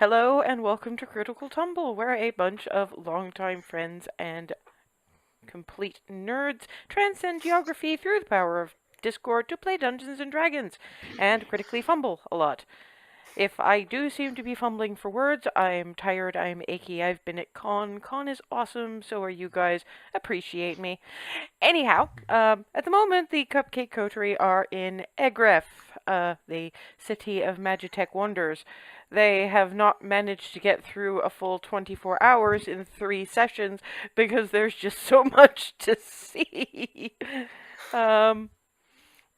Hello and welcome to Critical Tumble, where a bunch of longtime friends and complete nerds transcend geography through the power of Discord to play Dungeons and Dragons and critically fumble a lot. If I do seem to be fumbling for words, I'm tired, I'm achy, I've been at con. Con is awesome, so are you guys. Appreciate me. Anyhow, at the moment, the Cupcake Coterie are in Egref, the city of Magitech Wonders. They have not managed to get through a full 24 hours in 3 sessions because there's just so much to see.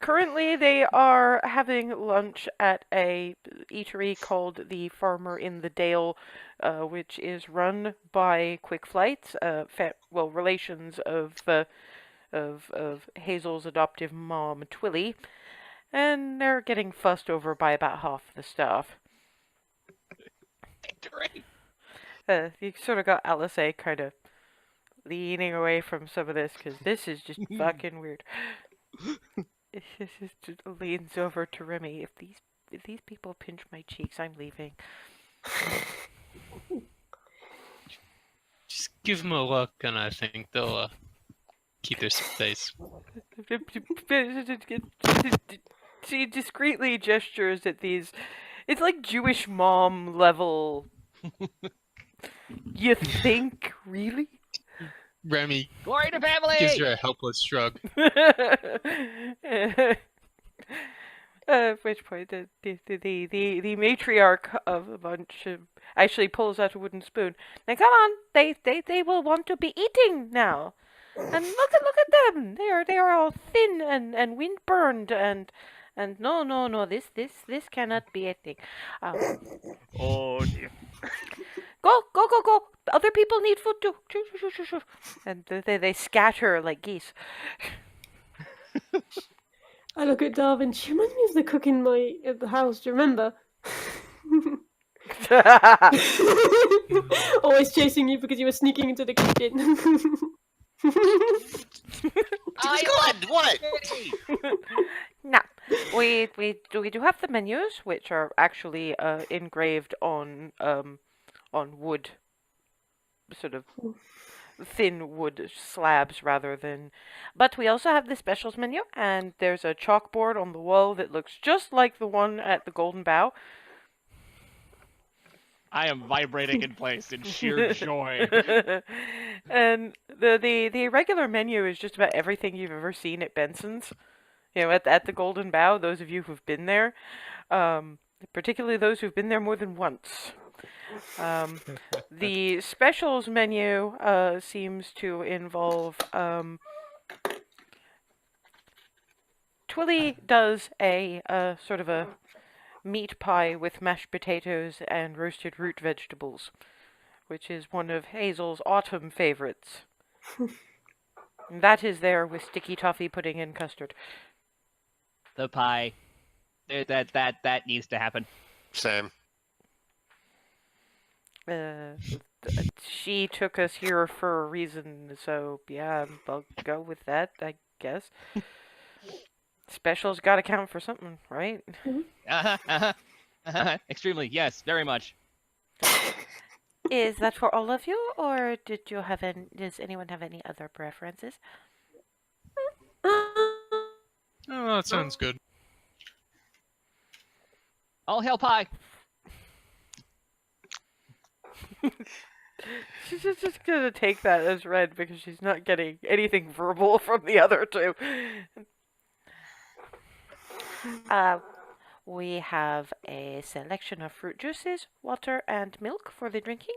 Currently, they are having lunch at a eatery called the Farmer in the Dale, which is run by Quick Flights, relations of Hazel's adoptive mom, Twilly, and they're getting fussed over by about half the staff. You sort of got Alice kind of leaning away from some of this because this is just fucking weird. It just leans over to Remy. If these people pinch my cheeks, I'm leaving. Just give them a look, and I think they'll keep their space. She discreetly gestures at these. It's like Jewish mom level. You think, really? Remy Glory to family! gives her a helpless shrug. At which point, the matriarch of a bunch actually pulls out a wooden spoon. Now, come on, they will want to be eating now. And look at them. They are all thin and wind burned and no. This cannot be a thing. Oh dear. Go. Other people need food too. Shoo. And they scatter like geese. I look at Darwin. She reminds me of the cook in the house. Do you remember? Always chasing you because you were sneaking into the kitchen. God, what? Now, we do have the menus, which are actually engraved on wood, sort of thin wood slabs rather than. But we also have the specials menu, and there's a chalkboard on the wall that looks just like the one at the Golden Bough. I am vibrating in place in sheer joy. And the regular menu is just about everything you've ever seen at Benson's. You know, at the Golden Bough, those of you who've been there, particularly those who've been there more than once. The specials menu seems to involve Twilly does a sort of a meat pie with mashed potatoes and roasted root vegetables, which is one of Hazel's autumn favorites. That is there with sticky toffee pudding and custard. The pie. That needs to happen. Same. She took us here for a reason, so yeah, I'll go with that, I guess. Specials gotta count for something, right? Extremely, yes, very much. Is that for all of you, or does anyone have any other preferences? Oh, that sounds good. All hail pie. She's just gonna take that as read because she's not getting anything verbal from the other two. We have a selection of fruit juices, water, and milk for the drinking.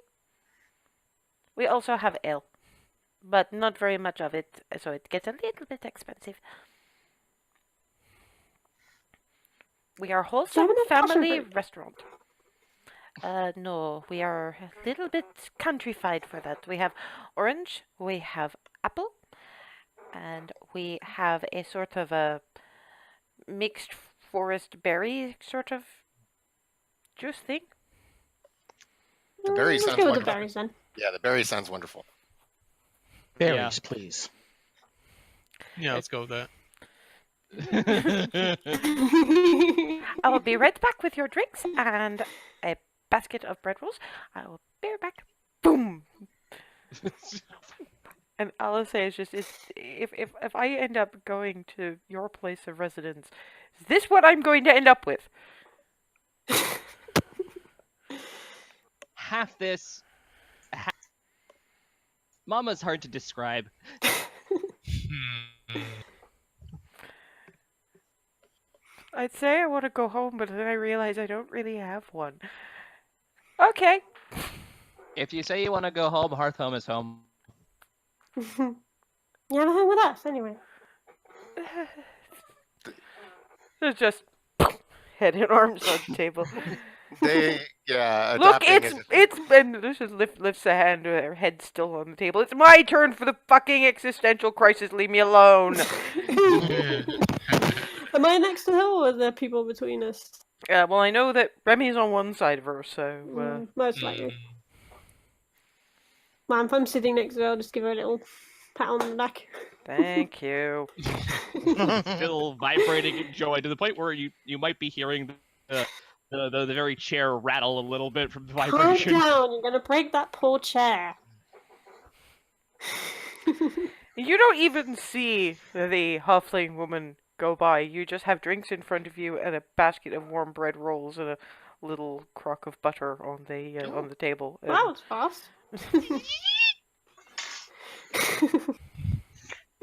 We also have ale, but not very much of it, so it gets a little bit expensive. We are a wholesome family restaurant. No, we are a little bit countrified for that. We have orange, we have apple, and we have a sort of a mixed forest berry sort of juice thing. The berry Let's sounds go with wonderful. the berries then. Yeah, the berry sounds wonderful. Berries, please. Yeah, let's go with that. I will be right back with your drinks and a basket of bread rolls. I will be right back. Boom. And all I'll say is just, if I end up going to your place of residence, is this what I'm going to end up with? Half this. Mama's hard to describe. I'd say I want to go home, but then I realize I don't really have one. Okay. If you say you want to go home, Hearth Home is home. You have a home with us, anyway. It's just head and arms on the table. Look, adapting it's and this just lifts a hand, her head still on the table. It's my turn for the fucking existential crisis. Leave me alone. Am I next to her, or are there people between us? Well, I know that Remy's on one side of her, so Most likely. Well, if I'm sitting next to her, I'll just give her a little pat on the back. thank you. Still vibrating in joy to the point where you might be hearing the very chair rattle a little bit from the Calm vibration. down, you're gonna break that poor chair. You don't even see the halfling woman go by. You just have drinks in front of you and a basket of warm bread rolls and a little crock of butter on the table. That was fast.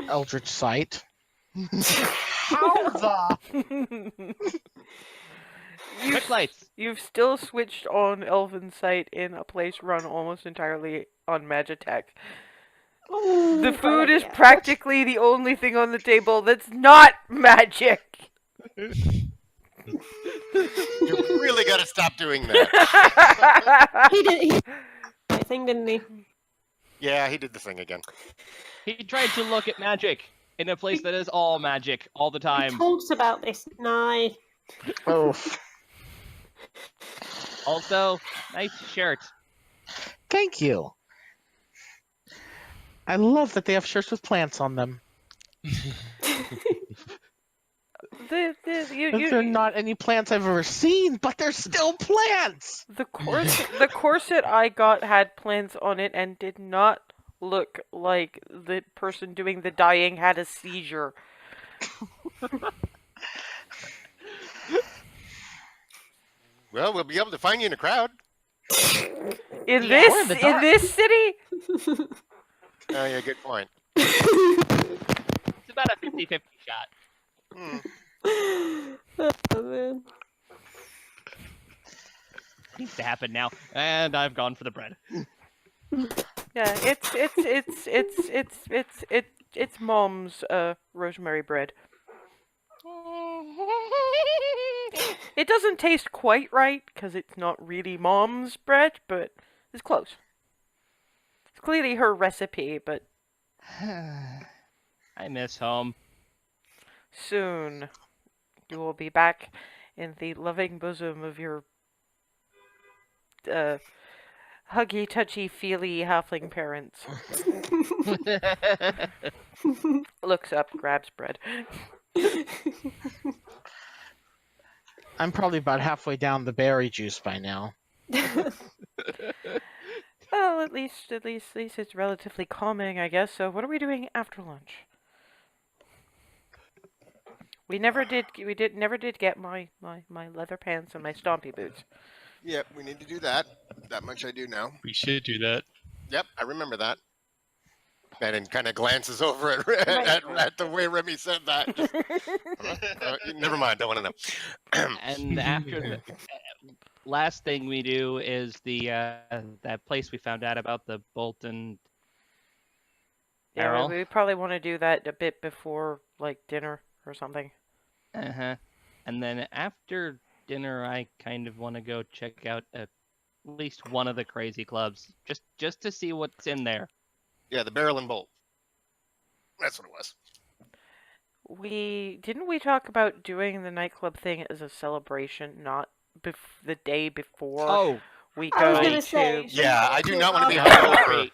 Eldritch sight. Quick lights. You've still switched on Elven Sight in a place run almost entirely on Magitech. Ooh, The good food is idea. practically the only thing on the table that's not magic. You really got to stop doing that. He did I think, didn't he? Yeah, he did the thing again. He tried to look at magic in a place that is all magic all the He time. talks about this. No. Oh, Also, nice shirt. thank you. I love that they have shirts with plants on them. They're not any plants I've ever seen, but they're still plants. The corset I got had plants on it and did not look like the person doing the dyeing had a seizure. Well, we'll be able to find you in a crowd. In we're in the this dark. city? Oh, yeah, good point. It's about a 50-50 shot. Hmm. Oh, man. Needs to happen now. And I've gone for the bread. Yeah, it's mom's rosemary bread. It doesn't taste quite right because it's not really mom's bread, but it's close. It's clearly her recipe, but I miss home. soon you will be back in the loving bosom of your huggy, touchy, feely halfling parents. Looks up, grabs bread. I'm probably about halfway down the berry juice by now. Well, at least it's relatively calming, I guess. So, what are we doing after lunch? We never did get my leather pants and my stompy boots. Yep, we need to do that. That much I do now. We should do that. Yep, I remember that. And then kind of glances over at the way Remy said that. Just, never mind, don't want to know. And after the last thing we do is the that place we found out about the Bolton Yeah, barrel. we probably want to do that a bit before like dinner or something. Uh-huh. And then after dinner, I kind of want to go check out at least one of the crazy clubs, just to see what's in there. Yeah, the barrel and bolt. That's what it was. Didn't we talk about doing the nightclub thing as a celebration, not the day before Oh, we I was go gonna to. say. Yeah, I do not want to be sorry.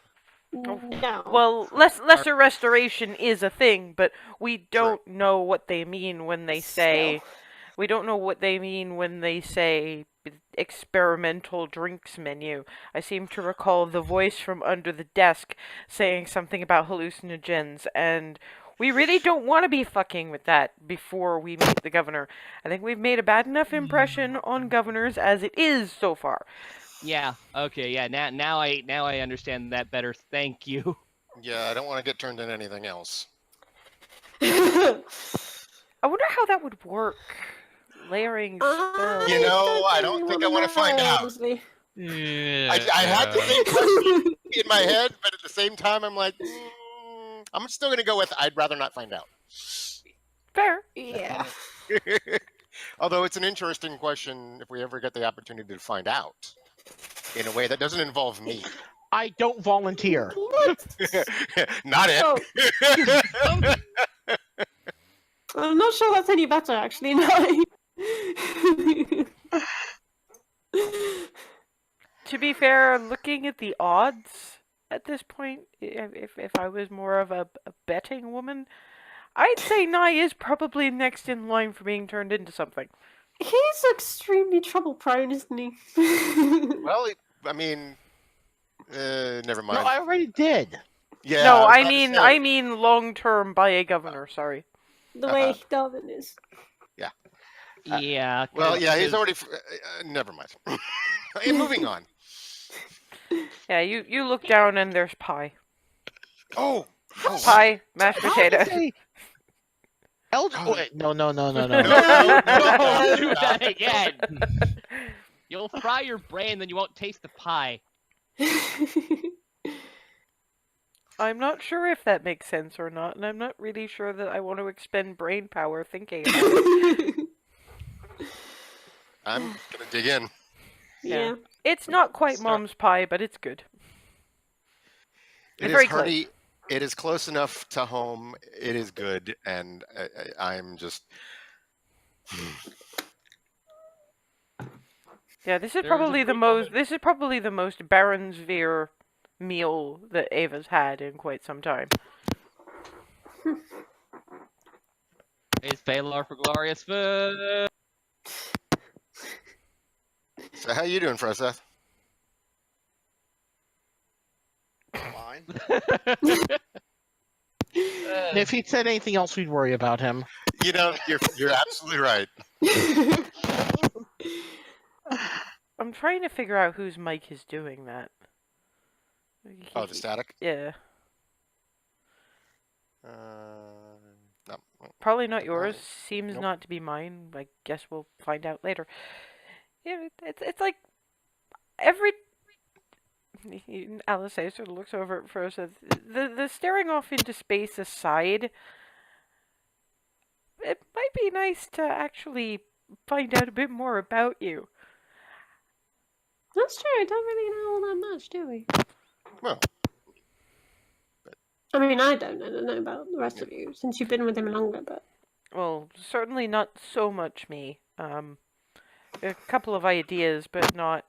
hungover. No. Well, lesser restoration is a thing, but we don't know what they mean when they say. Still. We don't know what they mean when they say experimental drinks menu. I seem to recall the voice from under the desk saying something about hallucinogens, and we really don't want to be fucking with that before we meet the governor. I think we've made a bad enough impression on governors as it is so far. Yeah. Okay. Yeah. Now I understand that better. Thank you. Yeah, I don't want to get turned into anything else. I wonder how that would work. Layering spells. You know, I don't think I want to find out. honestly. Yeah. I had the same question in my head, but at the same time, I'm like, I'm still going to go with I'd rather not find out. Fair. Yeah. Although it's an interesting question if we ever get the opportunity to find out in a way that doesn't involve me. I don't volunteer. What? Not it. Oh, I'm not sure that's any better, actually. No. To be fair, looking at the odds at this point, if I was more of a betting woman, I'd say Nye is probably next in line for being turned into something. He's extremely trouble prone, isn't he? Well, I mean, never mind. No, I already did. Yeah. No, was I about to mean say, long term by a governor. Sorry. The way Darwin is. Yeah. Well, yeah, he's 'cause- already. Never mind. Moving on. Yeah, you look down and there's pie. Oh. Pie, mashed potato. Wait, no. No. Don't do that again. You'll fry your brain, then you won't taste the pie. I'm not sure if that makes sense or not, and I'm not really sure that I want to expend brain power thinking about it. I'm gonna dig in. Yeah. It's not quite mom's pie, but it's good. It It's is very close. hearty. It is close enough to home. It is good, and I'm just. Yeah, this is There's a probably the brief most. moment. This is probably the most Baronsveer meal that Ava's had in quite some time. It's Baylor for glorious food. So how you doing, Froseth? Fine. If he'd said anything else, we'd worry about him. You know, you're absolutely right. I'm trying to figure out whose mic is doing that. Oh, the static. Yeah, No. probably not yours. Alright. Seems Nope. not to be mine. I guess we'll find out later. Yeah, it's like every. Alice sort of looks over at Froza. The staring off into space aside, it might be nice to actually find out a bit more about you. That's true. I don't really know all that much, do we? Well, I mean, I don't know about the rest of you since you've been with him longer, but Well, certainly not so much me. A couple of ideas, but not.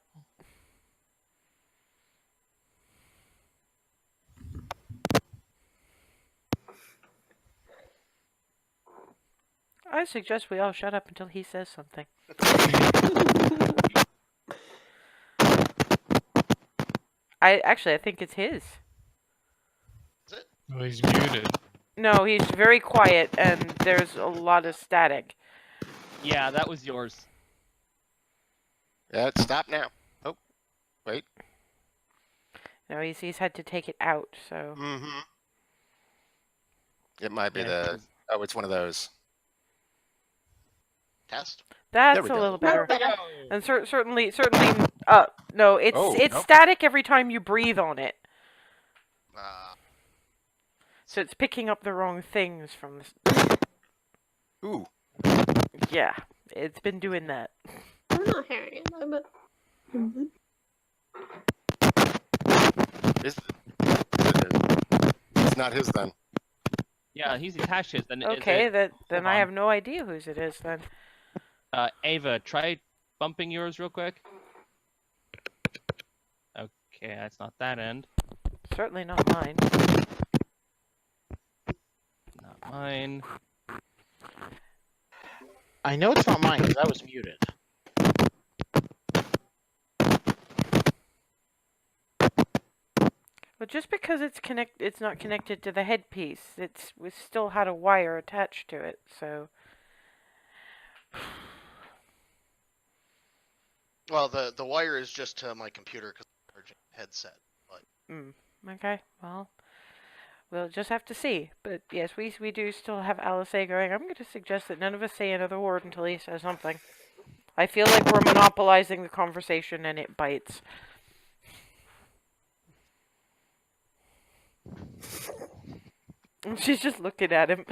I suggest we all shut up until he says something. I think it's his. Oh, he's muted. No, he's very quiet, and there's a lot of static. Yeah, that was yours. yeah, stop now. Oh, wait. No, he's had to take it out. So Mm-hmm. It might be Yeah, the. 'cause- Oh, it's one of those. Test. that's we a go. little better. better. And certainly. No, it's Oh, it's no. static every time you breathe on it. So it's picking up the wrong things from this. Ooh. Yeah, it's been doing that. I'm not hearing it though. But Is it's not his then. Yeah, he's attached to it. Then is Okay, it- then hold I on. have no idea whose it is then. Ava, try bumping yours real quick. Okay, that's not that end. Certainly not mine. Not mine. I know it's not mine because I was muted. Well, just because it's not connected to the headpiece. We still had a wire attached to it, so. Well, the wire is just to my computer because I'm charging the headset. But Okay, well, we'll just have to see. But yes, we do still have Alice going. I'm going to suggest that none of us say another word until he says something. I feel like we're monopolizing the conversation and it bites. And she's just looking at him.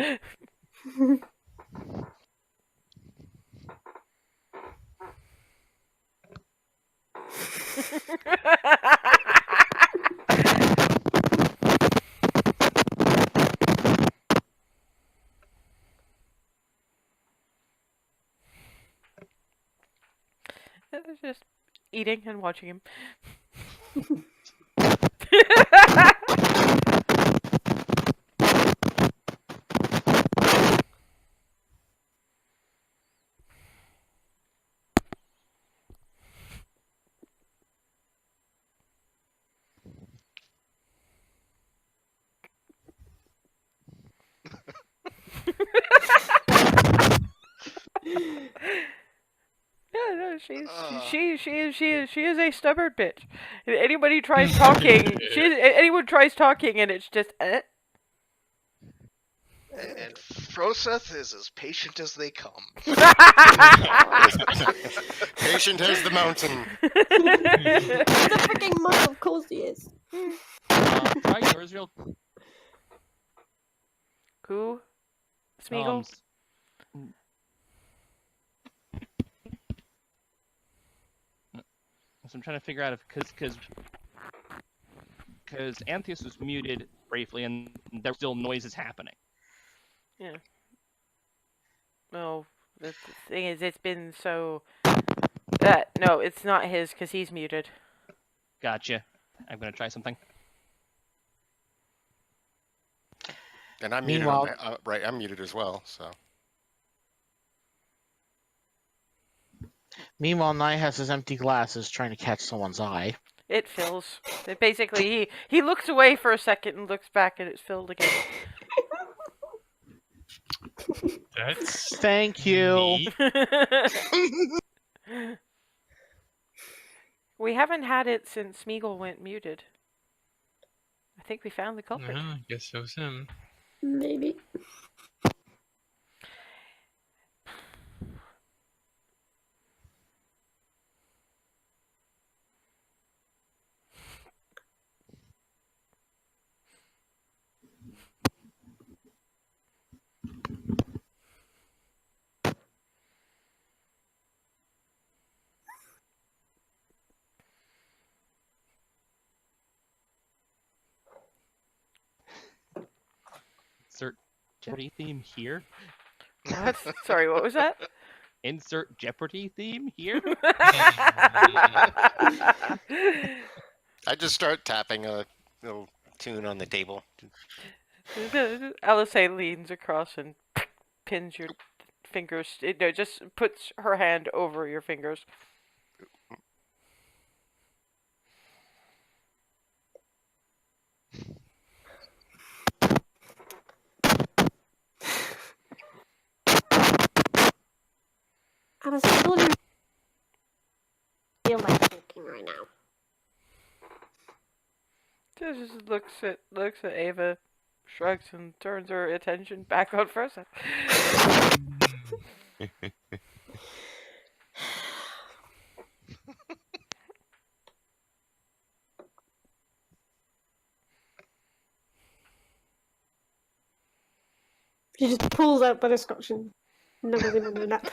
Just eating and watching him. No, she is a stubborn bitch. Anybody tries talking, anyone tries talking, and it's just. and Froseth is as patient as they come. Patient as the mountain. He's a freaking monk, of course he is. Try yours real. Who? Smeagol? So I'm trying to figure out if because Antheus was muted briefly and there were still noises happening. Yeah. Well, the thing is, it's been so. No, it's not his because he's muted. Gotcha. I'm gonna try something. And I'm muted. Meanwhile- Right, I'm muted as well. So. Meanwhile, Nye has his empty glasses trying to catch someone's eye. It fills. Basically, he looks away for a second and looks back, and it's filled again. That's Thank you. neat. We haven't had it since Smeagol went muted. I think we found the culprit. No, I guess it was him. Maybe. Insert Jeopardy theme here. What? Sorry, what was that? Insert Jeopardy theme here. I just start tapping a little tune on the table. Alice leans across and pins your fingers. No, just puts her hand over your fingers. I was totally feel like talking right now. Just looks at Ava, shrugs, and turns her attention back on Frozen. She just pulls out butterscotch and nuggles him under the nap.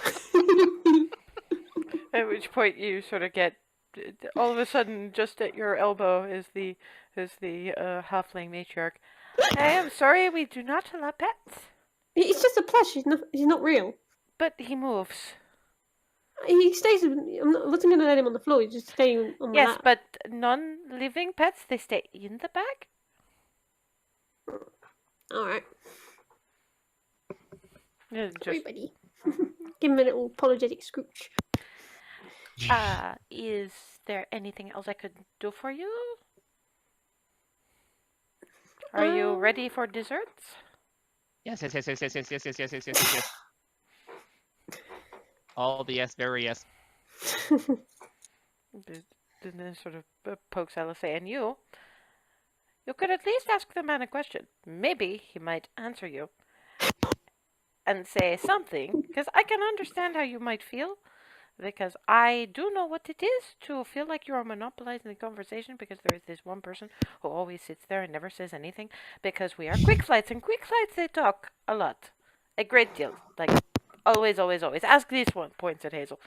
At which point you sort of get, all of a sudden, just at your elbow is the halfling matriarch. I am sorry, we do not allow pets. He's just a plush. He's not real. But he moves. He stays. I wasn't going to let him on the floor. He's just staying on the Yes, lap. but non-living pets, they stay in the bag. All right. Yeah, just, Everybody. Give him a little apologetic scooch. is there anything else I could do for you? Are you ready for desserts? Yes. All the yes, very yes. Then sort of pokes Alice, and you could at least ask the man a question. Maybe he might answer you and say something, because I can understand how you might feel, because I do know what it is to feel like you are monopolizing the conversation, because there is this one person who always sits there and never says anything, because we are quick flights, and quick flights, they talk a lot. A great deal. Like, always, always, always. Ask this one, points at Hazel.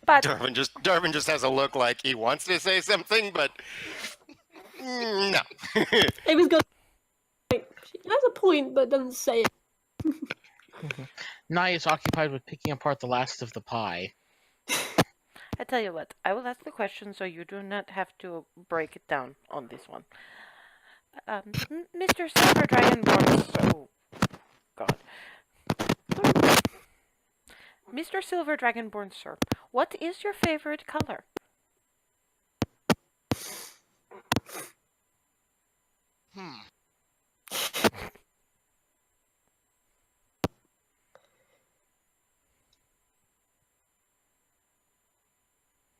But Darwin just has a look like he wants to say something, but no. It was good. She has a point, but doesn't say it. Nai is occupied with picking apart the last of the pie. I tell you what, I will ask the question so you do not have to break it down on this one. Mr. Silver Dragonborn, oh God. Mr. Silver Dragonborn, sir, what is your favorite color?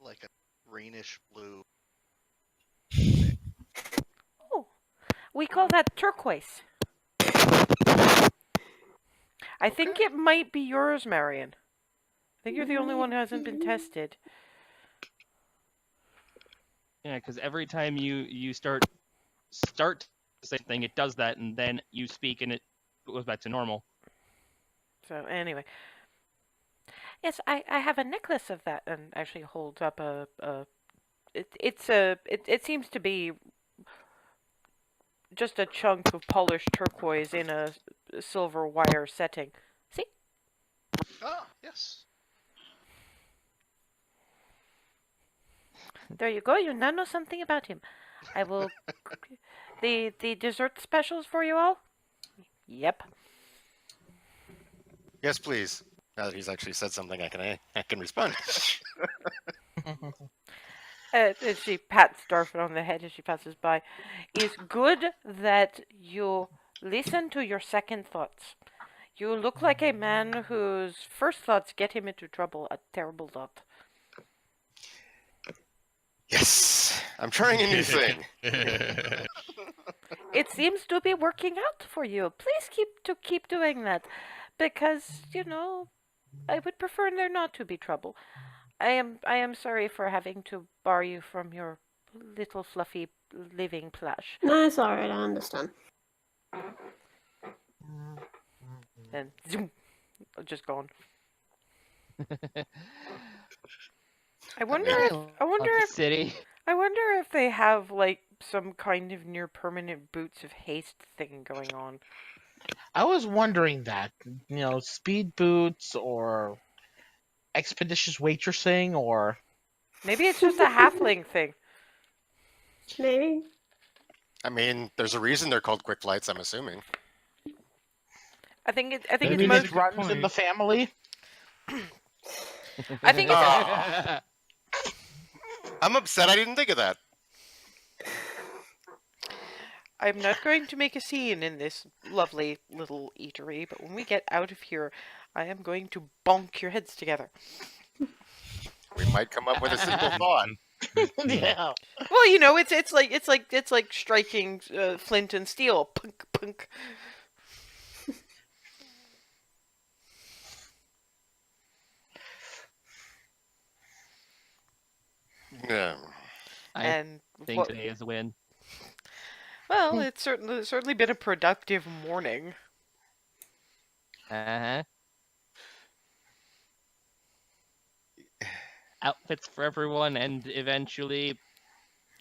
Like a greenish blue. Oh, we call that turquoise. I think it might be yours, Marion. I think you're the only one who hasn't been tested. Yeah, because every time you start to say something, it does that, and then you speak, and it goes back to normal. So anyway, yes, I have a necklace of that, and actually holds up it seems to be just a chunk of polished turquoise in a silver wire setting. See? Ah, yes. There you go. You now know something about him. I will the dessert specials for you all. Yep. Yes, please. Now that he's actually said something, I can respond. She pats Darfin on the head as she passes by. It's good that you listen to your second thoughts. You look like a man whose first thoughts get him into trouble a terrible lot. Yes, I'm trying a new thing. It seems to be working out for you. Please keep doing that, because I would prefer there not to be trouble. I am sorry for having to bar you from your little fluffy living plush. No, it's alright, I understand. And zoom, just gone. I wonder if they have like some kind of near permanent boots of haste thing going on. I was wondering that, speed boots or expeditious waitressing, or Maybe it's just a halfling thing. Maybe. I mean, there's a reason they're called quick flights, I'm assuming. I think it's maybe it most. runs in the family. I think it's. I'm upset I didn't think of that. I'm not going to make a scene in this lovely little eatery, but when we get out of here, I am going to bonk your heads together. We might come up with a simple thought. Yeah. Well, it's like striking flint and steel. Punk, punk. No. I think today is a win. Well, it's certainly been a productive morning. Uh-huh. Outfits for everyone, and eventually,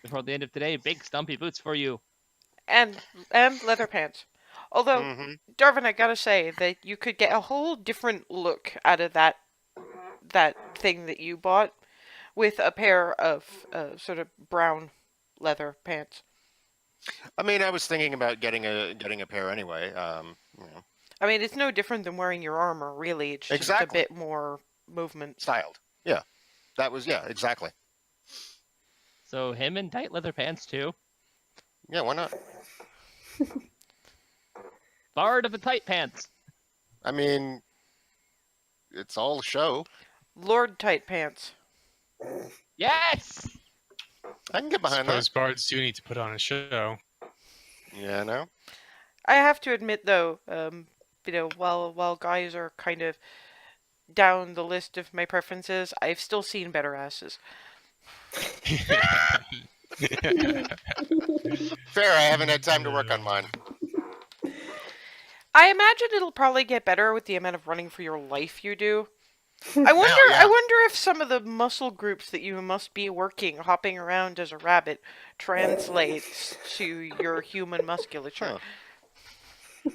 before the end of today, big stumpy boots for you. And leather pants. Although, Darvin, I gotta say that you could get a whole different look out of that thing that you bought with a pair of sort of brown leather pants. I mean, I was thinking about getting a pair anyway. I mean, it's no different than wearing your armor, really. It's just a bit more movement. Styled. Yeah. That was exactly. So him in tight leather pants too. Yeah, why not? Bard of the tight pants. I mean, it's all show. Lord Tight Pants. Yes. I can get behind Suppose bards do need to put on a show. that. Yeah, no. I have to admit, though, while guys are kind of down the list of my preferences, I've still seen better asses. Fair. I haven't had time to work on mine. I imagine it'll probably get better with the amount of running for your life you do. I wonder. yeah. I wonder if some of the muscle groups that you must be working, hopping around as a rabbit, translates to your human musculature. Huh.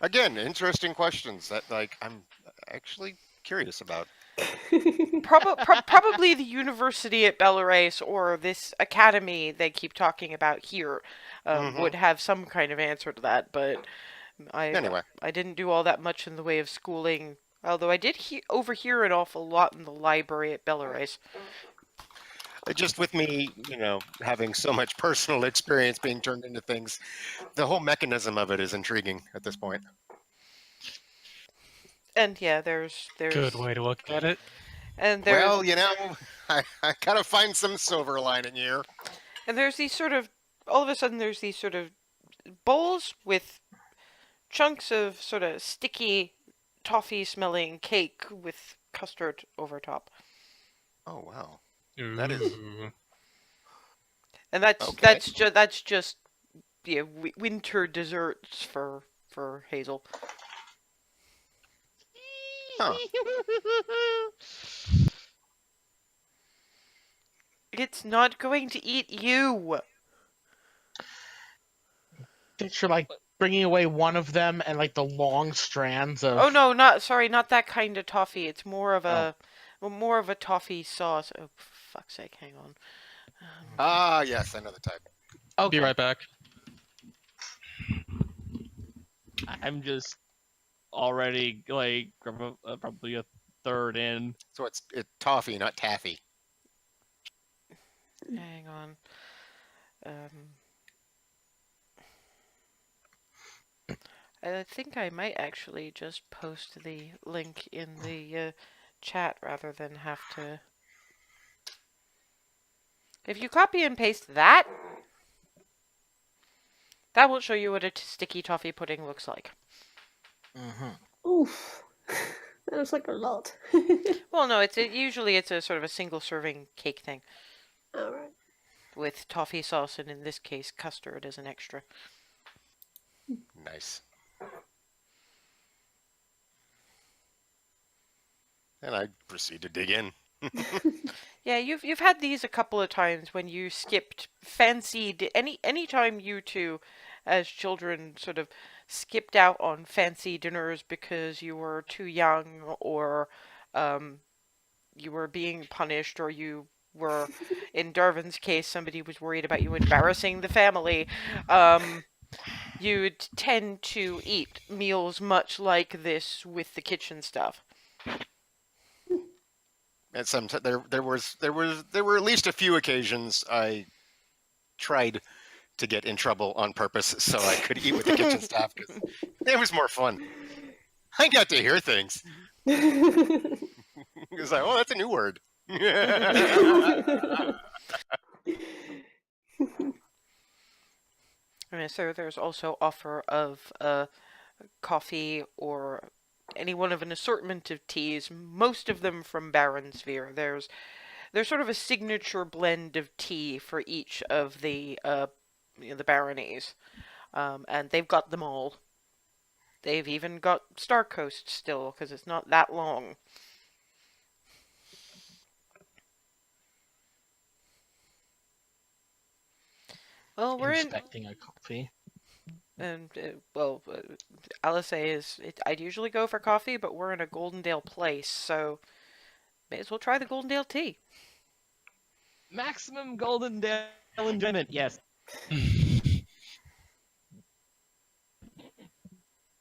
Again, interesting questions that I'm actually curious about. Probably the university at Belarus or this academy they keep talking about here would have some kind of answer to that, but Anyway. I didn't do all that much in the way of schooling, although I did overhear an awful lot in the library at Belarus. Just with me, having so much personal experience being turned into things, the whole mechanism of it is intriguing at this point. And yeah, there's Good way to look at it. and there's Well, I gotta find some silver lining here. and there's these sort of all of a sudden there's these sort of bowls with chunks of sort of sticky toffee smelling cake with custard over top. Oh wow. That is- Ooh. And that's Okay. that's just winter desserts for Hazel. Huh. It's not going to eat you. Think you're like bringing away one of them and like the long strands of. Oh no, not that kind of toffee. It's more of a toffee sauce. Oh, for fuck's sake, hang on. Ah, yes, I know the type. I'll be right back. I'm just already like probably a third in. So it's toffee, not taffy. Hang on. I think I might actually just post the link in the chat rather than have to. If you copy and paste that, that will show you what a sticky toffee pudding looks like. Oof. That looks like a lot. Well, no, usually it's a sort of a single serving cake thing Alright. with toffee sauce and in this case custard as an extra. Nice. And I proceed to dig in. Yeah, you've had these a couple of times when you skipped any time you two as children sort of skipped out on fancy dinners because you were too young or you were being punished or you were in Darvin's case somebody was worried about you embarrassing the family. You'd tend to eat meals much like this with the kitchen stuff. And there were at least a few occasions I tried to get in trouble on purpose so I could eat with the kitchen staff because it was more fun. I got to hear things. It's like, oh, that's a new word. And so there's also offer of coffee or any one of an assortment of teas, most of them from Baronsphere. There's sort of a signature blend of tea for each of the baronies, and they've got them all. They've even got Star Coast still, because it's not that long. Well, we're in. Inspecting a coffee. And, Alice I'd usually go for coffee, but we're in a Goldendale place, so may as well try the Goldendale tea. Maximum Goldendale enjoyment, yes.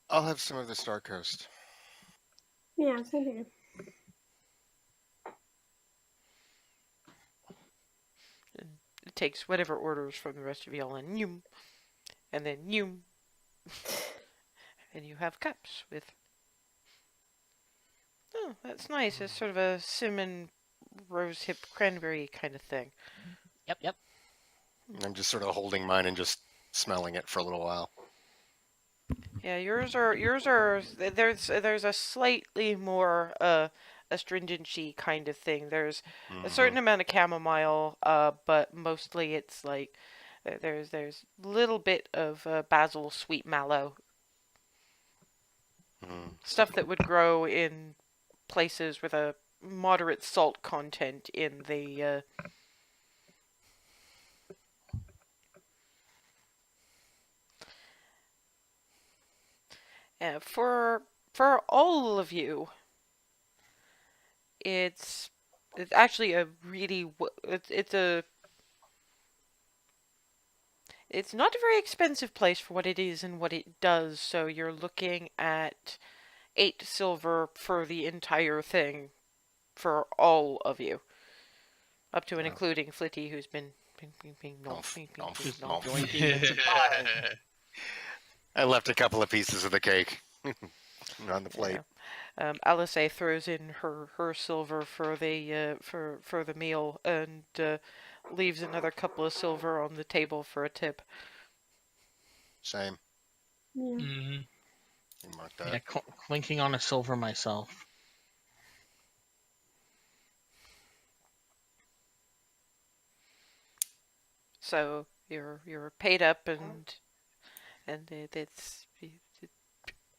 I'll have some of the Star Coast. Yeah, same here. takes whatever orders from the rest of y'all and yum, and then yum, and you have cups with. Oh, that's nice. It's sort of a cinnamon rosehip cranberry kind of thing. Yep. I'm just sort of holding mine and just smelling it for a little while. Yeah, yours are there's a slightly more astringency kind of thing. There's a certain amount of chamomile, but mostly it's like there's little bit of basil sweet mallow. Stuff that would grow in places with a moderate salt content in the for all of you, it's actually a really it's not a very expensive place for what it is and what it does. So you're looking at 8 silver for the entire thing for all of you, up to and including Flitty, who's been I left a couple of pieces of the cake on the plate. Yeah. Alice throws in her silver for the meal and leaves another couple of silver on the table for a tip. Same. Yeah. Mm-hmm. You mark that. Yeah, clinking on a silver myself. So you're paid up and it's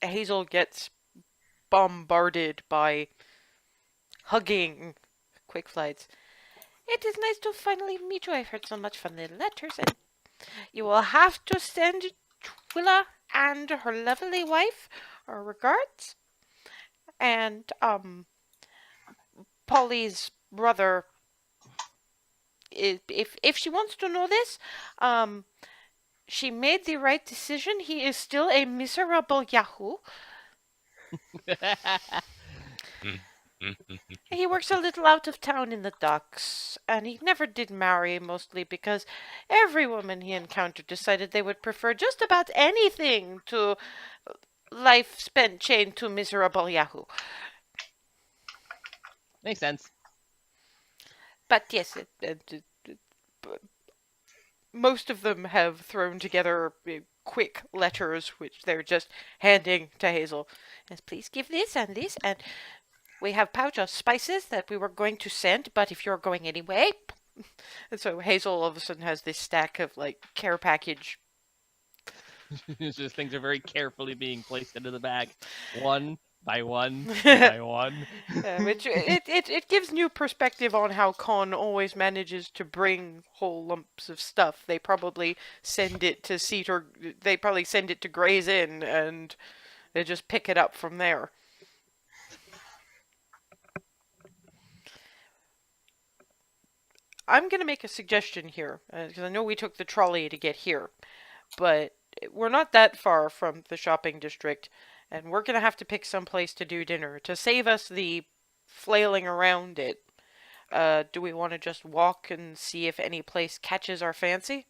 Hazel gets bombarded by hugging quick flights. It is nice to finally meet you. I've heard so much from the letters, and you will have to send Twilla and her lovely wife our regards. And Polly's brother, if she wants to know this, she made the right decision. He is still a miserable yahoo. He works a little out of town in the docks, and he never did marry, mostly because every woman he encountered decided they would prefer just about anything to life spent chained to miserable yahoo. Makes sense. But yes, most of them have thrown together quick letters, which they're just handing to Hazel. Yes, please give this and this, and we have pouch of spices that we were going to send, but if you're going anyway. And so Hazel all of a sudden has this stack of like care package. Just things are very carefully being placed into the bag, one by one by one. Which it gives new perspective on how Con always manages to bring whole lumps of stuff. They probably send it to they probably send it to Gray's Inn, and they just pick it up from there. I'm going to make a suggestion here, because I know we took the trolley to get here, but we're not that far from the shopping district, and we're going to have to pick some place to do dinner. To save us the flailing around it, do we want to just walk and see if any place catches our fancy?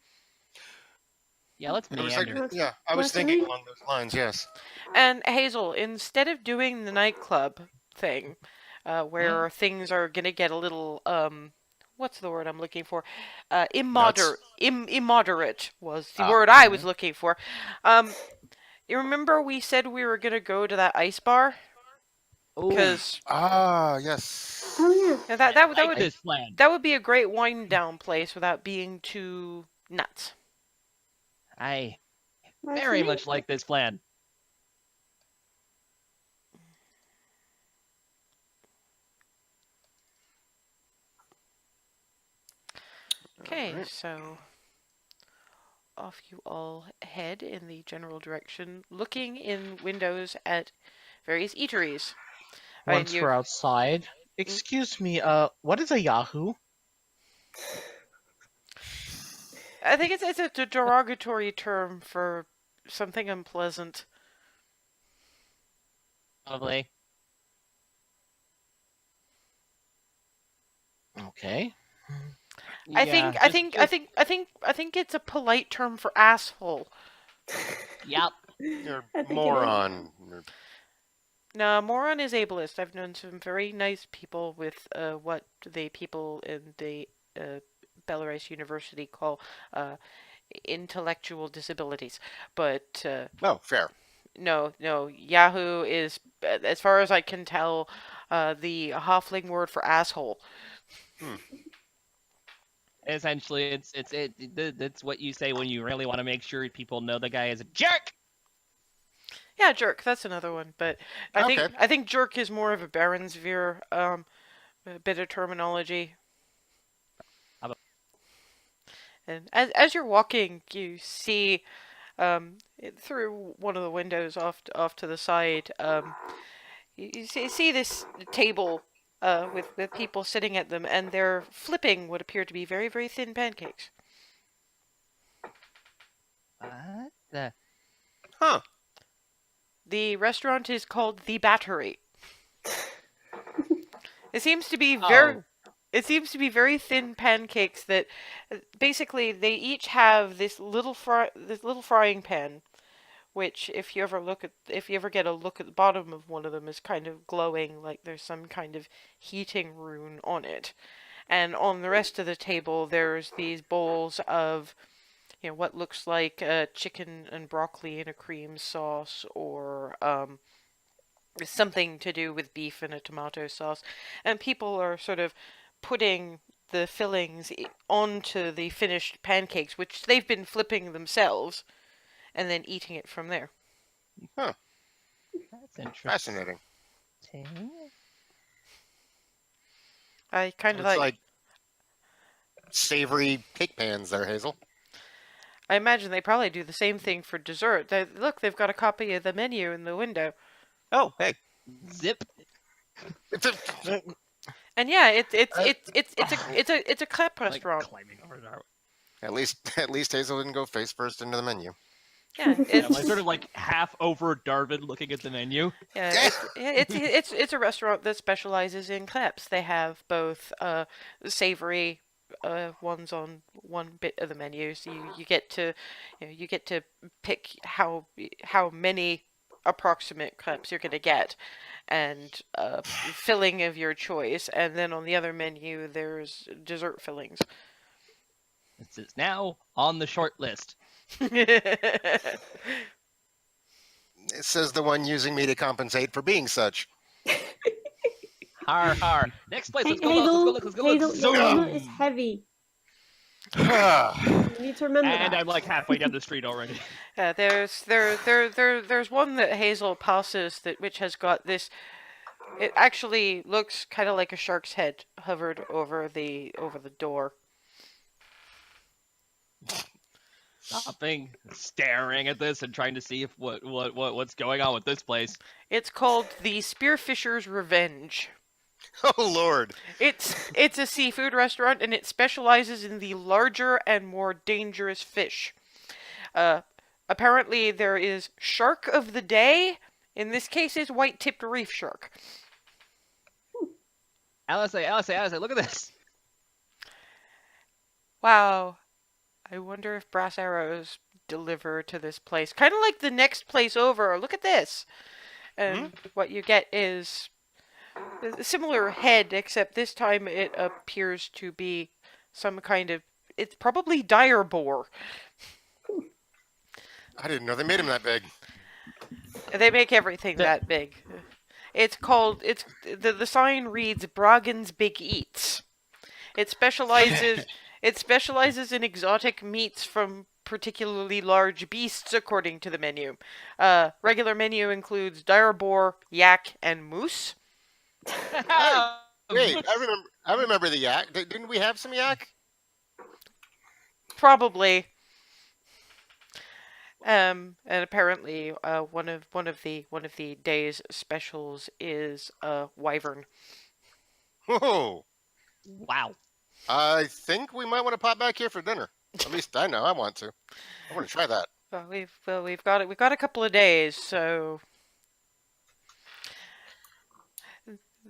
Yeah, let's meander. I was thinking along those lines, yes. And Hazel, instead of doing the nightclub thing, where things are going to get a little, what's the word I'm looking for? Immoderate was the word I was looking for. You remember we said we were going to go to that ice bar? Because yes. Oh yeah. that would be a great wind down place without being too nuts. I very much like this plan. Okay, so off you all head in the general direction, looking in windows at various eateries. Once we're outside, excuse me, what is a Yahoo? I think it's a derogatory term for something unpleasant. Lovely. Okay. I Yeah, think it's a polite term for asshole. Yep. You're I think it is. moron. No, moron is ableist. I've known some very nice people with what the people in the Belarus University call intellectual disabilities. But No, fair. no, Yahoo is, as far as I can tell, the Hoffling word for asshole. Essentially, that's what you say when you really want to make sure people know the guy is a jerk. Yeah, jerk. That's another one. But Okay. I think jerk is more of a Baronsveer bit of terminology. And as you're walking, you see through one of the windows off to the side. You see this table with people sitting at them, and they're flipping what appear to be very, very thin pancakes. What the? Huh. The restaurant is called The Battery. It seems to be very. Oh. It seems to be very thin pancakes that, basically, they each have this little frying pan, which, if you ever get a look at the bottom of one of them, is kind of glowing, like there's some kind of heating rune on it. And on the rest of the table, there's these bowls of, what looks like chicken and broccoli in a cream sauce, or something to do with beef and a tomato sauce. And people are sort of putting the fillings onto the finished pancakes, which they've been flipping themselves, and then eating it from there. Huh. That's interesting. Fascinating. I kind of It's like. like savory cake pans there, Hazel. I imagine they probably do the same thing for dessert. Look, they've got a copy of the menu in the window. Oh, hey. Zip. It's a, And yeah, it's a crepe restaurant. Like climbing over there. at least Hazel didn't go face first into the menu. Yeah, Yeah, it's like sort of like half over Darwin looking at the menu. yeah, it's a restaurant that specializes in crepes. They have both savory ones on one bit of the menu, so you get to pick how many approximate crepes you're going to get, and filling of your choice. And then on the other menu, there's dessert fillings. It's now on the short list. It says the one using me to compensate for being such. Har har. Next place. Let's go Hazel, look. Let's go look. Hazel, Zoom. your dinner is heavy. You need to remember And that. I'm like halfway down the street already. Yeah, there's one that Hazel passes which has got this. It actually looks kind of like a shark's head hovered over the door. Stopping, staring at this, and trying to see if what's going on with this place. It's called the Spearfisher's Revenge. Oh Lord. It's a seafood restaurant, and it specializes in the larger and more dangerous fish. Apparently there is shark of the day. In this case, is white-tipped reef shark. Alice, look at this. Wow. I wonder if brass arrows deliver to this place. Kind of like the next place over. Look at this. And what you get is a similar head, except this time it appears to be some kind of... It's probably dire boar. I didn't know they made him that big. They make everything that big. It's called... The sign reads Bragan's Big Eats. It specializes... It specializes in exotic meats from particularly large beasts, according to the menu. Regular menu includes dire boar, yak, and moose. Wait, I remember the yak. Didn't we have some yak? Probably. And apparently, one of the day's specials is wyvern. Whoa. Wow. I think we might want to pop back here for dinner. At least I know I want to. I want to try that. We've got a couple of days, so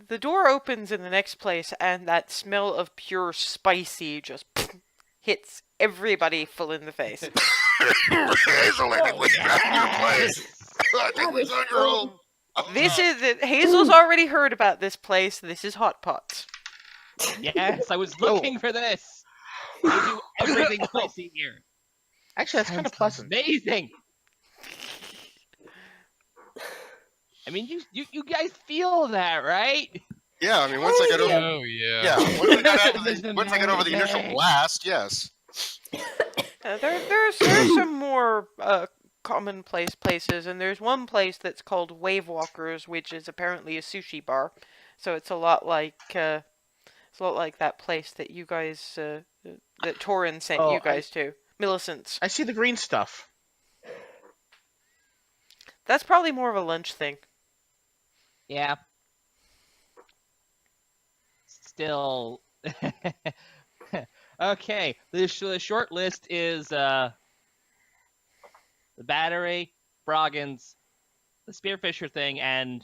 The door opens in the next place, and that smell of pure spicy just hits everybody full in the face. Hazel, I think we found your place. I think we found your home. Hazel's already heard about this place. This is Hot Pots. Yes, I was looking for this. They do everything spicy here. Actually, that's kind of pleasant. Amazing. I mean, you guys feel that, right? Yeah, I mean, once I get over, Oh yeah. once I get over the initial blast, yes. There's some more commonplace places, and there's one place that's called Wave Walkers, which is apparently a sushi bar. So it's a lot like that place that you guys that Torin sent you guys to, Millicent's. I see the green stuff. That's probably more of a lunch thing. Yeah. Still. Okay. The short list is the battery, Broggins, the Spearfisher thing, and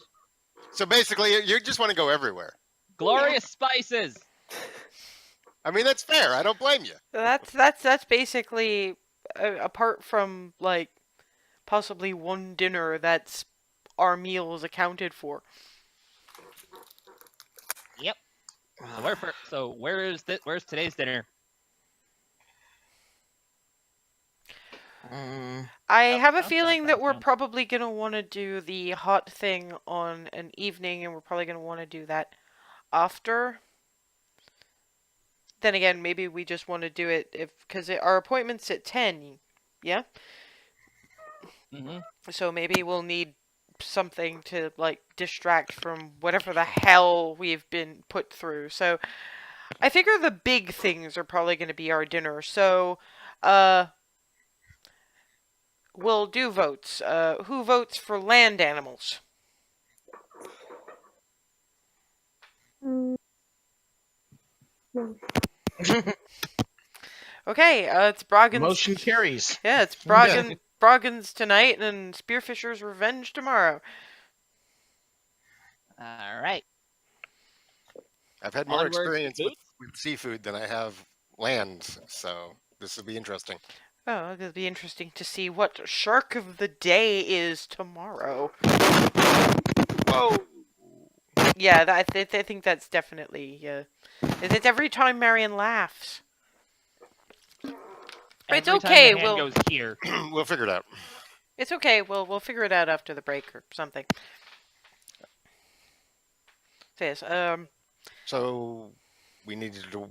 So basically, you just want to go everywhere. glorious spices. I mean, that's fair. I don't blame you. That's basically apart from like possibly one dinner. That's our meals accounted for. Yep. Where's today's dinner? I have a sounds feeling that we're sounds- probably gonna want to do the hot thing on an evening, and we're probably gonna want to do that after. Then again, maybe we just want to do it because our appointment's at 10. Yeah. Mm-hmm. So maybe we'll need something to like distract from whatever the hell we've been put through. So I figure the big things are probably going to be our dinner. So we'll do votes. Who votes for land animals? Okay, it's Broggins. Motion carries. Yeah, it's Broggins tonight and Spearfisher's Revenge tomorrow. All right. I've had more Onward to experience food? with seafood than I have land, so this will be interesting. Oh, it'll be interesting to see what shark of the day is tomorrow. Whoa! Yeah, I think that's definitely. It's every time Marion laughs. But it's Every time okay. the hand We'll goes here. We'll figure it out. It's okay. We'll figure it out after the break or something. So yes, So we needed to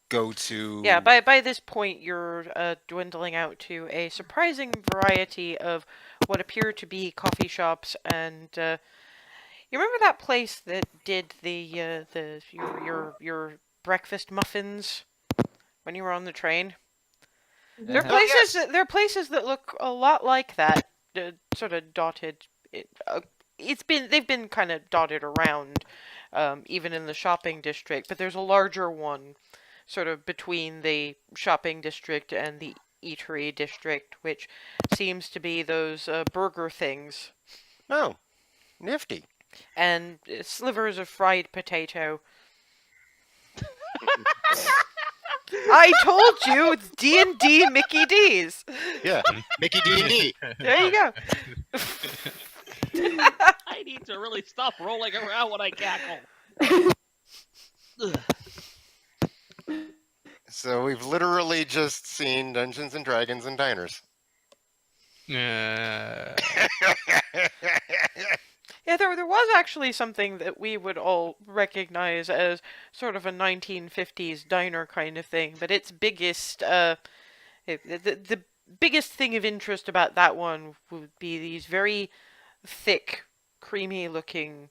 go to. yeah. By this point, you're dwindling out to a surprising variety of what appear to be coffee shops, and you remember that place that did your breakfast muffins when you were on the train? There are places. There are places that look a lot like that, sort of dotted. They've been kind of dotted around, even in the shopping district. But there's a larger one, sort of between the shopping district and the eatery district, which seems to be those burger things Oh, nifty. and slivers of fried potato. I told you it's D&D Mickey D's. Yeah, Mickey D&D. There you go. I need to really stop rolling around when I cackle. So we've literally just seen Dungeons and Dragons and diners. Yeah, there was actually something that we would all recognize as sort of a 1950s diner kind of thing, but its biggest, the biggest thing of interest about that one would be these very thick, creamy-looking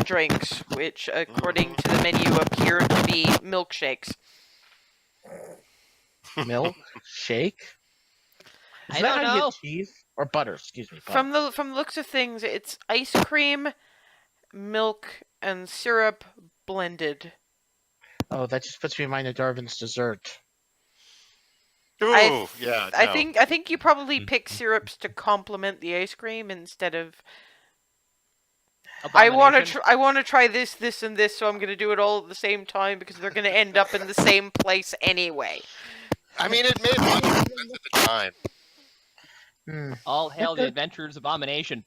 drinks, which, according to the menu, appear to be milkshakes. Milk shake. Is I that don't how you know. get cheese or butter? Excuse me. Butter. From the looks of things, it's ice cream, milk, and syrup blended. Oh, that just puts me in mind of Darwin's dessert. Ooh, yeah. I no. think you probably pick syrups to complement the ice cream instead of I want Abomination. to I want to try this, this, and this, so I'm gonna do it all at the same time because they're gonna end up in the same place anyway. I mean, it made lots of sense at the time. All hail the adventurers of Abomination.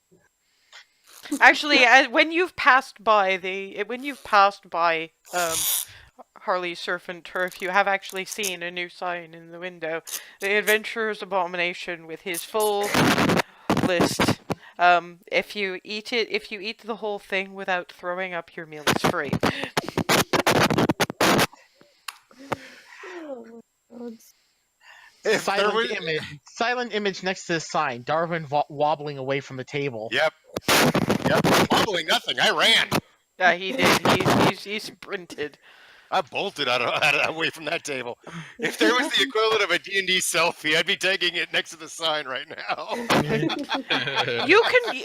Actually, when you've passed by Harley's Surf and Turf, you have actually seen a new sign in the window. The Adventurer's Abomination with his full list. If you eat the whole thing without throwing up, your meal is free. If there was... Silent image next to the sign. Darwin wobbling away from the table. Yep. Wobbling nothing. I ran. Yeah, he did. He sprinted. I bolted away from that table. If there was the equivalent of a D&D selfie, I'd be taking it next to the sign right now. You can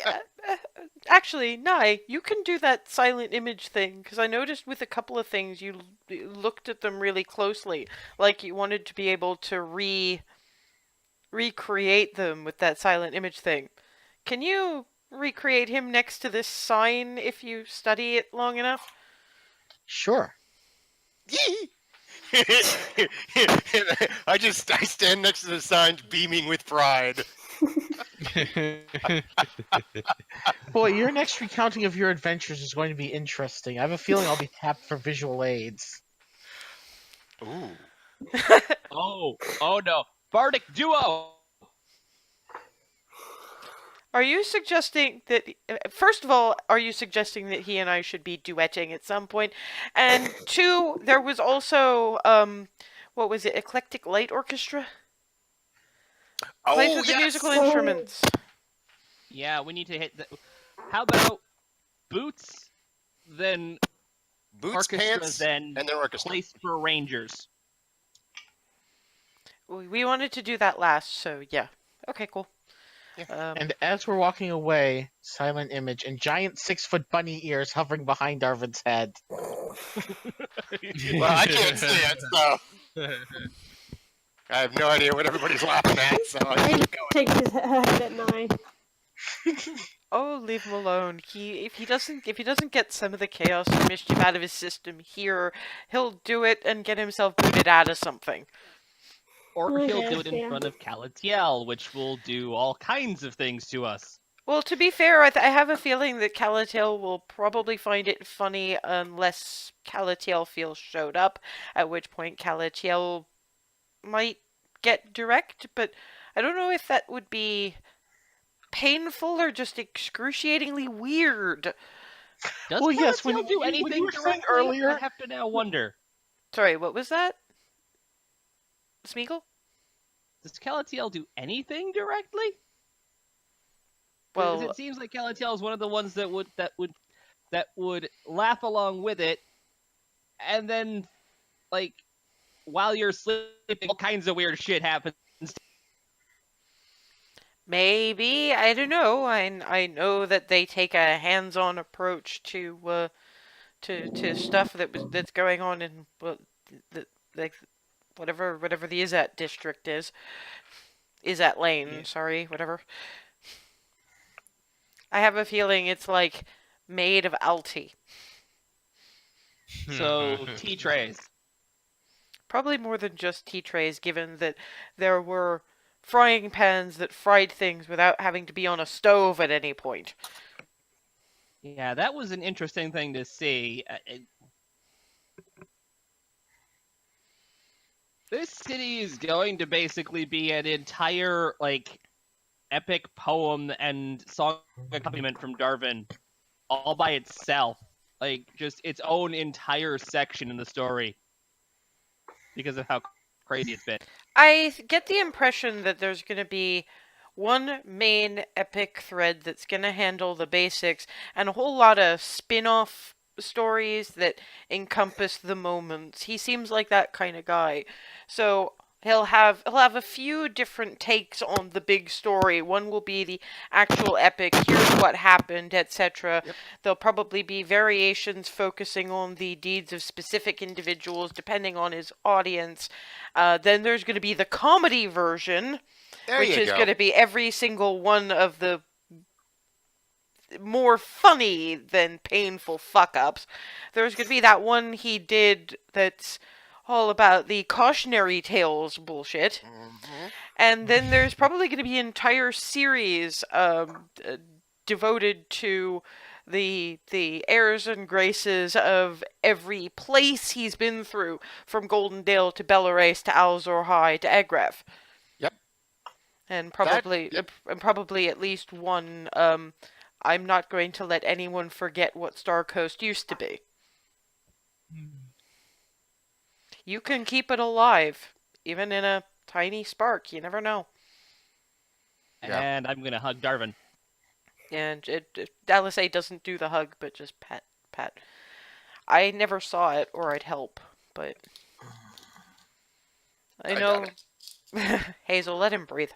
actually, Nye, you can do that silent image thing because I noticed with a couple of things you looked at them really closely, like you wanted to be able to recreate them with that silent image thing. Can you recreate him next to this sign if you study it long enough? Sure. I stand next to the sign beaming with pride. Boy, your next recounting of your adventures is going to be interesting. I have a feeling I'll be tapped for visual aids. Ooh. Oh no. Bardic duo! Are you suggesting that, first of all, are you suggesting that he and I should be duetting at some point? And two, there was also, what was it, Eclectic Light Orchestra? Plays with the musical instruments. Yeah, we need to hit the... How about boots, then Boots, orchestra, pants, then and their orchestra. place for rangers. We wanted to do that last, so yeah. Okay, cool. And as we're walking away, silent image and giant 6-foot bunny ears hovering behind Darwin's head. Well, I can't see it, so I have no idea what everybody's laughing at. So I keep going. Takes his head at night. Oh, leave him alone. If he doesn't get some of the chaos and mischief out of his system here, he'll do it and get himself booted out of something. Or he'll do it in Yeah. front of Calatiel, which will do all kinds of things to us. Well, to be fair, I have a feeling that Calatiel will probably find it funny unless Calatiel feels showed up, at which point Calatiel might get direct, but I don't know if that would be painful or just excruciatingly weird. Does Well, yes, when Calatiel do you- when anything you were saying directly? earlier- I have to now wonder. Sorry, what was that? Smeagol? Does Calatiel do anything directly? Well, Because it seems like Calatiel is one of the ones that would laugh along with it, and then, like, while you're sleeping, all kinds of weird shit happens. maybe, I don't know. I know that they take a hands-on approach to stuff that's going on in like whatever the Izat district is. Izat Lane, Yeah. sorry, whatever. I have a feeling it's like made of alti. So, tea trays. Probably more than just tea trays, given that there were frying pans that fried things without having to be on a stove at any point. Yeah, that was an interesting thing to see. This city is going to basically be an entire, like, epic poem and song accompaniment from Darwin all by itself. Like, just its own entire section in the story. Because of how crazy it's been. I get the impression that there's going to be one main epic thread that's going to handle the basics and a whole lot of spin-off stories that encompass the moments. He seems like that kind of guy. So he'll have a few different takes on the big story. One will be the actual epic, here's what happened, etc. Yep. There'll probably be variations focusing on the deeds of specific individuals depending on his audience. Then there's going to be the comedy version, There which you is go. going to be every single one of the more funny than painful fuck-ups. There's going to be that one he did that's all about the cautionary tales bullshit. And then there's probably going to be an entire series devoted to the airs and graces of every place he's been through, from Golden Dale to Belarus to Alzor High to Egref. Yep. And probably at least one, I'm not going to let anyone forget what Star Coast used to be. You can keep it alive, even in a tiny spark. You never know. Yeah. And I'm gonna hug Darvin. And LSA doesn't do the hug, but just pat. I never saw it, or I'd help, but I know. Hazel, let him breathe.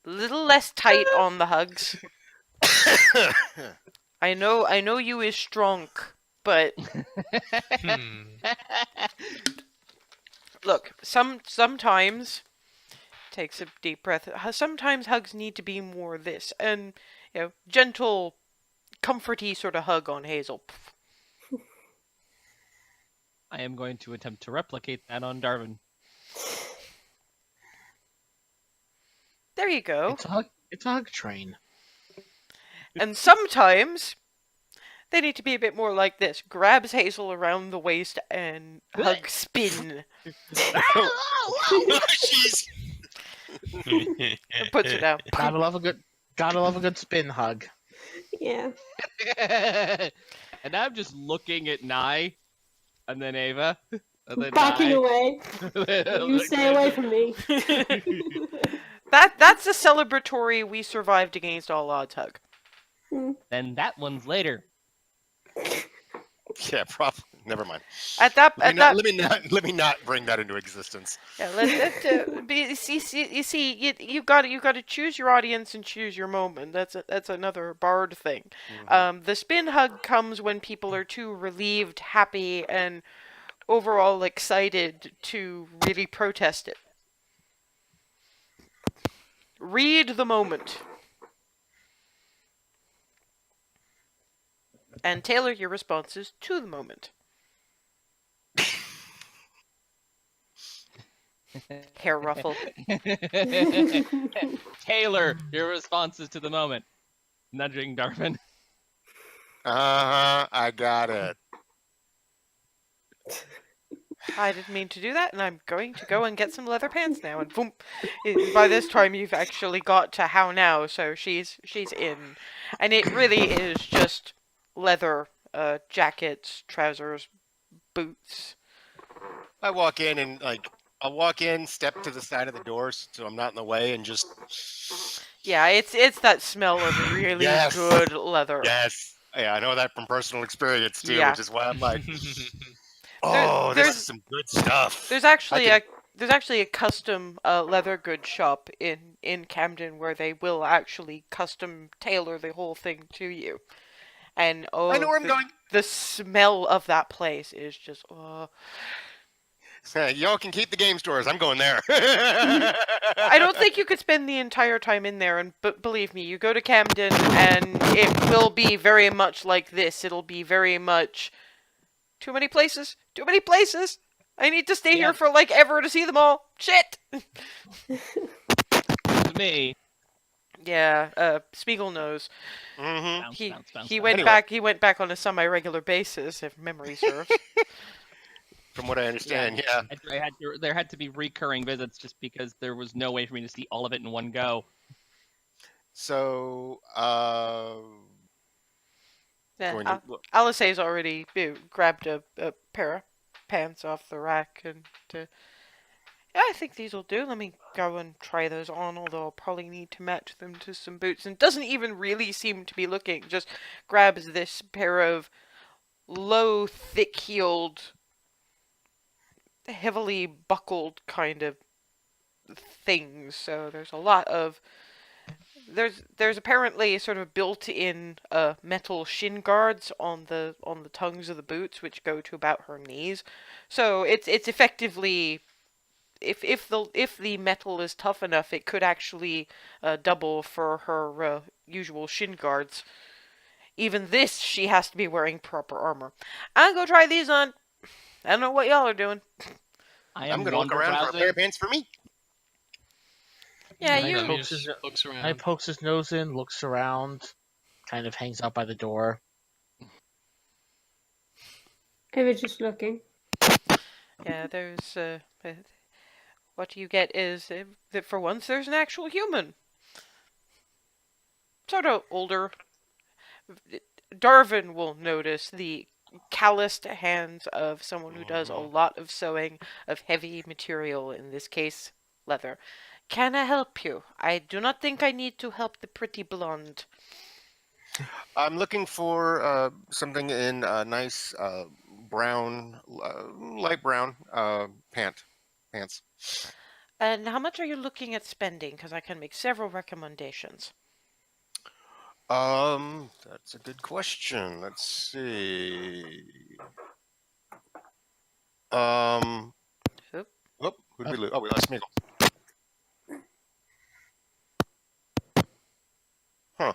A little less tight on the hugs. I know you is strong, but look, sometimes takes a deep breath. Sometimes hugs need to be more this, and gentle, comforty sort of hug on Hazel. I am going to attempt to replicate that on Darvin. There you go. It's a hug train. And sometimes they need to be a bit more like this. Grabs Hazel around the waist and hug spin. Jeez. Puts her down. Gotta love a good spin hug. Yeah. And I'm just looking at Nye, and then Ava, and then Backing Nye. away. You stay away from me. That's a celebratory "we survived against all odds" hug. Then that one's later. Yeah, probably. Never mind. Let Let me not bring that into existence. Yeah, you got to choose your audience and choose your moment. That's another Bard thing. The spin hug comes when people are too relieved, happy, and overall excited to really protest it. Read the moment. And tailor your responses to the moment. Hair ruffle. Taylor, your responses to the moment. Nudging Darvin. I got it. I didn't mean to do that, and I'm going to go and get some leather pants now. And boom! By this time, you've actually got to how now, so she's in, and it really is just leather, jackets, trousers, boots. I walk in and I'll walk in, step to the side of the door so I'm not in the way, and just. Yeah, it's that smell of really Yes. good leather. Yes. Yeah, I know that from personal experience too, Yeah. which is why I'm like, oh, this is some good stuff. There's actually a custom leather goods shop in Camden where they will actually custom tailor the whole thing to you. And I know where I'm going. The smell of that place is just Y'all can keep the game stores. I'm going there. I don't think you could spend the entire time in there, but believe me, you go to Camden and it will be very much like this. It'll be very much too many places. Too many places. I need to stay here for ever to see them all. Shit. To me. Yeah, Spiegel knows. Mm-hmm. Bounce, He went Anyway. He went back on a semi-regular basis, if memory serves. From what I understand, yeah. There had to be recurring visits just because there was no way for me to see all of it in one go. So, going Yeah, to- Alice's already grabbed a pair of pants off the rack and yeah, I think these will do. Let me go and try those on, although I'll probably need to match them to some boots. And doesn't even really seem to be looking. Just grabs this pair of low, thick-heeled, heavily buckled kind of things. So there's a lot of... There's apparently sort of built-in metal shin guards on the tongues of the boots, which go to about her knees. So it's effectively... If the metal is tough enough, it could actually double for her usual shin guards. Even this, she has to be wearing proper armor. I'll go try these on. I don't know what y'all are doing. I I'm am gonna look wonder around for a browsing. pair of pants for me. Yeah, Nice you. pokes his- looks I around. pokes his nose in, looks around, kind of hangs out by the door. I was just looking. Yeah, there's. What you get is that for once there's an actual human. Sort of older. Darwin will notice the calloused hands of someone who does a lot of sewing of heavy material, in this case, leather. Can I help you? I do not think I need to help the pretty blonde. I'm looking for something in a nice brown, light brown pants. And how much are you looking at spending? Because I can make several recommendations. That's a good question. Let's see. Oop. Who'd we lose? Oh, we lost Smeagol. Huh.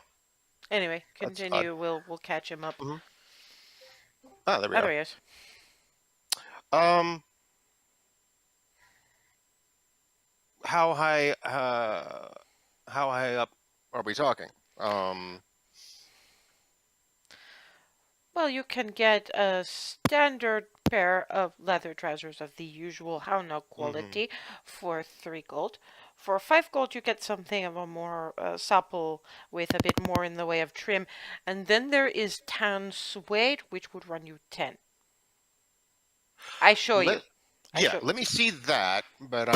Anyway, That's continue. We'll catch him up. Ah, there we Oh, go. there he is. How high up are we talking? Well, you can get a standard pair of leather trousers of the usual Hauna quality for 3 gold. For 5 gold, you get something of a more supple with a bit more in the way of trim. And then there is tan suede, which would run you 10. I show you. Let me see that, but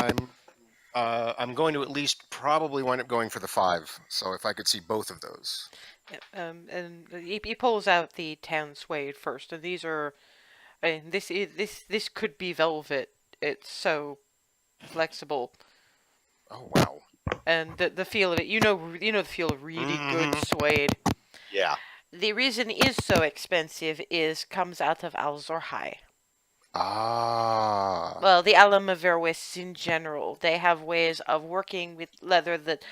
I'm going to at least probably wind up going for the 5. So if I could see both of those. And he pulls out the tan suede first, and these are, I mean, this could be velvet. It's so flexible, Oh wow. and the feel of it, you know the feel of really good suede. Yeah. The reason it is so expensive is comes out of Alzor High. Ah. Well, the Alamaverwists in general, they have ways of working with leather that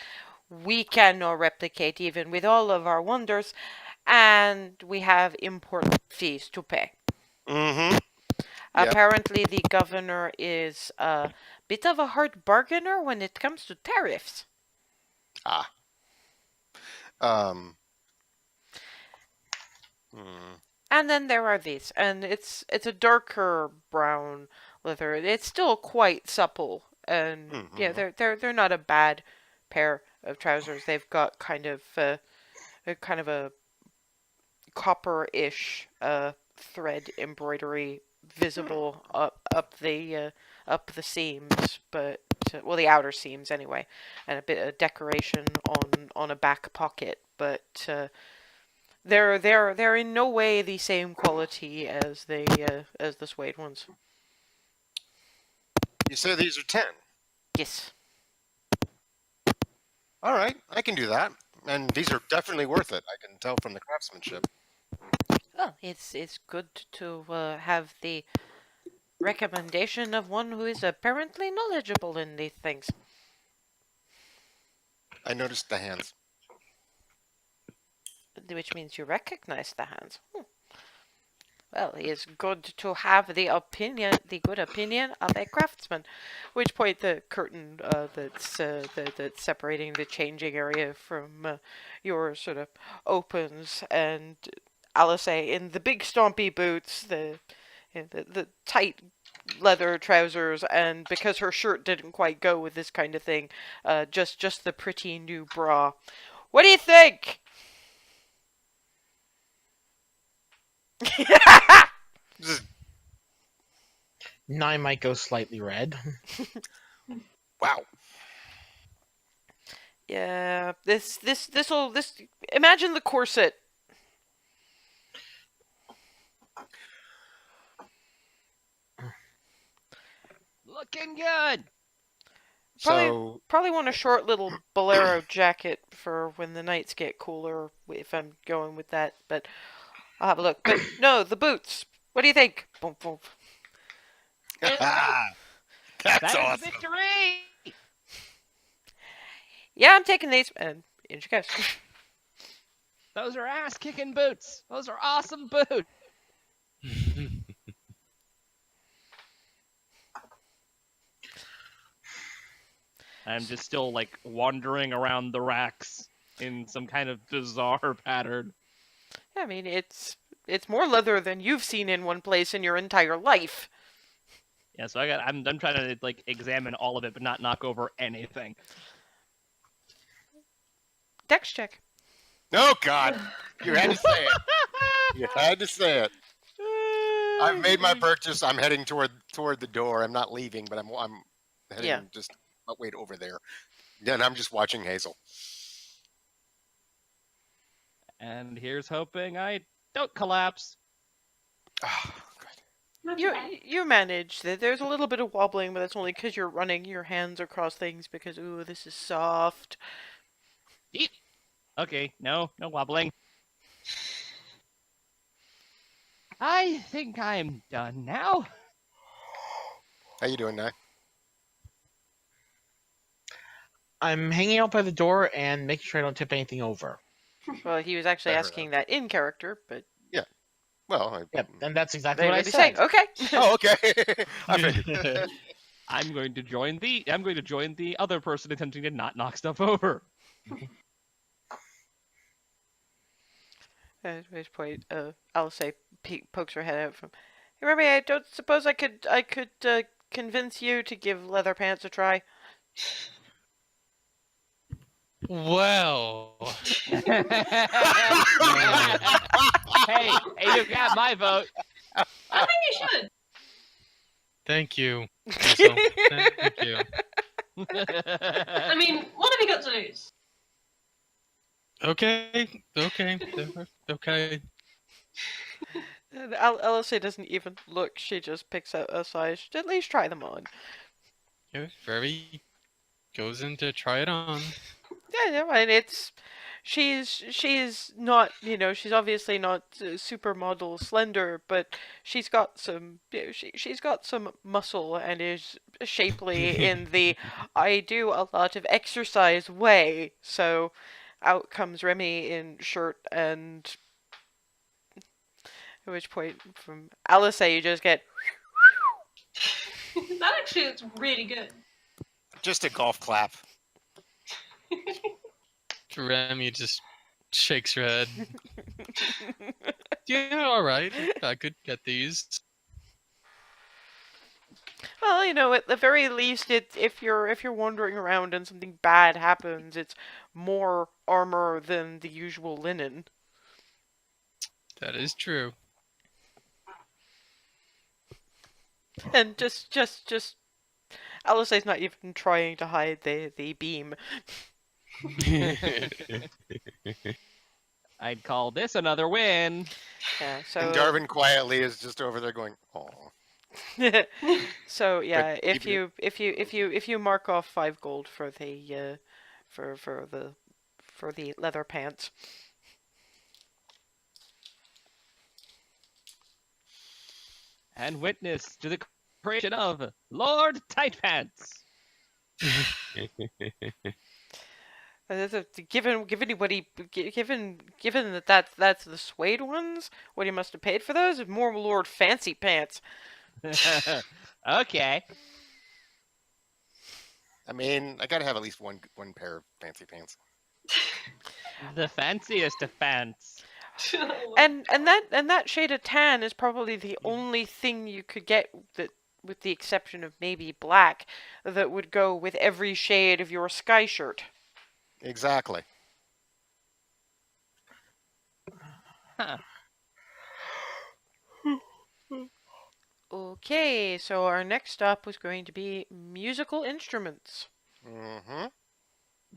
we cannot replicate even with all of our wonders, and we have import fees to pay. Yep. Apparently, the governor is a bit of a hard bargainer when it comes to tariffs. Ah. And then there are these, and it's a darker brown leather. It's still quite supple, and yeah, they're not a bad pair of trousers. They've got kind of a copper-ish thread embroidery visible up the seams, but well, the outer seams anyway, and a bit of decoration on a back pocket, but they're in no way the same quality as the suede ones. You say these are 10. Yes. All right, I can do that, and these are definitely worth it. I can tell from the craftsmanship. Well, it's good to have the recommendation of one who is apparently knowledgeable in these things. I noticed the hands. Which means you recognize the hands. Well, it's good to have the good opinion of a craftsman. Which point the curtain that's separating the changing area from yours sort of opens, and Alice in the big stompy boots, the tight leather trousers, and because her shirt didn't quite go with this kind of thing, just the pretty new bra. What do you think? Nye might go slightly red. Wow. Yeah, this imagine the corset. Looking good. Probably want a short little bolero jacket for when the nights get cooler, if I'm going with that, but I'll have a look. But no, the boots. What do you think? Boom, boom. That's That is awesome. victory. Yeah, I'm taking these, and in she goes. Those are ass-kicking boots. Those are awesome boots. I'm just still like wandering around the racks in some kind of bizarre pattern. I mean, it's more leather than you've seen in one place in your entire life. Yeah, so I'm trying to like examine all of it, but not knock over anything. Dex check. Oh God! You had to say it. You had to say it. I've made my purchase. I'm heading toward the door. I'm not leaving, but I'm heading just wait over there. Then I'm just watching Hazel. And here's hoping I don't collapse. Oh, good. You manage. There's a little bit of wobbling, but that's only because you're running your hands across things because, ooh, this is soft. Eat. Okay, no wobbling. I think I'm done now. How you doing, Nye? I'm hanging out by the door and making sure I don't tip anything over. Well, he was actually asking that in character, but... Well, Yep, and that's exactly They what I would be said. saying, okay. Oh, okay. I figured. I'm going to join the other person attempting to not knock stuff over. At which point, Alice pokes her head out from... Hey, Remy, I don't suppose I could convince you to give leather pants a try? Well, Hey, you got my vote. I think you should. thank you. Hazel. Thank you. I mean, what have you got to lose? Okay. Alice doesn't even look. She just picks out a size. At least try them on. Very goes in to try it on. Yeah, no, and it's she's not, she's obviously not supermodel slender, but she's got some she's got some muscle and is shapely in the I do a lot of exercise way. So out comes Remy in shirt, and at which point from Alice you just get That actually looks really good. Just a golf clap. Remy just shakes her head. Yeah, all right. I could get these. Well, at the very least, if you're wandering around and something bad happens, it's more armor than the usual linen. That is true. And just Alice is not even trying to hide the beam. I'd call this another win. Yeah, so And Darwin quietly is just over there going, "Oh." so yeah, But if you mark off 5 gold for the for the leather pants. And witness to the creation of Lord Tightpants. Given that that's the suede ones, what he must have paid for those is more Lord Fancy Pants. Okay. I mean, I gotta have at least one pair of fancy pants. The fanciest of pants. And that shade of tan is probably the only thing you could get that, with the exception of maybe black, that would go with every shade of your sky shirt. Exactly. Huh. Okay, so our next stop was going to be musical instruments. Mm-hmm.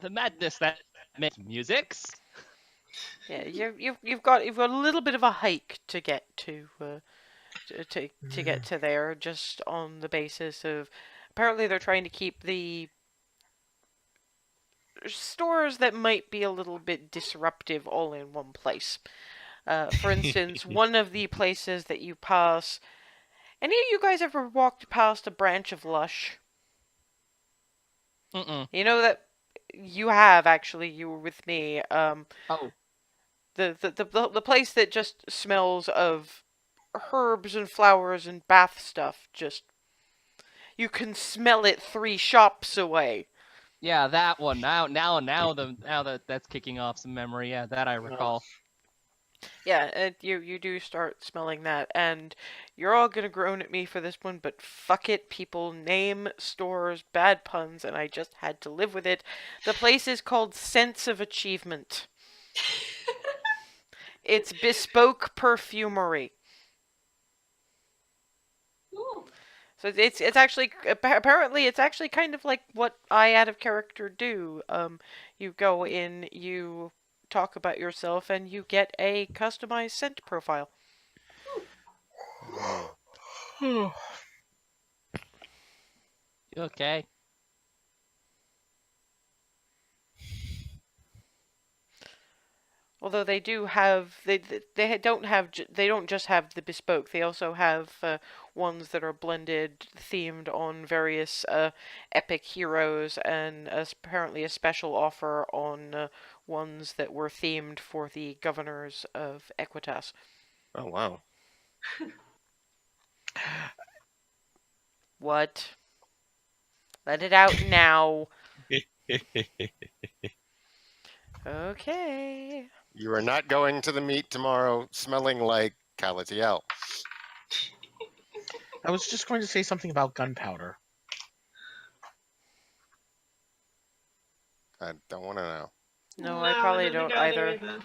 The madness that makes musics. Yeah, you've got a little bit of a hike to get to get to there, just on the basis of apparently they're trying to keep the stores that might be a little bit disruptive all in one place. For instance, one of the places that you pass. Any of you guys ever walked past a branch of Lush? Mm-mm. You know that you have, actually. You were with me. Oh. The place that just smells of herbs and flowers and bath stuff. Just you can smell it 3 shops away. Yeah, that one. Now that that's kicking off some memory. Yeah, that I recall. Yeah, you do start smelling that, and you're all gonna groan at me for this one, but fuck it, people name stores bad puns, and I just had to live with it. The place is called Sense of Achievement. It's bespoke perfumery. Ooh. So it's actually apparently it's actually kind of like what I out of character do. You go in, you talk about yourself, and you get a customized scent profile. Okay. Although they do have they don't just have the bespoke. They also have ones that are blended, themed on various epic heroes, and apparently a special offer on ones that were themed for the governors of Equitas. Oh wow. What? Let it out now. Okay. You are not going to the meet tomorrow smelling like Calatiel. I was just going to say something about gunpowder. I don't want to know. No, I probably don't don't think either.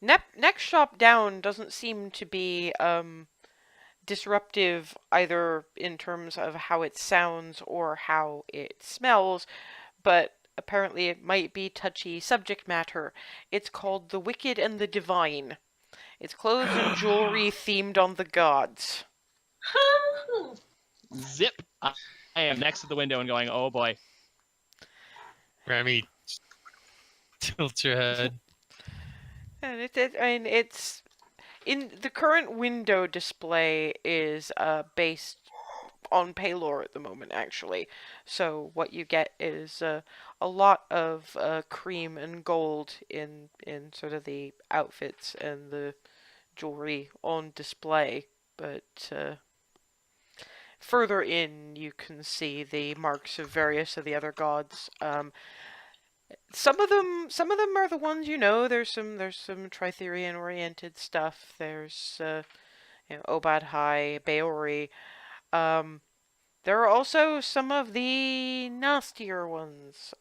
either. Next shop down doesn't seem to be disruptive either in terms of how it sounds or how it smells, but apparently it might be touchy subject matter. It's called The Wicked and the Divine. It's clothes and jewelry themed on the gods. Zip. I am next to the window and going, oh boy. Remy, tilt your head. And it's in the current window display is based on Paylor at the moment, actually. So what you get is a lot of cream and gold in sort of the outfits and the jewelry on display, but further in you can see the marks of various of the other gods. Some of them are the ones you know. There's some Tritherian oriented stuff. There's Obad High, Baori. There are also some of the nastier ones.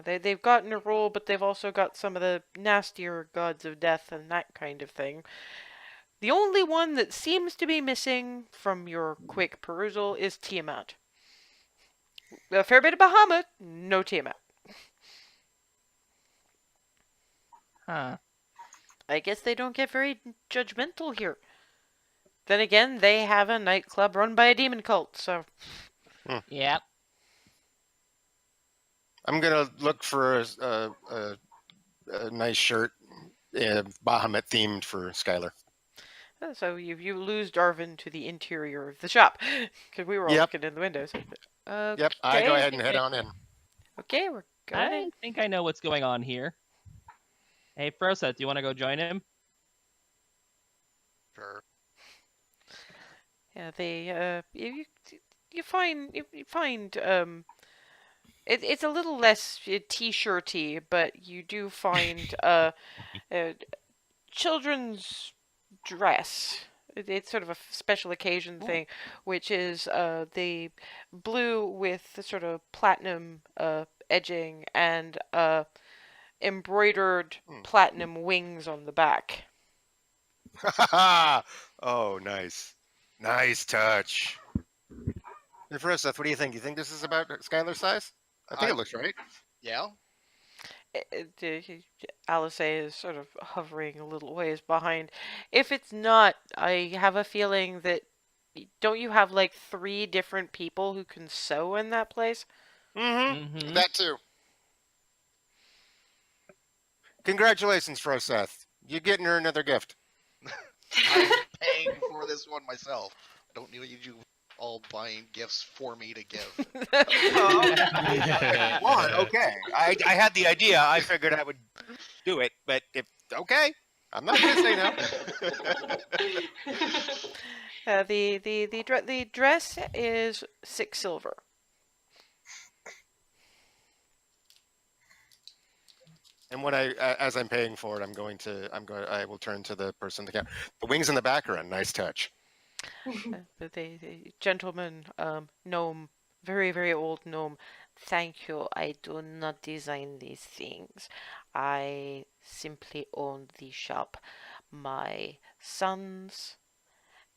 They've gotten a role, but they've also got some of the nastier gods of death and that kind of thing. The only one that seems to be missing from your quick perusal is Tiamat. A fair bit of Bahamut, no Tiamat. Huh. I guess they don't get very judgmental here. Then again, they have a nightclub run by a demon cult, so... Yep. I'm gonna look for a nice shirt, Bahamut themed for Skylar. So you lose Darvin to the interior of the shop, because we were all looking in the windows. Okay. Yep, I go ahead and head on in. Okay, we're going I in. think I know what's going on here. Hey, Frosa, do you want to go join him? Sure. Yeah, they you find it's a little less t-shirty, but you do find children's dress. It's sort of a special occasion thing, which is the blue with the sort of platinum edging and embroidered platinum wings on the back. Oh, nice. Nice touch. Hey, first, Seth, what do you think? You think this is about Skylar's size? I think it looks right. Yeah. Alice is sort of hovering a little ways behind. If it's not, I have a feeling that don't you have like 3 different people who can sew in that place? Mm-hmm. That too. Congratulations, Froseth. You're getting her another gift. I'm paying for this one myself. Don't need what you do. all buying gifts for me to give. One, okay. I had the idea. I figured I would do it, but if okay, I'm not gonna say no. The dress is 6 silver. And when as I'm paying for it, I will turn to the person to count. The wings in the back are a nice touch. The gentleman, gnome, very, very old gnome. Thank you. I do not design these things. I simply own the shop. My sons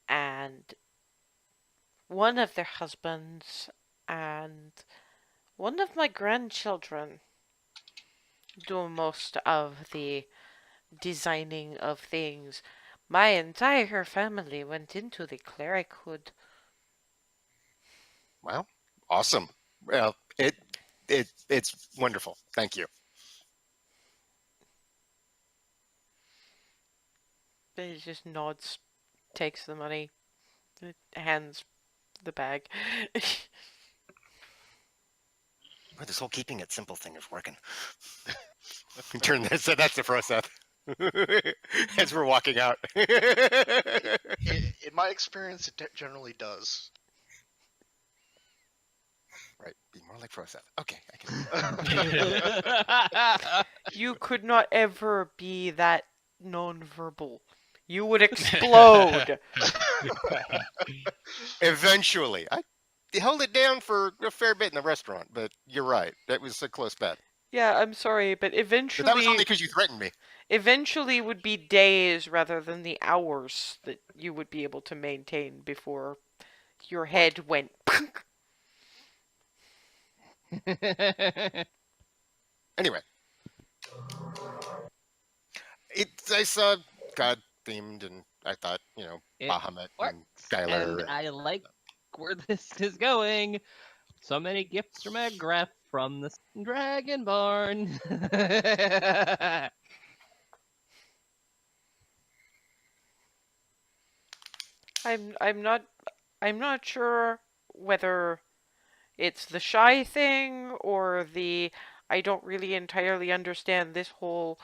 and one of their husbands and one of my grandchildren do most of the designing of things. My entire family went into the clerichood. Well, awesome. Well, it's wonderful. Thank you. He just nods, takes the money, hands the bag. Boy, this whole keeping it simple thing is working. Turn this. So that's the process. As we're walking out. In my experience, it generally does. Right. Be more like process. Okay. I can. You could not ever be that non-verbal. You would explode. Eventually. I held it down for a fair bit in the restaurant, but you're right. That was a close bet. Yeah, I'm sorry, but But eventually... that was only because you threatened me. Eventually would be days rather than the hours that you would be able to maintain before your head went... Anyway. I saw God themed, and I thought, It Bahamut and works, Skylar. and I like where this is going. So many gifts from Egref from the Dragon Barn. I'm not sure whether it's the shy thing or the I don't really entirely understand this whole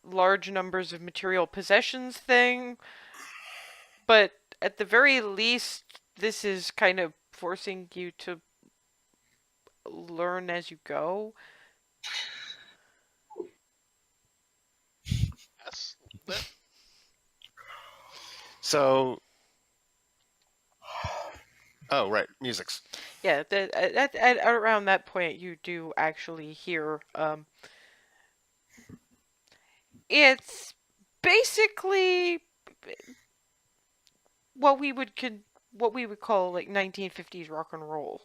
large numbers of material possessions thing, but at the very least this is kind of forcing you to learn as you go. Yes. So, oh right, musics. Yeah, at around that point you do actually hear it's basically what we would call like 1950s rock and roll.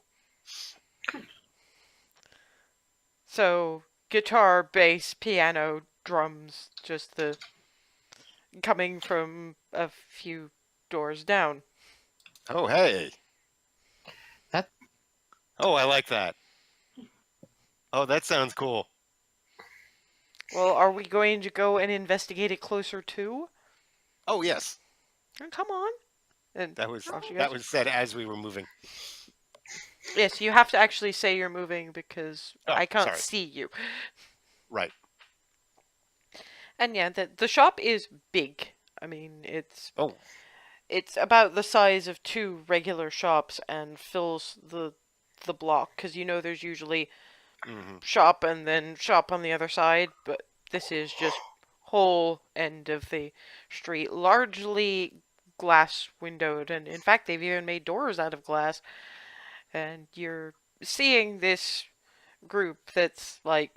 So guitar, bass, piano, drums, just the coming from a few doors down. Oh hey. That- Oh, I like that. Oh, that sounds cool. Well, are we going to go and investigate it closer too? Oh yes. Come on. And That was off you that guys. was said as we were moving. Yes, you have to actually say you're moving because Oh, I can't sorry. see you. Right. And yeah, the shop is big. I mean, it's Oh. it's about the size of 2 regular shops and fills the block because there's usually Hmm. shop and then shop on the other side, but this is just whole end of the street, largely glass windowed, and in fact they've even made doors out of glass. And you're seeing this group that's like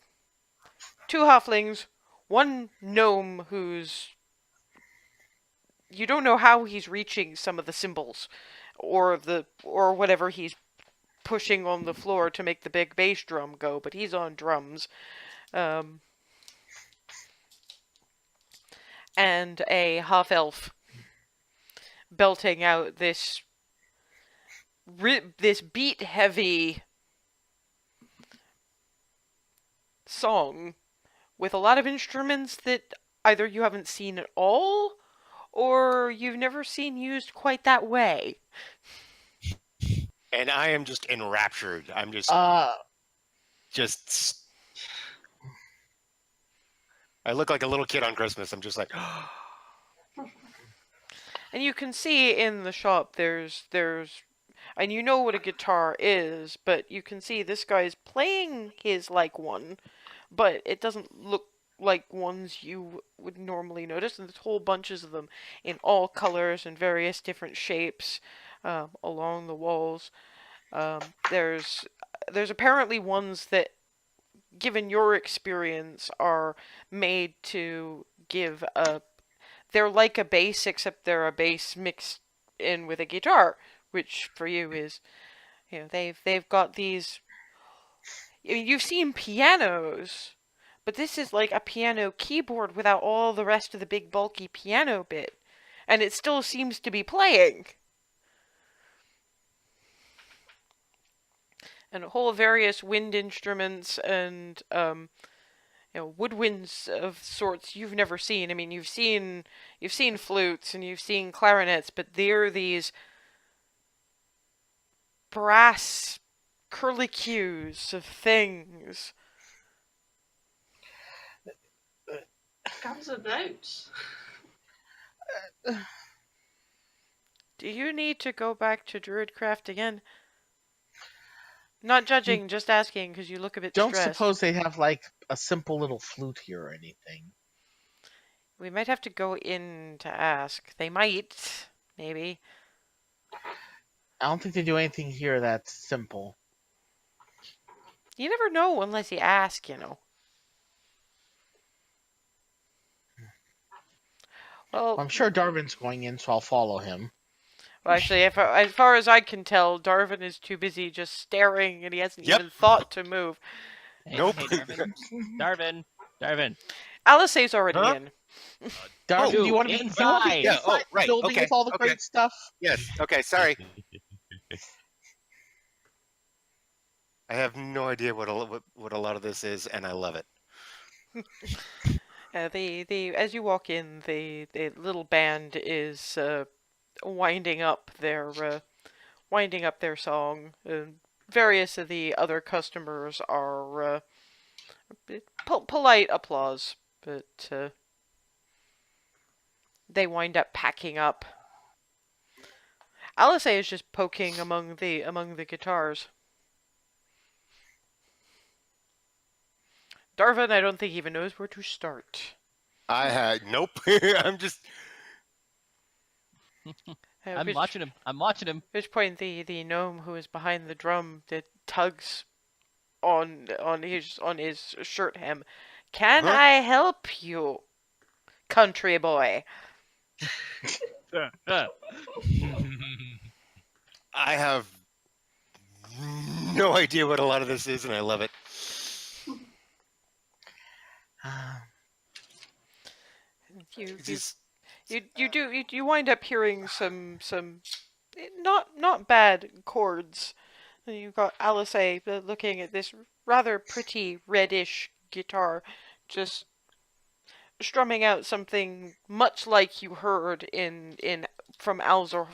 2 halflings, 1 gnome who's you don't know how he's reaching some of the symbols or whatever he's pushing on the floor to make the big bass drum go, but he's on drums. And a half elf belting out this beat heavy song with a lot of instruments that either you haven't seen at all or you've never seen used quite that way. and I am just enraptured. I'm just I look like a little kid on Christmas. I'm just like, And you can see in the shop there's and you know what a guitar is, but you can see this guy's playing his like one, but it doesn't look like ones you would normally notice. And there's whole bunches of them in all colors and various different shapes along the walls. There's apparently ones that, given your experience, are made to give a. They're like a bass, except they're a bass mixed in with a guitar, which for you is, they've got these. I mean, you've seen pianos, but this is like a piano keyboard without all the rest of the big bulky piano bit, and it still seems to be playing. And a whole various wind instruments and woodwinds of sorts you've never seen. I mean, you've seen flutes and you've seen clarinets, but they're these brass curlicues of things. Comes about. Do you need to go back to Druidcraft again? Not judging, just asking, because you look a bit Don't stressed. suppose they have like a simple little flute here or anything? We might have to go in to ask. They might, maybe. I don't think they do anything here that's simple. You never know unless you ask, Well, I'm sure Darwin's going in, so I'll follow him. Well, actually, as far as I can tell, Darwin is too busy just staring, and he hasn't even thought to move. Nope. Hey, Darvin. Alice's already Huh? in. Darwin, Dude, do you want to be inside. Yeah, oh, right, building okay, with all the okay. great stuff? yes, okay, sorry. I have no idea what a lot of this is, and I love it. As you walk in, the little band is winding up their song. Various of the other customers are polite applause, but they wind up packing up. Alice is just poking among the guitars. Darvin, I don't think even knows where to start. I had nope. I'm just I'm watching him. At which point the gnome who is behind the drum that tugs on his shirt hem. Can Huh? I help you, country boy? I have no idea what a lot of this is, and I love it. You wind up hearing some not bad chords. You've got Alice looking at this rather pretty reddish guitar, just strumming out something much like you heard from Alzor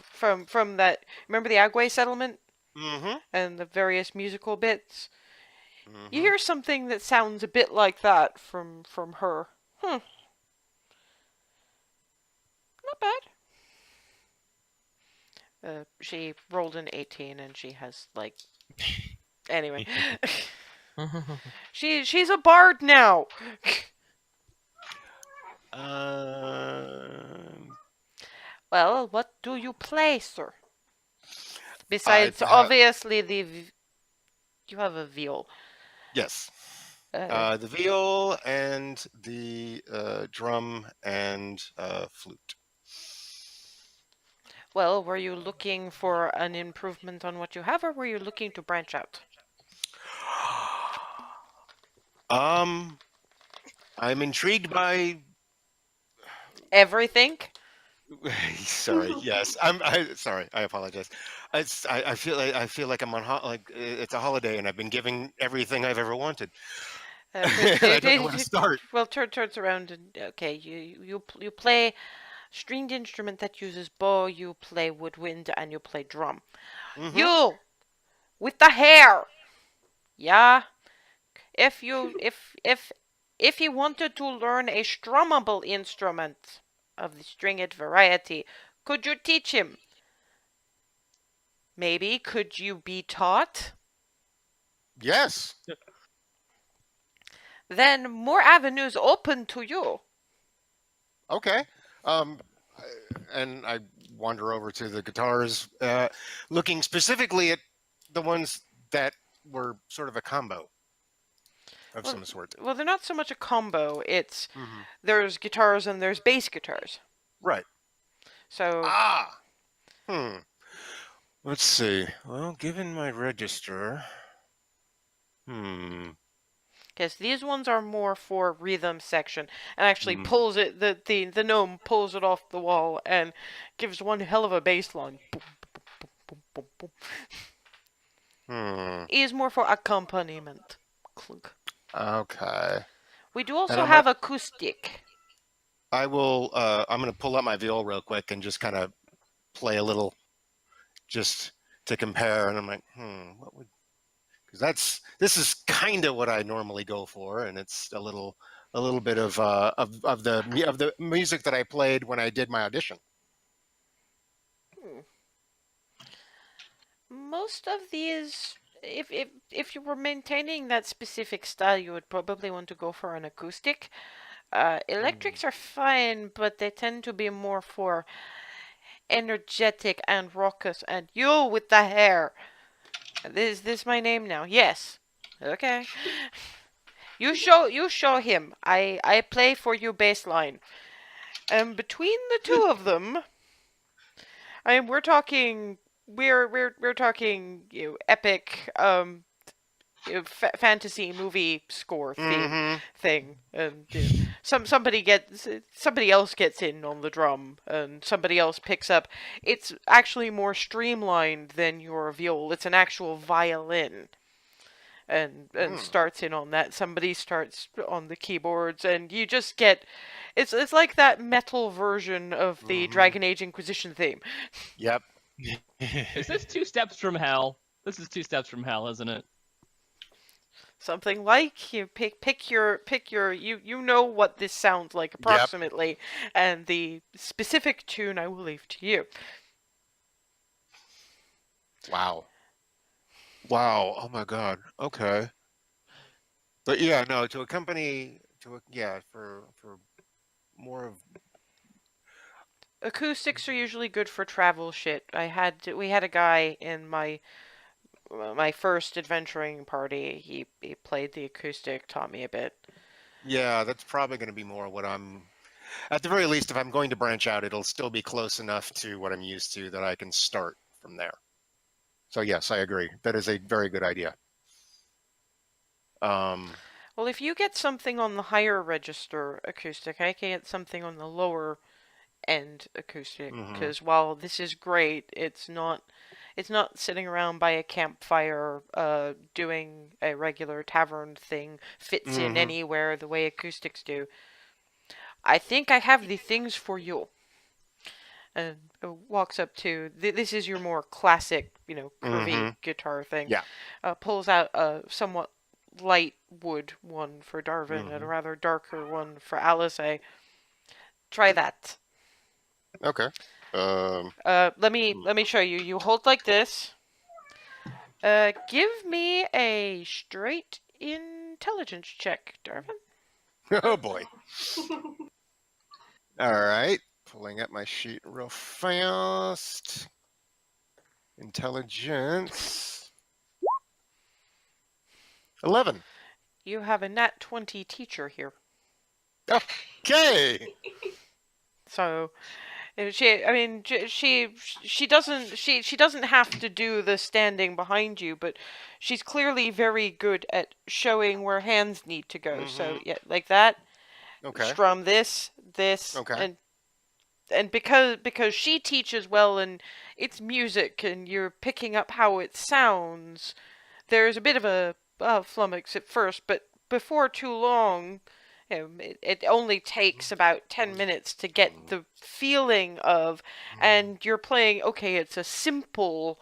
from that. Remember the Agway settlement Mm-hmm. and the various musical bits. Mm-hmm. You hear something that sounds a bit like that from her. Not bad. She rolled an 18 and she has like. Anyway, she's a bard now. Well, what do you play, sir? Besides, obviously you have a viol. Yes. The viol and the drum and flute. Well, were you looking for an improvement on what you have, or were you looking to branch out? I'm intrigued by Everything? Sorry. Yes. Sorry. I apologize. I feel like I'm on it's a holiday and I've been giving everything I've ever wanted. I don't know where to start. Well, turns around and okay, you play stringed instrument that uses bow, you play woodwind, and you play drum. Mm-hmm. You with the hair. Yeah. If he wanted to learn a strummable instrument of the stringed variety, could you teach him? Maybe could you be taught? Yes. Then more avenues open to you. Okay. And I wander over to the guitars, looking specifically at the ones that were sort of a combo of some sort. Well, they're not so much a combo. It's Mm-hmm. there's guitars and there's bass guitars. Right. So Let's see. Well, given my register, Because these ones are more for rhythm section, and actually pulls it. The gnome pulls it off the wall and gives one hell of a bass line. Boom, boom, boom, boom, boom, boom. It is more for accompaniment. Clunk. Okay. We do also I'm have acoustic. I will. I'm going to pull up my viol real quick and just kind of play a little, just to compare. And I'm like, what would? Because this is kind of what I normally go for, and it's a little bit of the music that I played when I did my audition. Most of these, if you were maintaining that specific style, you would probably want to go for an acoustic. Electrics are fine, but they tend to be more for energetic and raucous. And you with the hair. Is this my name now? Yes. Okay. You show him. I play for you baseline. Between the two of them, we're talking epic fantasy movie score thing, and somebody else gets in on the drum, and somebody else picks up. It's actually more streamlined than your viol. It's an actual violin, and starts in on that. Somebody starts on the keyboards, and you just get. It's like that metal version of the Dragon Age Inquisition theme. Yep. Is this 2 steps from hell? This is 2 steps from hell, isn't it? Something like you pick your you know what this sounds like approximately, and the specific tune I will leave to you. Wow. Oh my God. Okay. But yeah, no, to accompany for more of Acoustics are usually good for travel shit. We had a guy in my first adventuring party. He played the acoustic, taught me a bit. Yeah, that's probably going to be more what I'm. At the very least, if I'm going to branch out, it'll still be close enough to what I'm used to that I can start from there. So yes, I agree. That is a very good idea. Well, if you get something on the higher register acoustic, I can get something on the lower end acoustic. Because while this is great, it's not sitting around by a campfire doing a regular tavern thing, fits in anywhere the way acoustics do. I think I have the things for you. And walks up to, this is your more classic, curvy guitar thing. Yeah. Pulls out a somewhat light wood one for Darwin and a rather darker one for Alice. Try that. Okay. Let me show you. You hold like this. Give me a straight intelligence check, Darwin. Oh boy. All right. Pulling up my sheet real fast. Intelligence. 11. You have a nat 20 teacher here. Okay. So she doesn't have to do the standing behind you, but she's clearly very good at showing where hands need to go. So yeah, like that. Okay. Strum this, Okay. and because she teaches well and it's music and you're picking up how it sounds, there's a bit of a flummox at first, but before too long, it only takes about 10 minutes to get the feeling of, and you're playing, okay, it's a simple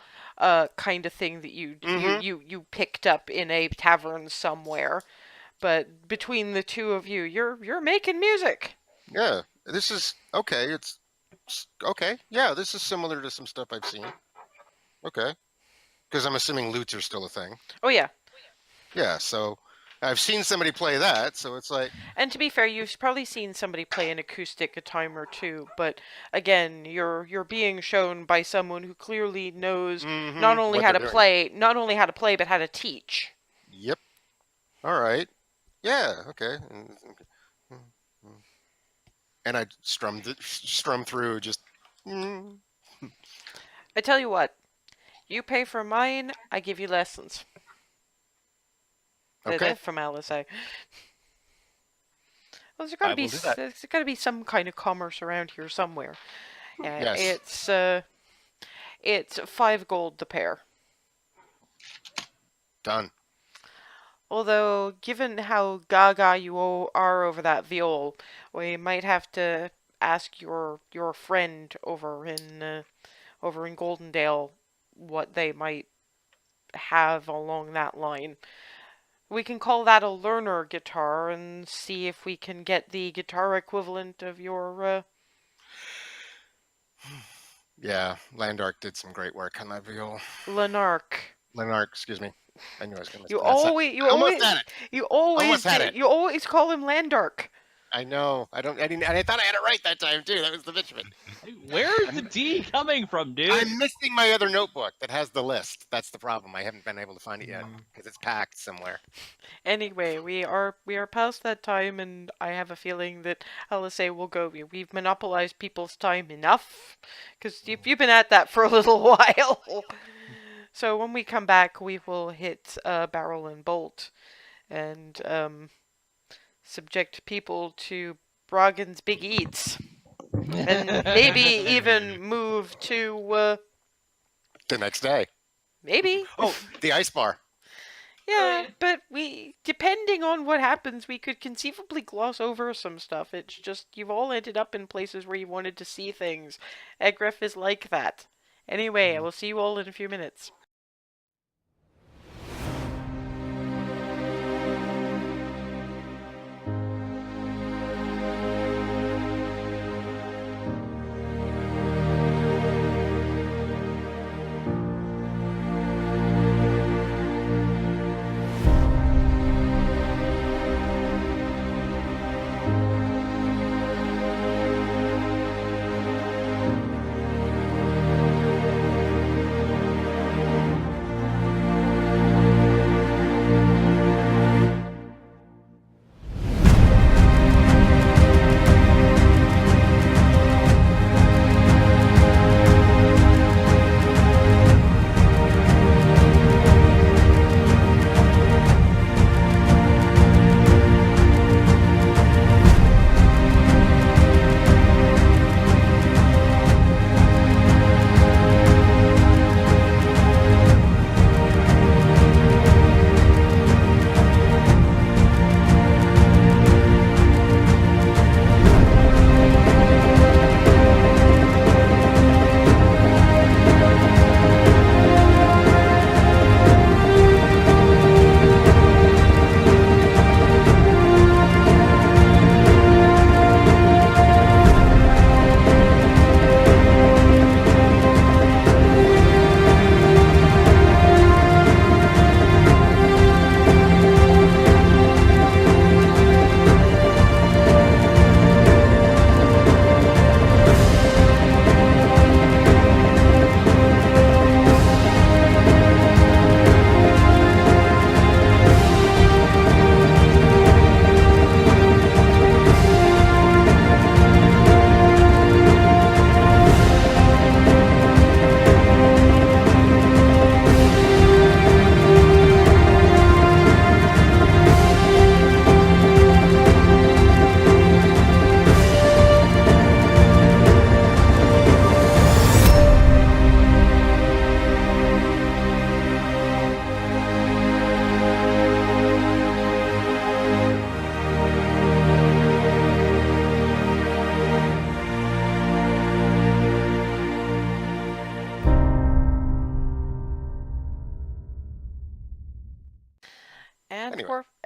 kind of thing that Mhm. you picked up in a tavern somewhere. But between the two of you, you're making music. Yeah, this is okay. Okay. Yeah, this is similar to some stuff I've seen. Okay, because I'm assuming lutes are still a thing. Oh yeah. Yeah, so I've seen somebody play that, so it's like, And to be fair, you've probably seen somebody play an acoustic a time or two, but again, you're being shown by someone who clearly knows not only what how they're to doing. play, but how to teach. Yep. All right. Yeah. Okay. And I strum through just. I tell you what, you pay for mine, I give you lessons. Okay. That's from Alice. Well, I will do that. there's got to be some kind of commerce around here somewhere. Yes. It's 5 gold the pair. Done. Although, given how gaga you are over that viol, we might have to ask your friend over in Goldendale what they might have along that line. We can call that a learner guitar and see if we can get the guitar equivalent of your. Yeah, Landark did some great work on that viol. Lanark. Lanark, excuse me. I knew I was going to. You always had it. You always call him Landark. I know. I didn't. And I thought I had it right that time too. That was the bitch of it. Where's the D coming from, dude? I'm missing my other notebook that has the list. That's the problem. I haven't been able to find it yet because it's packed somewhere. Anyway, we are past that time, and I have a feeling that LSA will go. We've monopolized people's time enough, because you've been at that for a little while. So when we come back, we will hit Barrel and Bolt, and subject people to Broggan's Big Eats, and maybe even move to The next day. maybe. Oh, the ice bar. Yeah, but depending on what happens, we could conceivably gloss over some stuff. It's just, you've all ended up in places where you wanted to see things. Egref is like that. Anyway, I will see you all in a few minutes.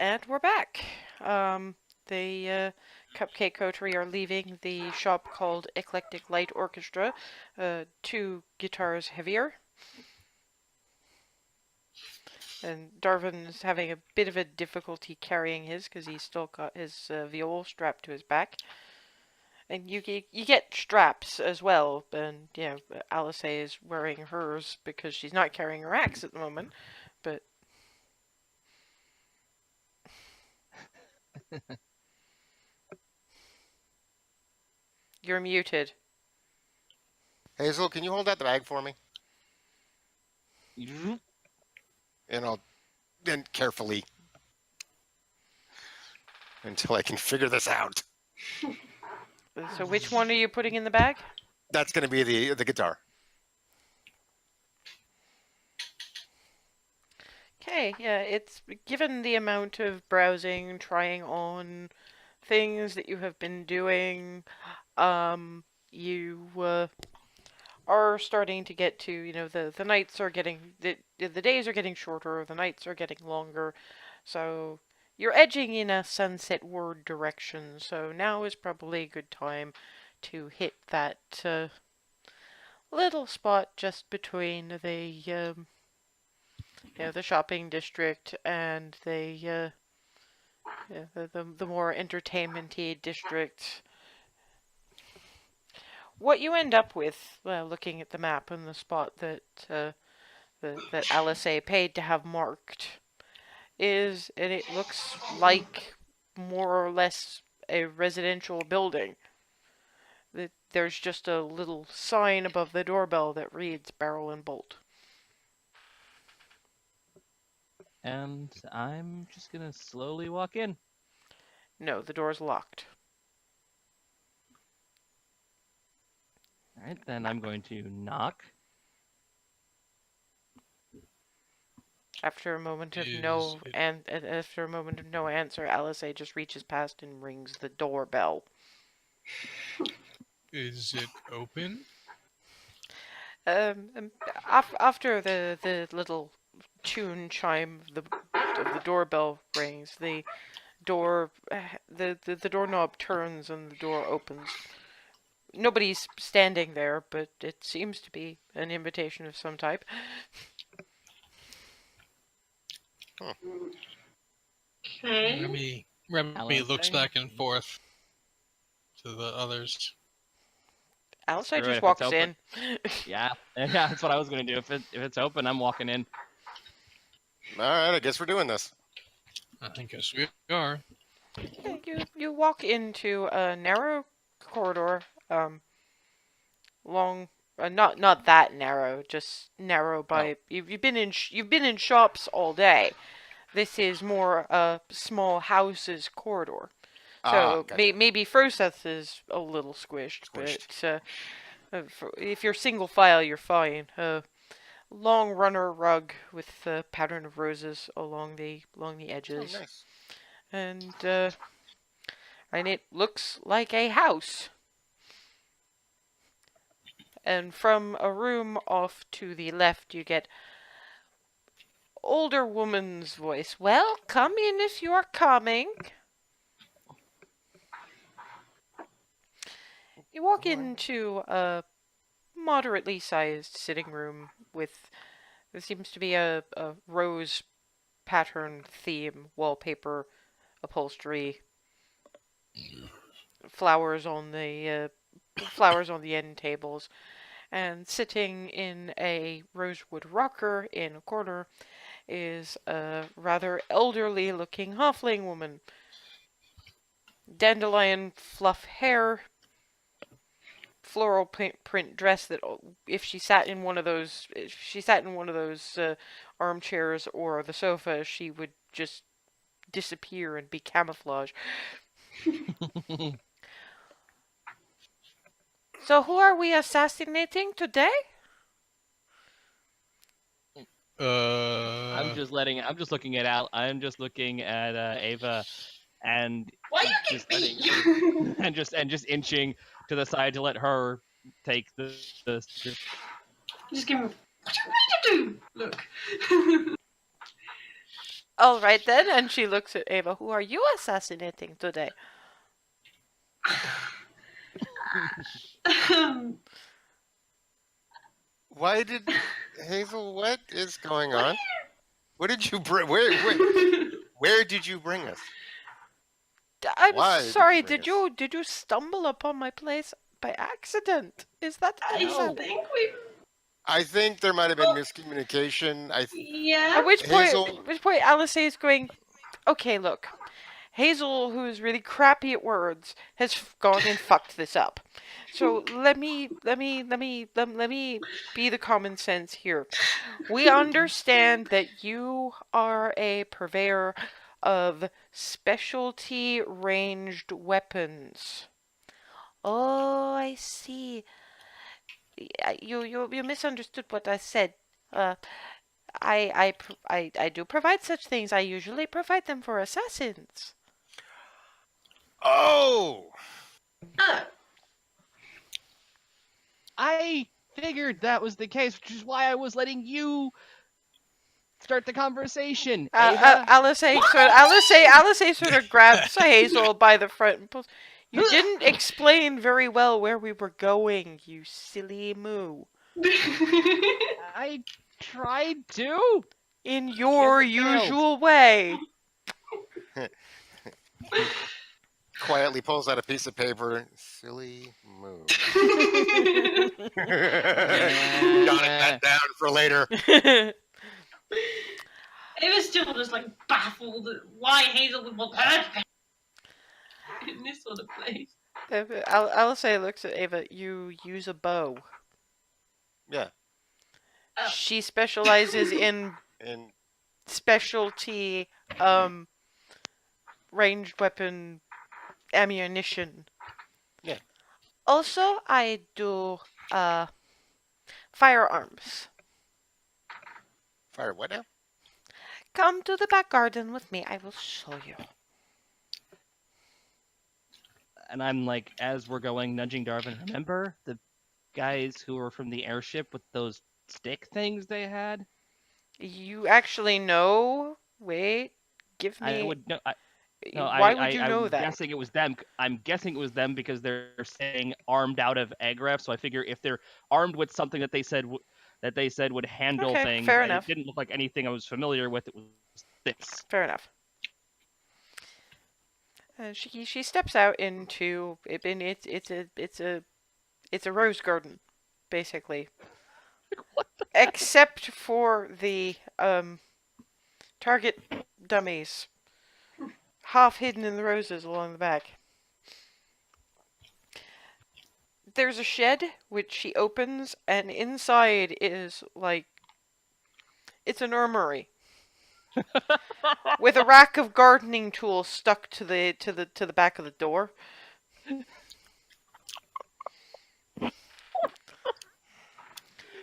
And we're back. The Cupcake Coterie are leaving the shop called Eclectic Light Orchestra, 2 guitars heavier. And Darvin is having a bit of a difficulty carrying his because he's still got his viol strapped to his back. And you get straps as well, and Alice is wearing hers because she's not carrying her axe at the moment, but you're muted. Hazel, can you hold out the bag for me? And I'll then carefully until I can figure this out. So which one are you putting in the bag? That's going to be the guitar. Okay, yeah, it's given the amount of browsing, trying on things that you have been doing, you are starting to get to, the nights are getting, the days are getting shorter, the nights are getting longer, so you're edging in a sunset-ward direction, so now is probably a good time to hit that little spot just between the shopping district and the more entertainment-y district. What you end up with, looking at the map and the spot that that Alice paid to have marked, and it looks like more or less a residential building. There's just a little sign above the doorbell that reads Barrel and Bolt. And I'm just gonna slowly walk in. No, the door's locked. Alright, then I'm going to knock. After a moment of no answer, Alice just reaches past and rings the doorbell. Is it open? After the little tune chime of the doorbell rings, the doorknob turns and the door opens. Nobody's standing there, but it seems to be an invitation of some type. Okay. Remy looks back and forth to the others. Alice Screw it, just if walks it's in. Yeah, that's what I was gonna do. If it's open, I'm walking in. All right, I guess we're doing this. I guess we are. You walk into a narrow corridor, long, not that narrow, just narrow by. You've been in shops all day. This is more a small houses corridor. So Gotcha. maybe Froseth is a little squished. But if you're single file, you're fine. Long runner rug with a pattern of roses along the edges. Oh, nice. And it looks like a house. And from a room off to the left, you get older woman's voice. Well, come in if you're coming. You walk into a moderately sized sitting room with, there seems to be a rose pattern theme, wallpaper, upholstery, flowers on the end tables, and sitting in a rosewood rocker in a corner is a rather elderly looking halfling woman. Dandelion fluff hair, floral print dress that if she sat in one of those armchairs or the sofa, she would just disappear and be camouflage. So who are we assassinating today? I'm just looking at Ava, and Why you just get me? and just inching to the side to let her take the Just give me. What do you want me to do? Look. All right then, and she looks at Ava. Who are you assassinating today? Why did Hazel? What is going on? What did you bring? Where did you bring us? I'm Why did you sorry. bring Did you stumble upon my place by accident? Is that I no. think we. I think there might have been miscommunication. Yeah. At Hazel. which point Alice is going, okay, look. Hazel, who's really crappy at words, has gone and fucked this up. So let me be the common sense here. We understand that you are a purveyor of specialty ranged weapons. Oh, I see. You misunderstood what I said. I do provide such things. I usually provide them for assassins. Oh, Oh. I figured that was the case, which is why I was letting you start the conversation. Ava. Alice sort of grabs Hazel by the front and pulls. You didn't explain very well where we were going, you silly moo. I tried to. In your Yes, it failed. usual way. quietly pulls out a piece of paper. Silly move. Jotted that down for later. It was still just like baffled at why Hazel would want her to be in this sort of place. Alice looks at Ava. You use a bow. Yeah. Oh. She specializes in And specialty ranged weapon ammunition. Yeah. Also, I do firearms. fire what now? Come to the back garden with me. I will show you. And I'm like, as we're going, nudging Darvin. Remember the guys who were from the airship with those stick things they had? You actually know? Wait, give me. I would know. Why would you know I'm that? guessing it was them. I'm guessing it was them because they're saying armed out of Egref. So I figure if they're armed with something that they said would handle Okay, things, fair and enough. it didn't look like anything I was familiar with. It was this. Fair enough. She steps out into it's a rose garden, basically. Except for the target dummies, half hidden in the roses along the back. There's a shed which she opens, and inside is like it's an armory. With a rack of gardening tools stuck to the back of the door.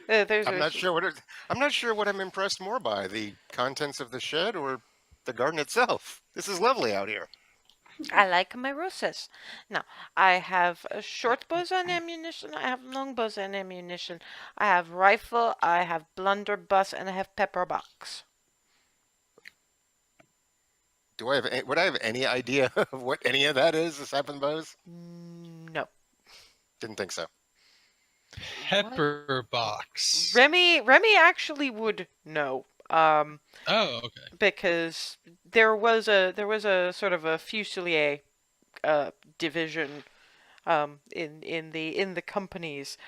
I'm not sure what I'm impressed more by, the contents of the shed or the garden itself. This is lovely out here. I like my roses. Now, I have short bows and ammunition, I have long bows and ammunition, I have rifle, I have blunderbuss, and I have pepper box. Would I have any idea of what any of that is, aside from bows? No. Didn't think so. Pepper box. Remy actually would know. Oh, okay. Because there was a sort of a Fusilier division in the companies.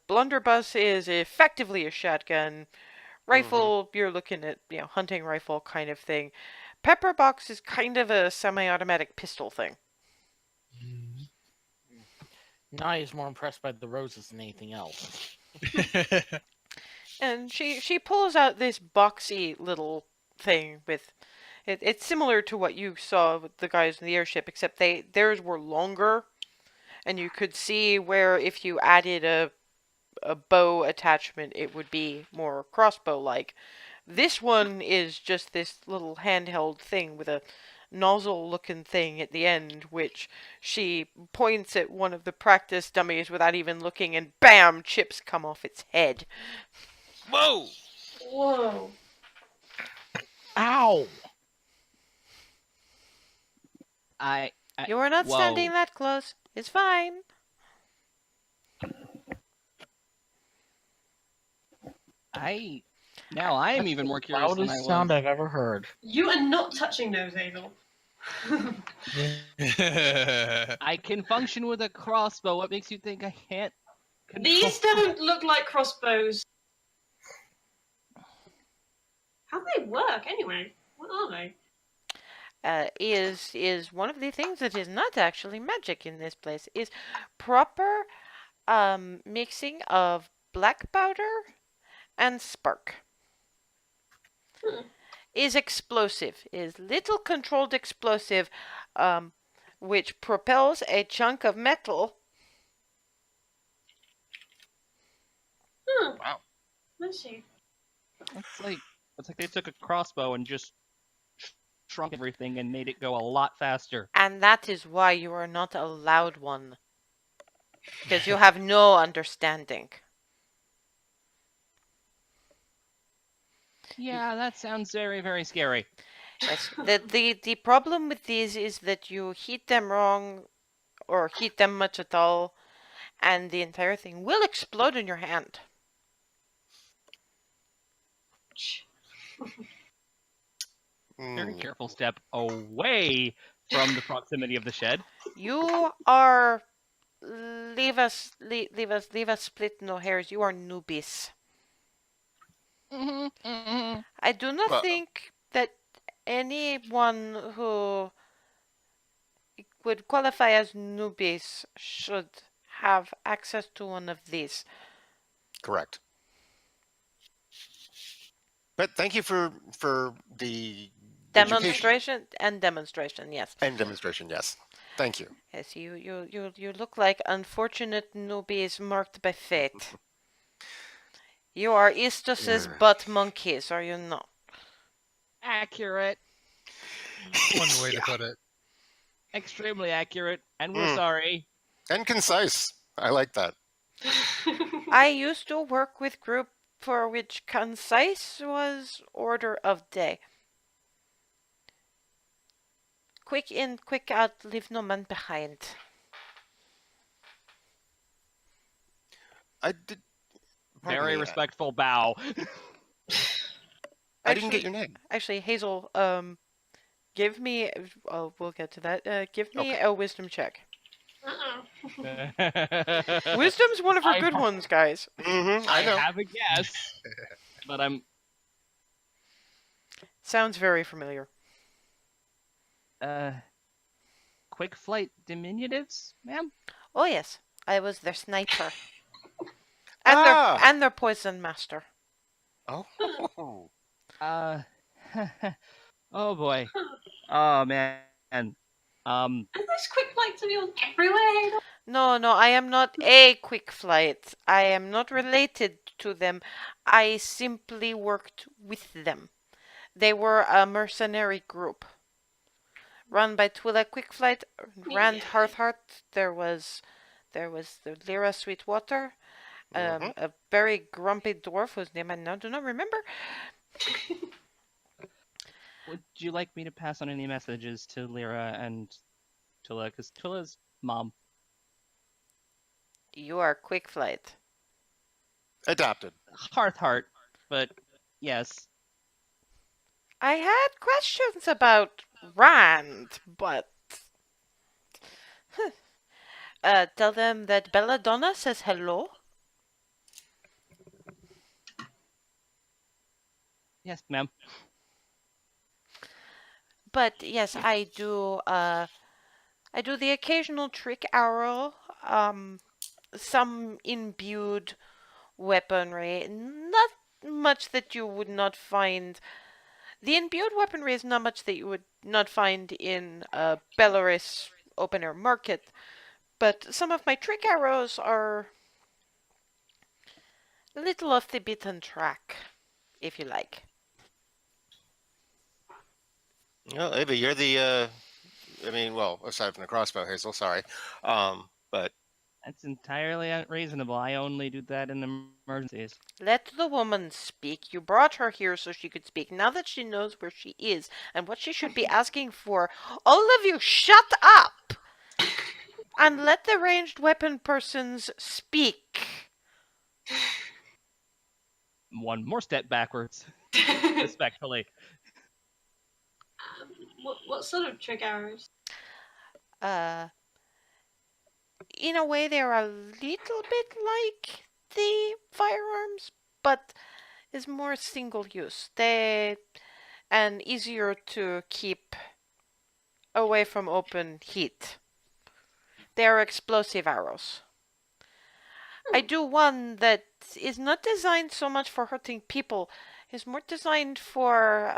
Blunderbuss is effectively a shotgun. Rifle, you're looking at hunting rifle kind of thing. Pepper box is kind of a semi-automatic pistol thing. Nai is more impressed by the roses than anything else. And she pulls out this boxy little thing with it's similar to what you saw with the guys in the airship, except theirs were longer, and you could see where if you added a bow attachment, it would be more crossbow-like. This one is just this little handheld thing with a nozzle-looking thing at the end, which she points at one of the practice dummies without even looking, and bam! Chips come off its head. Whoa! Whoa. Ow! You are not whoa. standing that close. It's fine. Now I am even more curious than I Loudest was. sound I've ever heard. You are not touching those, Hazel. I can function with a crossbow. What makes you think I can't? These don't look like crossbows. How do they work anyway? What are they? Is one of the things that is not actually magic in this place is proper mixing of black powder and spark. Is explosive, is little controlled explosive, which propels a chunk of metal. Wow. Let's see. It's like they took a crossbow and just shrunk everything and made it go a lot faster. And that is why you are not allowed one. Because you have no understanding. Yeah, that sounds very, very scary. Yes. The problem with these is that you heat them wrong or heat them much at all, and the entire thing will explode in your hand. Very careful step away from the proximity of the shed. You are leave us split no hairs. You are newbies. I do not Well- think that anyone who would qualify as newbies should have access to one of these. Correct. But thank you for the education Demonstration, yes. and demonstration. Yes, thank you. Yes, you look like unfortunate newbies marked by fate. You are Istus's butt monkeys, are you not? Accurate. One way to put it. Extremely accurate. And we're sorry. And concise. I like that. I used to work with group for which concise was order of day. Quick in, quick out, leave no man behind. I did. pardon Very me, respectful bow. I didn't get your name. Actually, Hazel, give me. Oh, we'll get to that. Give me Okay. a wisdom check. Wisdom's Wisdom's one of her I- good ones, guys. I know. have a guess, but I'm Sounds very familiar. quick flight diminutives, ma'am. Oh yes, I was their sniper. Ah! And their poison master. Oh. Oh boy. Oh man. Are those quick flights of yours everywhere? No, I am not a quick flight. I am not related to them. I simply worked with them. They were a mercenary group. Run by Twila Quickflight, Rand Hearthheart. There was the Lyra Sweetwater, a very grumpy dwarf whose name I now do not remember. Would you like me to pass on any messages to Lyra and Tula? Because Tula's mom. You are Quickflight. Adapted. Hearthheart, but yes. I had questions about Rand, but tell them that Belladonna says hello. Yes, ma'am. But yes, I do the occasional trick arrow, some imbued weaponry, not much that you would not find. The imbued weaponry is not much that you would not find in a Belarus open-air market, but some of my trick arrows are a little off the beaten track, if you like. Well, Ava, you're the. I mean, well, aside from the crossbow, Hazel. Sorry, but It's entirely unreasonable. I only do that in emergencies. Let the woman speak. You brought her here so she could speak. Now that she knows where she is and what she should be asking for, all of you shut up! And let the ranged weapon persons speak. One more step backwards, respectfully. What sort of trick arrows? In a way, they're a little bit like the firearms, but is more single use. And easier to keep away from open heat. They are explosive arrows. I do one that is not designed so much for hurting people. It's more designed for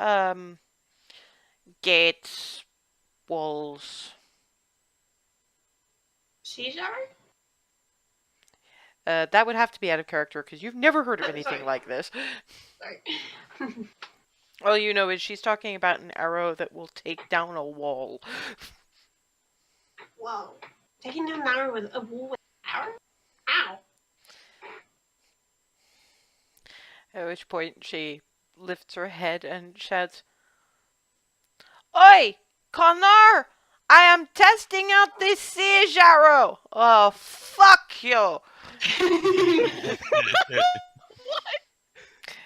gates, walls. Siege arrow? That would have to be out of character because you've never heard of anything Sorry. like this. Sorry. All you know is she's talking about an arrow that will take down a wall. Whoa. Taking down an arrow with a wall with an arrow? Ow. At which point she lifts her head and shouts, "Oi, Connor! I am testing out this siege arrow! Oh, fuck you!"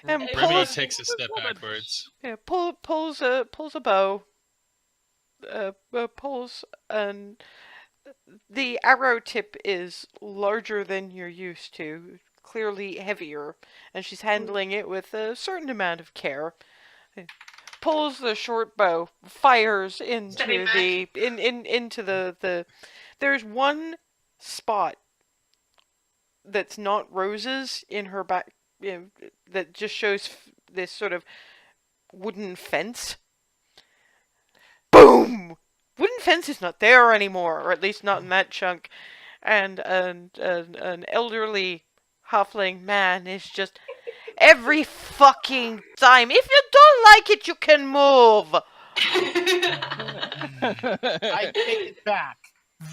And Remy pulls, takes a step backwards. yeah, pulls a bow. Pulls, and the arrow tip is larger than you're used to, clearly heavier, and she's handling it with a certain amount of care. Pulls the short bow, fires into Stepping the into the. There's one spot that's not roses in her back, that just shows this sort of wooden fence. Boom! Wooden fence is not there anymore, or at least not in that chunk. And an elderly halfling man is just every fucking time. If you don't like it, you can move. I take it back.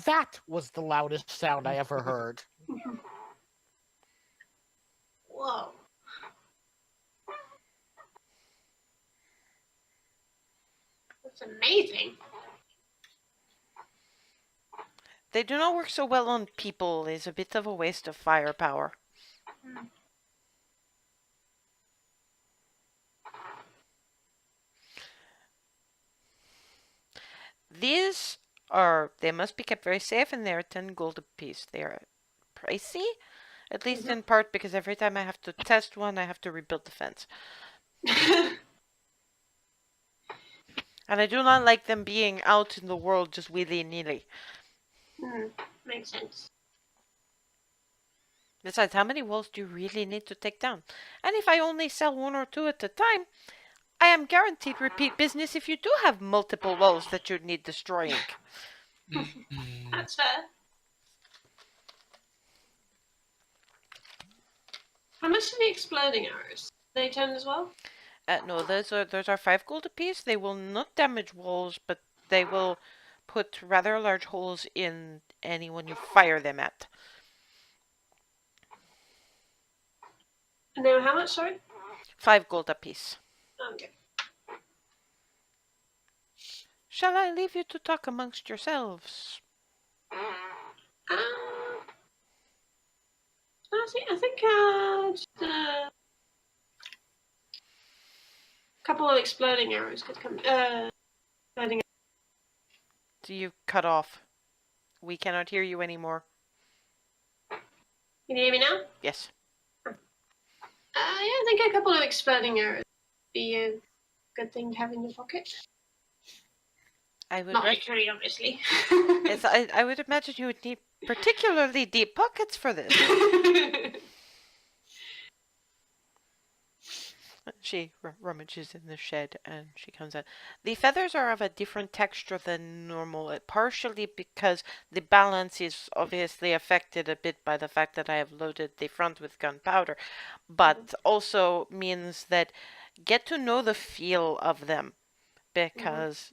That was the loudest sound I ever heard. Whoa. That's amazing. They do not work so well on people. It's a bit of a waste of firepower. These they must be kept very safe, and they are 10 gold apiece. They are pricey, at least in part because every time I have to test one, I have to rebuild the fence. And I do not like them being out in the world just willy-nilly. Makes sense. Besides, how many walls do you really need to take down? And if I only sell one or two at a time, I am guaranteed repeat business if you do have multiple walls that you need destroying. That's fair. How much are the exploding arrows? They 10 as well? No, those are 5 gold apiece. They will not damage walls, but they will put rather large holes in anyone you fire them at. And now how much, sorry? 5 gold apiece. Okay. Shall I leave you to talk amongst yourselves? I think just a couple of exploding arrows could come. Exploding. Do you cut off? We cannot hear you anymore. Can you hear me now? Yes. Yeah, I think a couple of exploding arrows would be a good thing to have in your pocket. I would Not literally, obviously. Yes, I would imagine you would need particularly deep pockets for this. She rummages in the shed and she comes out. The feathers are of a different texture than normal, partially because the balance is obviously affected a bit by the fact that I have loaded the front with gunpowder, but also means that get to know the feel of them, because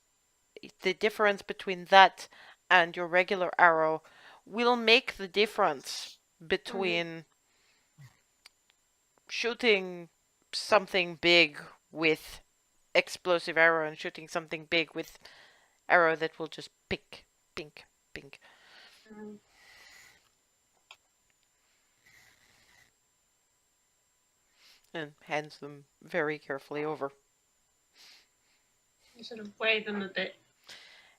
the difference between that and your regular arrow will make the difference between shooting something big with explosive arrow and shooting something big with arrow that will just pink, pink, pink. And hands them very carefully over. You sort of weigh them a bit.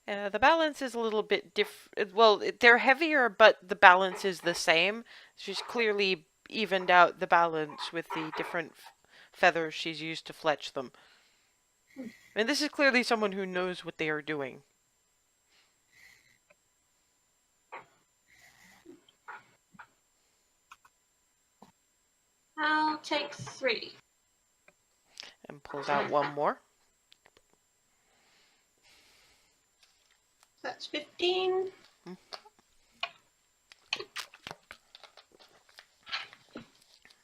The balance is a little bit different. Well, they're heavier, but the balance is the same. She's clearly evened out the balance with the different feathers she's used to fletch them. And this is clearly someone who knows what they are doing. I'll take 3. And pulls out one more. That's 15. There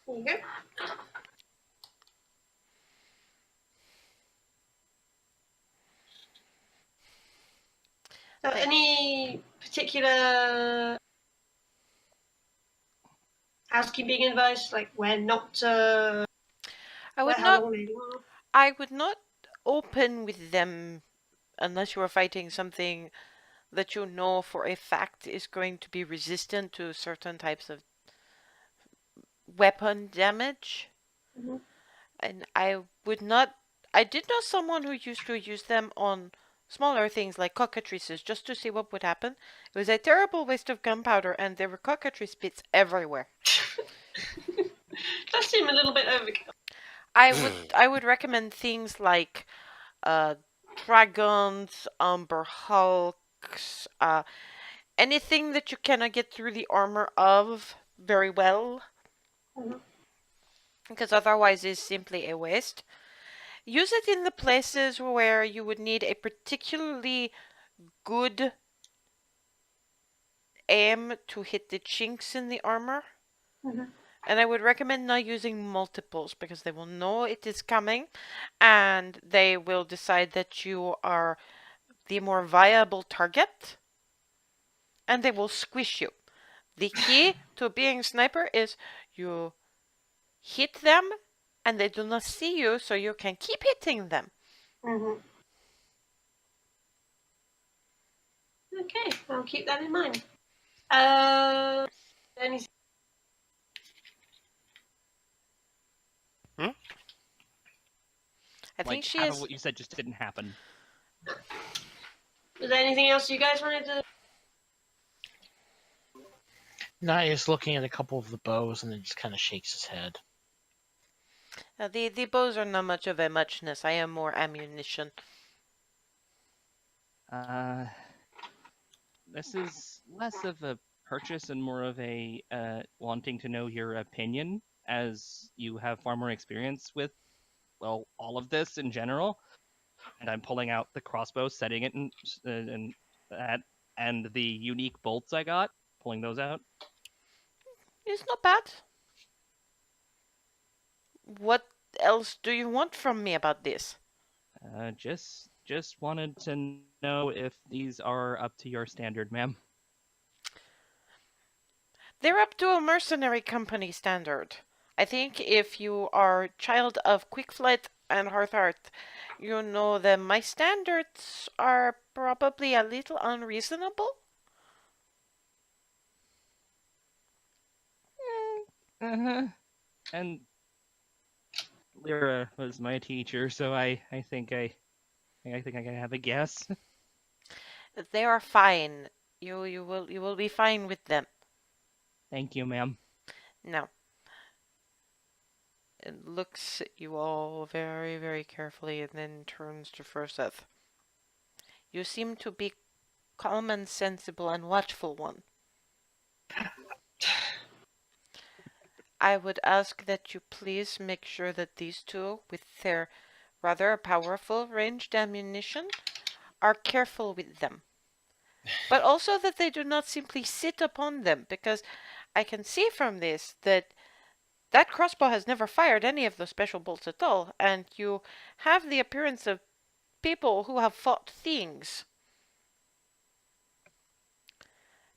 you go. So any particular housekeeping advice, like where not to? I would how not. long they last? I would not open with them unless you are fighting something that you know for a fact is going to be resistant to certain types of weapon damage. Mhm. And I would not. I did know someone who used to use them on smaller things like cockatrices just to see what would happen. It was a terrible waste of gunpowder, and there were cockatrice bits everywhere. Does seem a little bit overkill. I would recommend things like dragons, umber hulks, anything that you cannot get through the armor of very well. Mhm. Because otherwise it's simply a waste. Use it in the places where you would need a particularly good aim to hit the chinks in the armor. Mhm. And I would recommend not using multiples because they will know it is coming and they will decide that you are the more viable target and they will squish you. The key to being sniper is you hit them and they do not see you, so you can keep hitting them. Mhm. Okay, I'll keep that in mind. Anything? I think she half is. of what you said just didn't happen. Was there anything else you guys wanted to? Naya is looking at a couple of the bows and then just kind of shakes his head. The bows are not much of a muchness. I am more ammunition. This is less of a purchase and more of a wanting to know your opinion, as you have far more experience with, well, all of this in general. And I'm pulling out the crossbow, setting it in that, and the unique bolts I got, pulling those out. It's not bad. What else do you want from me about this? Just wanted to know if these are up to your standard, ma'am. They're up to a mercenary company standard. I think if you are child of Quick Flight and Hearth, you know that my standards are probably a little unreasonable. Uh-huh. And Lyra was my teacher, so I think I think I can have a guess. They are fine. You will be fine with them. Thank you, ma'am. Now, it looks at you all very, very carefully and then turns to Furseth. You seem to be calm and sensible and watchful one. I would ask that you please make sure that these two, with their rather powerful ranged ammunition, are careful with them. But also that they do not simply sit upon them, because I can see from this that that crossbow has never fired any of those special bolts at all, and you have the appearance of people who have fought things.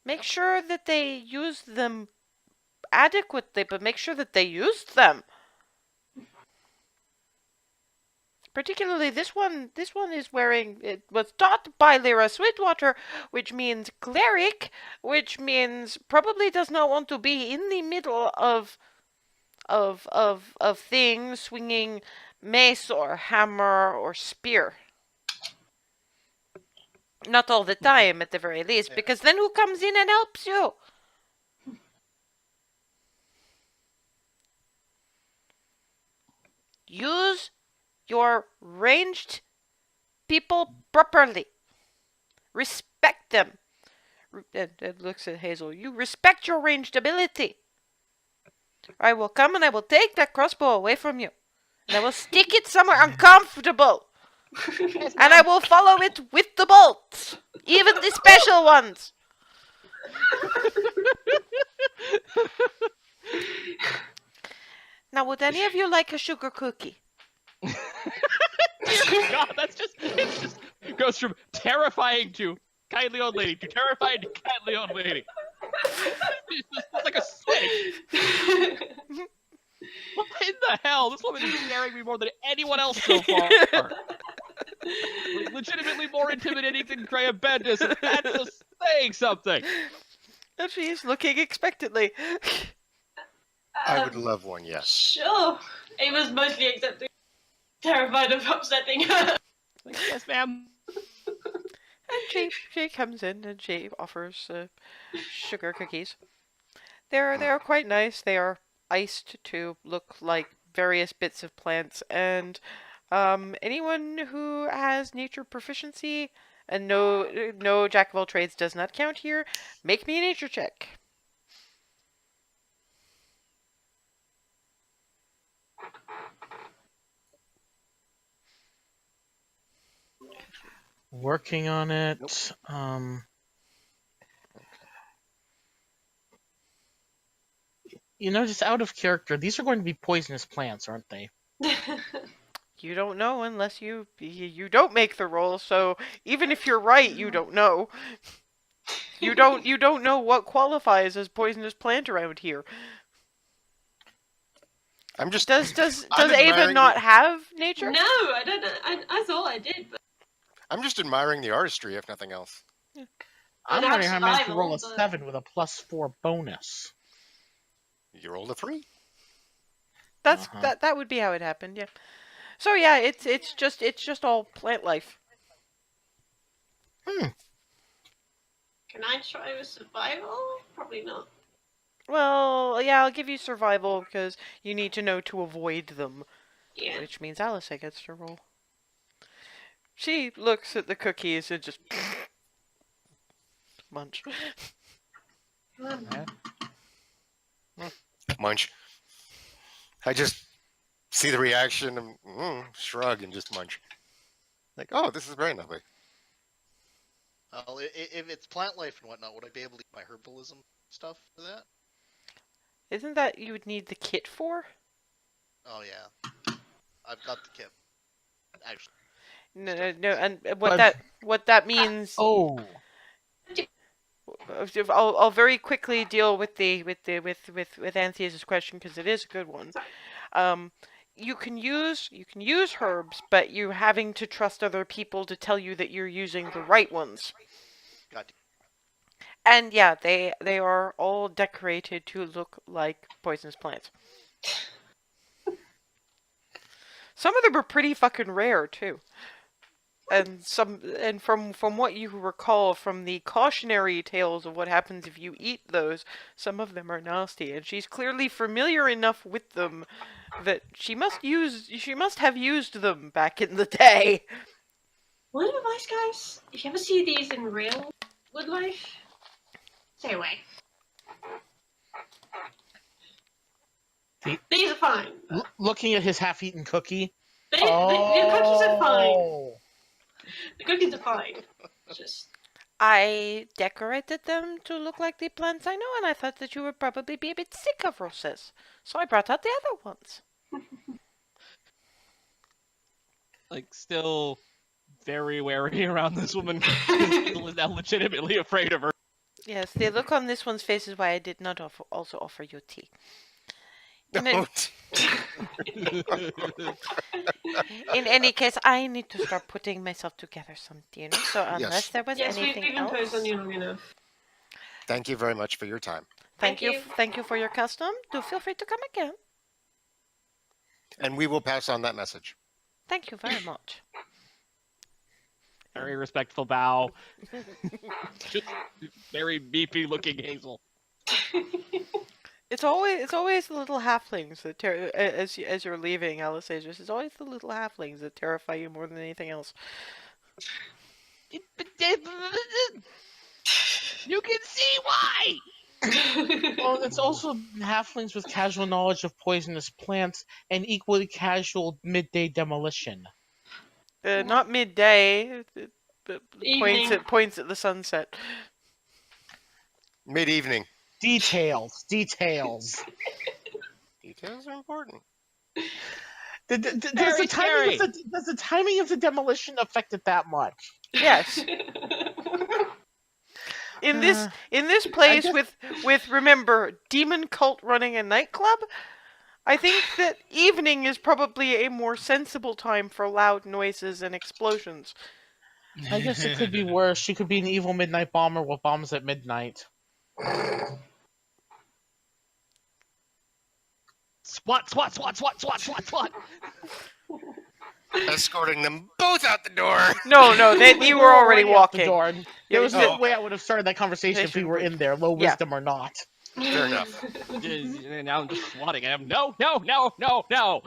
Make sure that they use them adequately, but make sure that they used them. Particularly this one. This one is wearing. It was taught by Lyra Sweetwater, which means cleric, which means probably does not want to be in the middle of things, swinging mace or hammer or spear. Not all the time, at the very least, because then who comes in and helps you? Use your ranged people properly. Respect them. It looks at Hazel. You respect your ranged ability. I will come and I will take that crossbow away from you. And I will stick it somewhere uncomfortable. And I will follow it with the bolts. Even the special ones. Now, would any of you like a sugar cookie? God, it just goes from terrifying to kindly old lady to terrifying to kindly old lady. It's like a switch. What in the hell? This woman is scaring me more than anyone else so far. Legitimately more intimidating than Graham Bendis, and that's just saying something. And she's looking expectantly. I would love one, yes. Sure. Ava's mostly accepting. Terrified of upsetting her. Like, yes, ma'am. And she comes in and she offers sugar cookies. They're quite nice. They are iced to look like various bits of plants. And anyone who has nature proficiency, and no jack of all trades does not count here, make me a nature check. Working on it. Nope. You know, just out of character, these are going to be poisonous plants, aren't they? You don't know unless you don't make the roll. So even if you're right, you don't know. You don't know what qualifies as poisonous plant around here. I'm just. Does I'm Ava admiring not the- have nature? No, I don't know. I thought I did, but I'm just admiring the artistry, if nothing else. I'm have wondering how I managed to survival, roll a but- 7 with a +4 bonus. You rolled a 3. That's Uh-huh. that would be how it happened, yeah. So yeah, it's just all plant life. can I try with survival? Probably not. Well, yeah, I'll give you survival because you need to know to avoid them, Yeah. which means Alice gets to roll. She looks at the cookies and just munch. Munch. I just see the reaction and shrug and just munch. Like, oh, this is very lovely. Well, if it's plant life and whatnot, would I be able to use my herbalism stuff for that? Isn't that you would need the kit for? Oh yeah, I've got the kit. Actually, No, and But- what that means. Oh, I'll very quickly deal with Anthea's question because it is a good one. You can use herbs, but you're having to trust other people to tell you that you're using the right ones. got And yeah, they are all decorated to look like poisonous plants. Some of them are pretty fucking rare too. And from what you recall from the cautionary tales of what happens if you eat those, some of them are nasty, and she's clearly familiar enough with them that she must have used them back in the day. Word of advice, guys: if you ever see these in real wood life, stay away. These are fine. looking at his half-eaten cookie. The cookies are fine. Oh. The cookies are fine. Just I decorated them to look like the plants I know, and I thought that you would probably be a bit sick of roses, so I brought out the other ones. Like, still very wary around this woman because Hazel is now legitimately afraid of her. Yes, the look on this one's face is why I did not also offer you tea. In, a- in any case, I need to start putting myself together some dinner. So unless Yes. there was Yes, we've anything imposed on else, you long enough. Thank you very much for your time. thank you, you. thank you for your custom. Do feel free to come again. And we will pass on that message. Thank you very much. Very respectful bow. Just very beefy looking Hazel. It's always the little halflings that as you're leaving Alisasius. It's always the little halflings that terrify you more than anything else. You can see why. Well, it's also halflings with casual knowledge of poisonous plants and equally casual midday demolition. Not midday. Evening. Points at the sunset. Mid-evening. Details. Details are important. Does Very the timing of the demolition affect it that much? Yes. In this place with remember demon cult running a nightclub, I think that evening is probably a more sensible time for loud noises and explosions. I guess it could be worse. She could be an evil midnight bomber with bombs at midnight. Swat, swat, swat, swat, swat, swat, swat. Escorting them both out the door. No, you were already out the walking. door. There was Yeah, no way I would have started that conversation if we were in there, low Yeah. wisdom or not. Fair enough. Now I'm just swatting at him. No, no, no, no, no.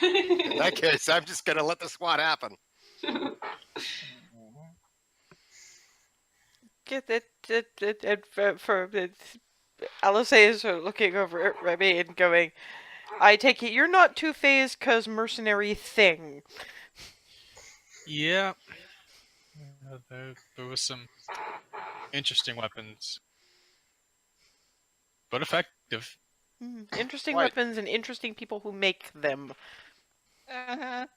In that case, I'm just gonna let the SWAT happen. Get it for Alice is looking over at Remy and going, I take it you're not two-phased cause mercenary thing. Yeah. There was some interesting weapons. But effective. Interesting Right. weapons and interesting people who make them. Uh-huh.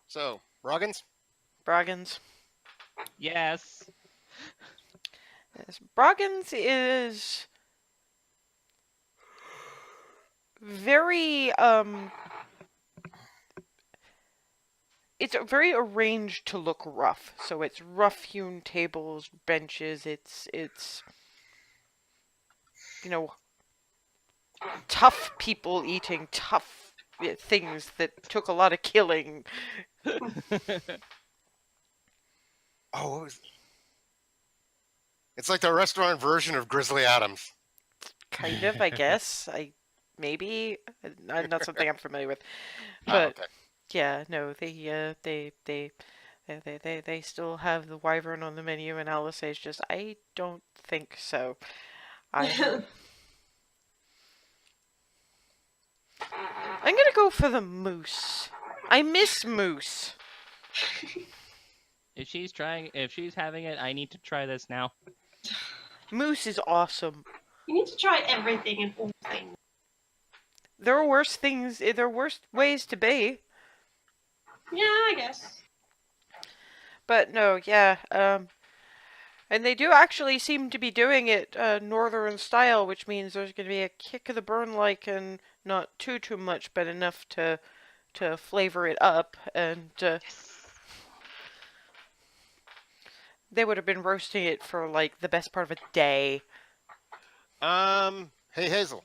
So, Roggins? Braggins. Yes. Yes, Braggins is very it's very arranged to look rough. So it's rough-hewn tables, benches. It's tough people eating tough things that took a lot of killing. Oh, what was... It's like the restaurant version of Grizzly Adams. Kind of, I guess. Maybe not something I'm familiar with, Oh, but okay. yeah, no, they still have the wyvern on the menu, and Alice says just, I don't think so. I'm gonna go for the moose. I miss moose. If she's having it, I need to try this now. Moose is awesome. You need to try everything and all things. There are worse things. There are worse ways to be. Yeah, I guess. But no, yeah. And they do actually seem to be doing it northern style, which means there's going to be a kick of the burn like, and not too much, but enough to flavor it up. And they would have been roasting it for like the best part of a day. Hey Hazel,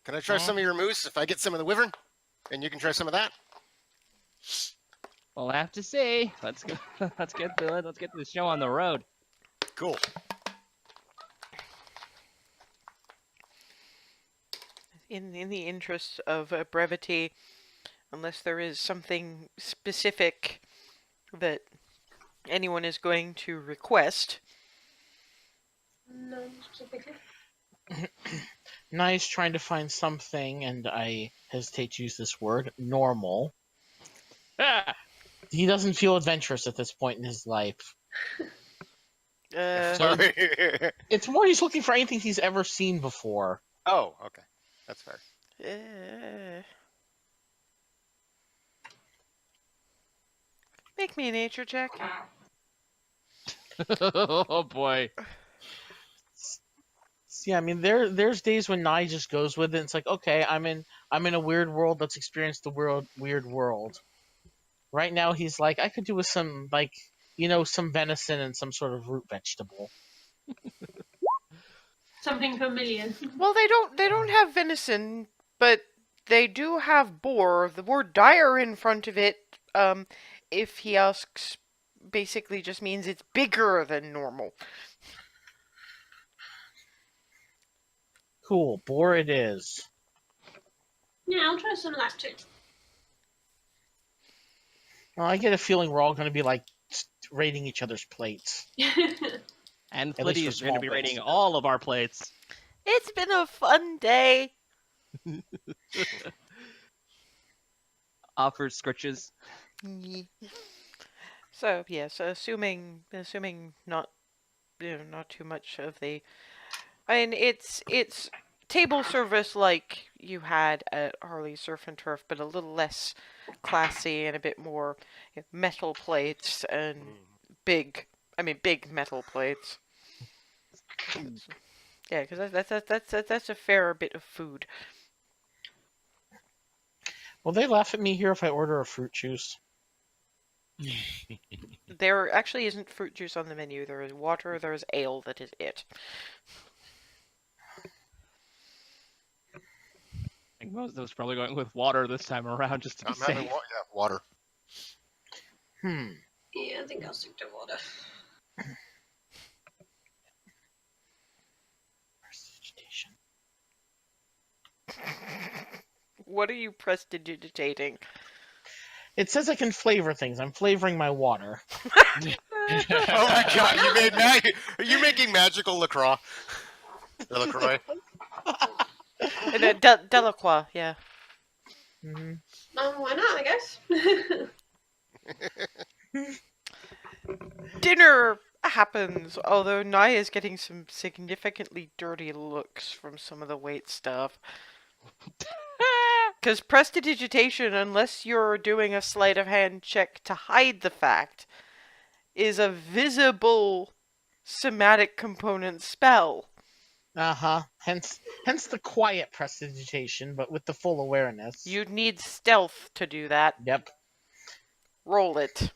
can I try some of your moose if I get some of the wyvern, and you can try some of that? We'll have to see. Let's go. Let's get the show on the road. Cool. In the interest of brevity, unless there is something specific that anyone is going to request. No, specifically. Nice trying to find something, and I hesitate to use this word, normal. Ah! He doesn't feel adventurous at this point in his life. Sorry. It's more he's looking for anything he's ever seen before. Oh, okay. That's fair. Make me a nature check. Oh boy. Yeah, I mean, there's days when Nye just goes with it. And it's like, okay, I'm in a weird world. Let's experience the weird world. Right now, he's like, I could do with some some venison and some sort of root vegetable. Something familiar. Well, they don't have venison, but they do have boar. The word dire in front of it, if he asks, basically just means it's bigger than normal. Cool, boar it is. Yeah, I'll try some of that too. Well, I get a feeling we're all going to be like raiding each other's plates. And At least for Flitty is going to be small raiding bits. all of our plates. It's been a fun day. Offered scritches. So yes, assuming not not too much of the. I mean, it's table service like you had at Harley's Surf and Turf, but a little less classy and a bit more metal plates and big metal plates. Yeah, because that's a fair bit of food. Will they laugh at me here if I order a fruit juice? There actually isn't fruit juice on the menu. There is water. There is ale. That is it. I think most of us probably going with water this time around just to be I'm having safe. water. Yeah, I think I'll stick to water. What are you prestidigitating? It says I can flavor things. I'm flavoring my water. Oh my god, are you making magical LaCroix? Or LaCroix? Delacroix, yeah. Mm-hmm. Why not, I guess. Dinner happens, although Naya is getting some significantly dirty looks from some of the wait staff. Because prestidigitation, unless you're doing a sleight of hand check to hide the fact, is a visible somatic component spell. Uh-huh. Hence the quiet prestidigitation, but with the full awareness. You'd need stealth to do that. Yep. Roll it.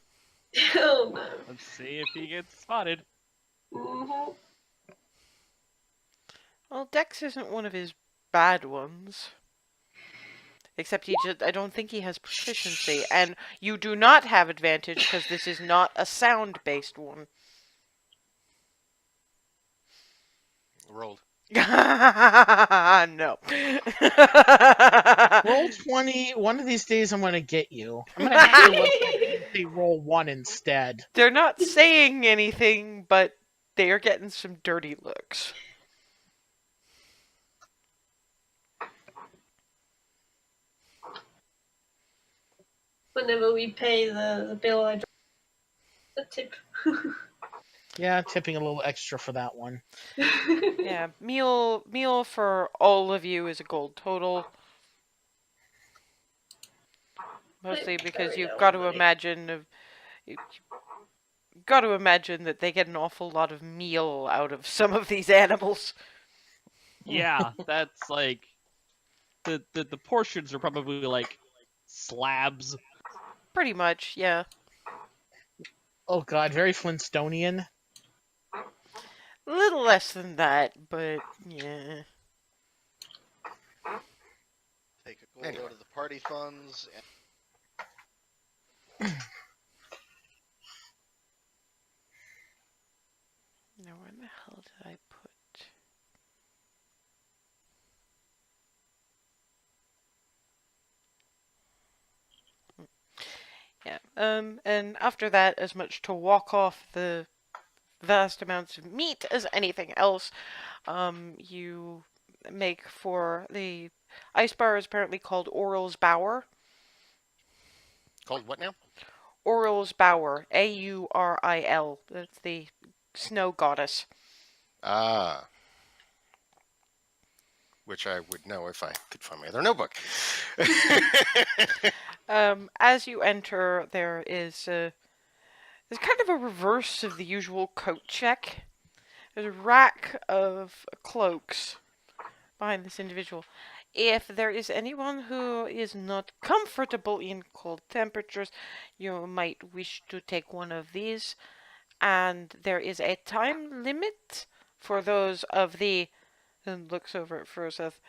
Oh no. Let's see if he gets spotted. Mm-hmm. Well, Dex isn't one of his bad ones. Except I don't think he has proficiency. And you do not have advantage because this is not a sound-based one. Rolled. No. Roll 20. One of these days I'm going to get you. I'm going to have to they roll 1 instead. They're not saying anything, but they are getting some dirty looks. Whenever we pay the bill, I drop the tip. Yeah, tipping a little extra for that one. Yeah, meal for all of you is a gold total. Mostly because you've got to imagine that they get an awful lot of meal out of some of these animals. Yeah, that's like the portions are probably like slabs. Pretty much, yeah. Oh god, very Flintstonian. A little less than that, but yeah. Take a gold Anyway. out of the party funds. And Now where the hell did I put? Yeah. And after that, as much to walk off the vast amounts of meat as anything else, you make for the ice bar is apparently called Aurel's Bower. Called what now? Aurel's Bower, Auril. That's the snow goddess. Ah. Which I would know if I could find my other notebook. As you enter, there's kind of a reverse of the usual coat check. there's a rack of cloaks behind this individual. If there is anyone who is not comfortable in cold temperatures, you might wish to take one of these. And there is a time limit for those of the, and looks over at Froseth,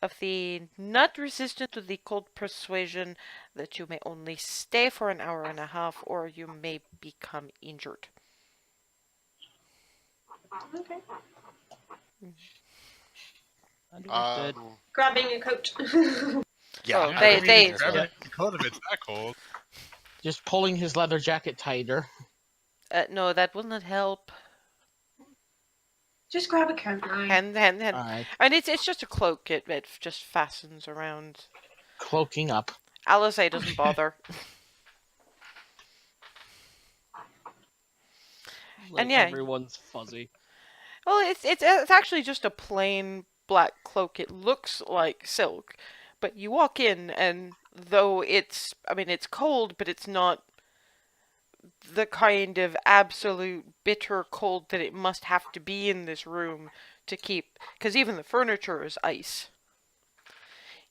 of the not resistant to the cold persuasion, that you may only stay for an hour and a half, or you may become injured. Okay. Understood. Grabbing a coat. Yeah. Oh, Yeah, they- I mean, they- you grab a coat if it's that cold. Just pulling his leather jacket tighter. No, that will not help. Just grab a coat now. And Alright. and it's just a cloak. It just fastens around. Cloaking up. Alizé doesn't bother. Like, And yeah. everyone's fuzzy. Well, it's actually just a plain black cloak. It looks like silk, but you walk in, and though it's cold, but it's not the kind of absolute bitter cold that it must have to be in this room to keep, because even the furniture is ice.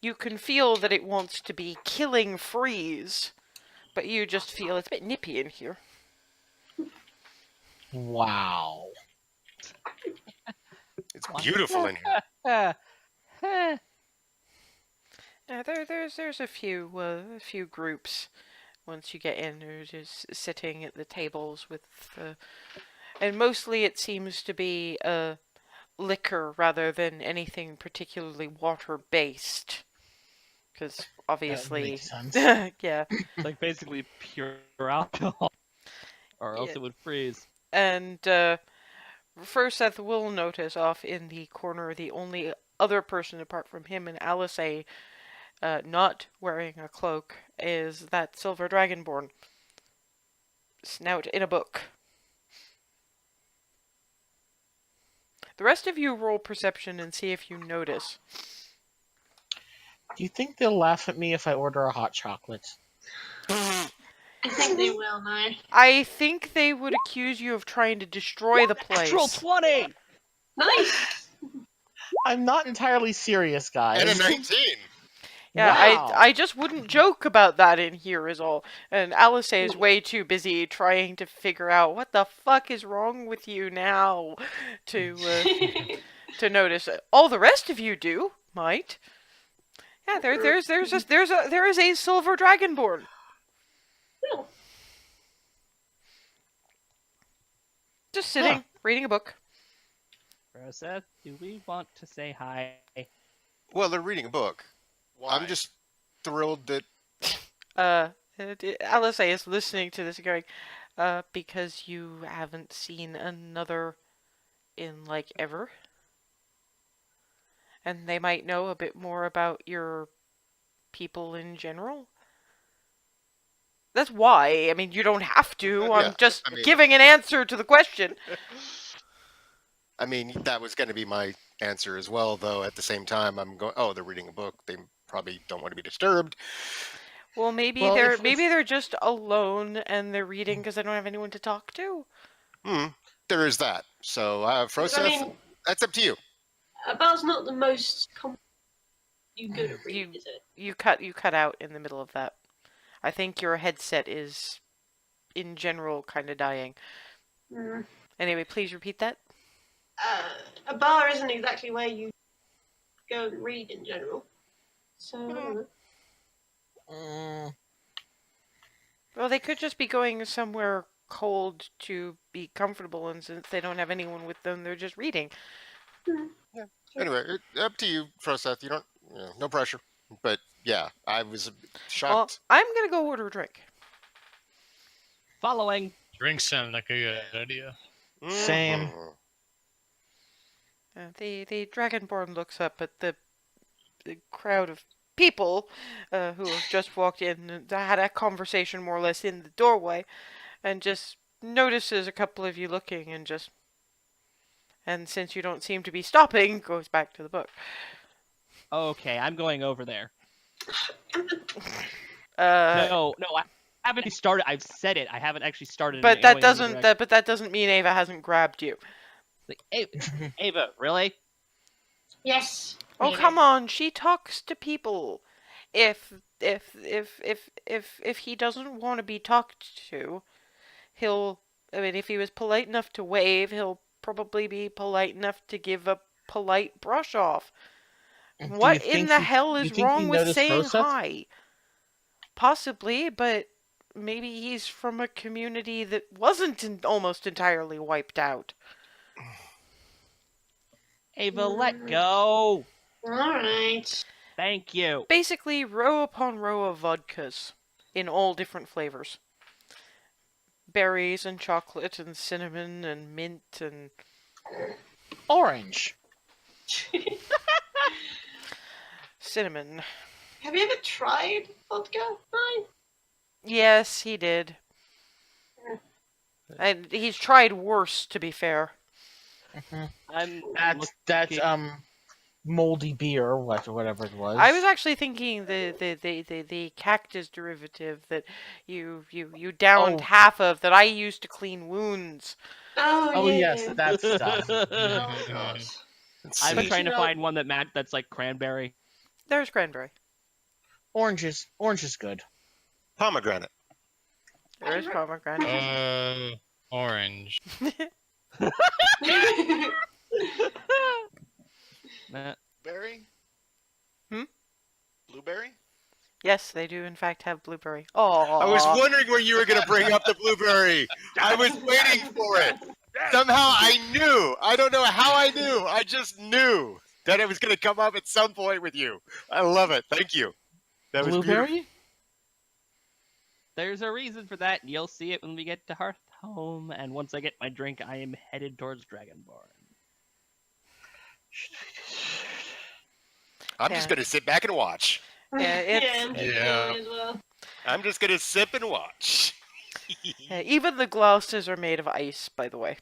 You can feel that it wants to be killing freeze, but you just feel it's a bit nippy in here. Wow. It's beautiful in here. There's a few groups. Once you get in, they're just sitting at the tables with, and mostly it seems to be liquor rather than anything particularly water-based. Because obviously, makes sense. yeah. It's like basically pure alcohol. Or else Yeah. it would freeze. And Froseth will notice off in the corner the only other person apart from him and Alizé not wearing a cloak is that silver dragonborn. Snout in a book. The rest of you roll perception and see if you notice. Do you think they'll laugh at me if I order a hot chocolate? I think they will now. I think they would accuse you of trying to destroy the place. Natural 20! Nice! I'm not entirely serious, guys. And a 19. Yeah, Wow. I just wouldn't joke about that in here is all. And Alizé is way too busy trying to figure out what the fuck is wrong with you now to notice. All the rest of you do, might. Yeah, there is a silver dragonborn. Well, Just sitting, Huh. reading a book. Rosa, do we want to say hi? Well, they're reading a book. Why? I'm just thrilled that Alizé is listening to this and going, because you haven't seen another in, like, ever. And they might know a bit more about your people in general. That's why. I mean, you don't have to. Yeah, I'm just I mean- giving an answer to the question. I mean, that was going to be my answer as well, though at the same time I'm going, oh, they're reading a book. They probably don't want to be disturbed. Well, maybe Well, they're if- maybe they're just alone and they're reading because they don't have anyone to talk to. There is that. So, Froseth, I mean, that's up to you. a bar's not the most you good at You- reading, is it? You cut out in the middle of that. I think your headset is, in general, kind of dying. Mm. Anyway, please repeat that. A bar isn't exactly where you go and read in general. So, I don't know. Mm, Well, they could just be going somewhere cold to be comfortable, and since they don't have anyone with them, they're just reading. Anyway, up to you, Froseth. You don't, no pressure. But yeah, I was Well, shocked. I'm gonna go order a drink. Following. Drinks sound like a good idea. Same. Mhm. The Dragonborn looks up at the crowd of people who have just walked in and had a conversation more or less in the doorway, and just notices a couple of you looking and just... And since you don't seem to be stopping, goes back to the book. Okay, I'm going over there. No, No, I haven't started. I've said it. I haven't actually started. but going that in the doesn't direction. but that doesn't mean Ava hasn't grabbed you. Like, Ava, really? Yes. Oh, maybe. come on. She talks to people. If he doesn't want to be talked to, he'll. I mean, if he was polite enough to wave, he'll probably be polite enough to give a polite brush off. Do you What in think the he, hell do you is think he wrong with noticed saying Roseth? hi? Possibly, but maybe he's from a community that wasn't almost entirely wiped out. Ava, let go. All right. Thank you. Basically, row upon row of vodkas in all different flavors. Berries and chocolate and cinnamon and mint and Orange. cinnamon. Have you ever tried vodka? No. Yes, he did. And he's tried worse, to be fair. I'm That's moldy beer or whatever it was. I was actually thinking the cactus derivative that you downed Oh. half of that I used to clean wounds. Oh yeah, yes, yeah. that stuff. Oh god. Let's I'm see. trying to You know- find one that's like cranberry. There's cranberry. Orange is good. Pomegranate. There is pomegranate. Orange. Nah. Berry? Hmm? Blueberry? Yes, they do in fact have blueberry. Oh, I was wondering when you were going to bring up the blueberry. I was waiting for it. Somehow I knew. I don't know how I knew. I just knew that it was going to come up at some point with you. I love it. Thank you. That was beautiful. Blueberry? There's a reason for that, and you'll see it when we get to Hearthhome. And once I get my drink, I am headed towards Dragonborn. I'm just Yeah. going to sit back and watch. Yeah, it's- I'm thinking Yeah. as well. I'm just going to sip and watch. even the glasses are made of ice, by the way.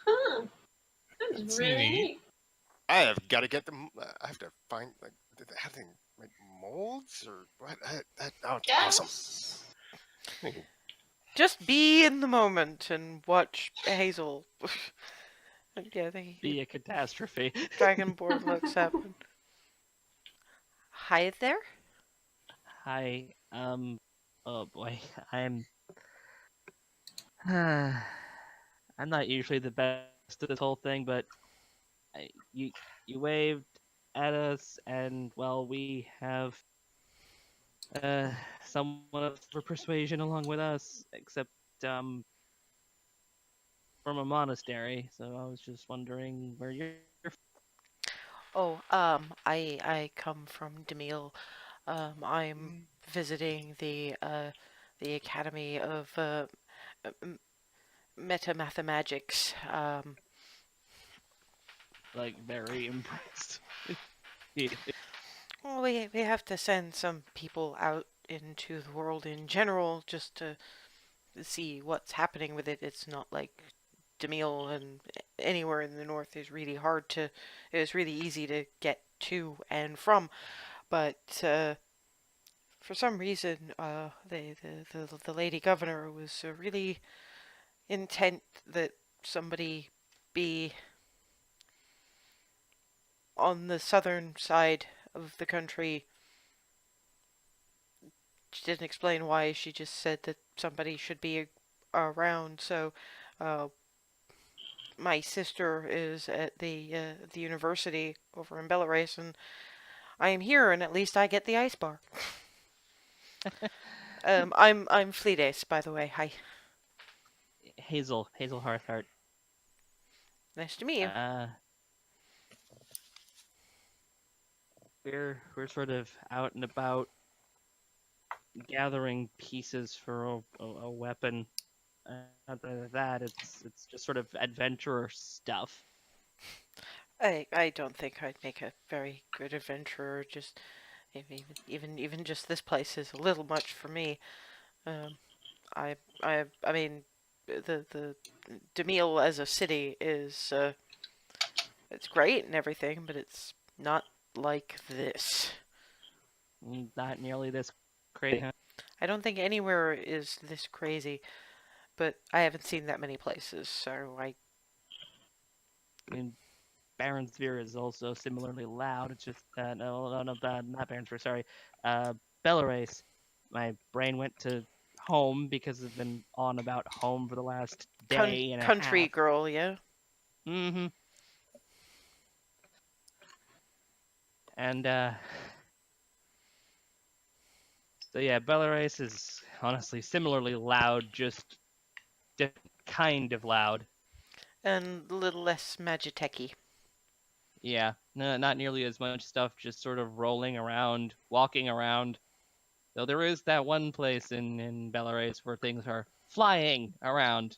Huh. That's That's really neat. neat. I have got to get them. I have to find, like, did they have anything, like, molds or what? Oh, it's awesome. Yes. Just be in the moment and watch Hazel. Yeah, I think Be a catastrophe. Dragonborn looks up. And... Hi there. Hi. Oh boy. I'm not usually the best at this whole thing, but you waved at us, and well, we have someone of for persuasion along with us, except from a monastery. So I was just wondering where you're. Oh, I come from Demille. I'm visiting the Academy of Meta Mathemagics. Like very impressed. Well, we have to send some people out into the world in general just to see what's happening with it. It's not like Demille and anywhere in the north is really hard to. It's really easy to get to and from, but for some reason, the lady governor was really intent that somebody be on the southern side of the country. She didn't explain why. She just said that somebody should be around. So, my sister is at the university over in Belarus, and I am here, and at least I get the ice bar. I'm Fleedace, by the way. Hi. Hazel Hearthheart. Nice to meet you. We're sort of out and about gathering pieces for a weapon. Other than that, it's just sort of adventurer stuff. I don't think I'd make a very good adventurer. Just even just this place is a little much for me. I mean, the Demille as a city is it's great and everything, but it's not like this. Not nearly this crazy. I don't think anywhere is this crazy, but I haven't seen that many places, so I mean, Baronsphere is also similarly loud. It's just not Baronsphere. Sorry, Belarus. My brain went to home because I've been on about home for the last day and a Country half. girl, yeah. Mm-hmm. And so yeah, Belarus is honestly similarly loud, just different kind of loud. And a little less magitechy. Yeah, no, not nearly as much stuff, just sort of rolling around, walking around. Though there is that one place in Belarus where things are flying around.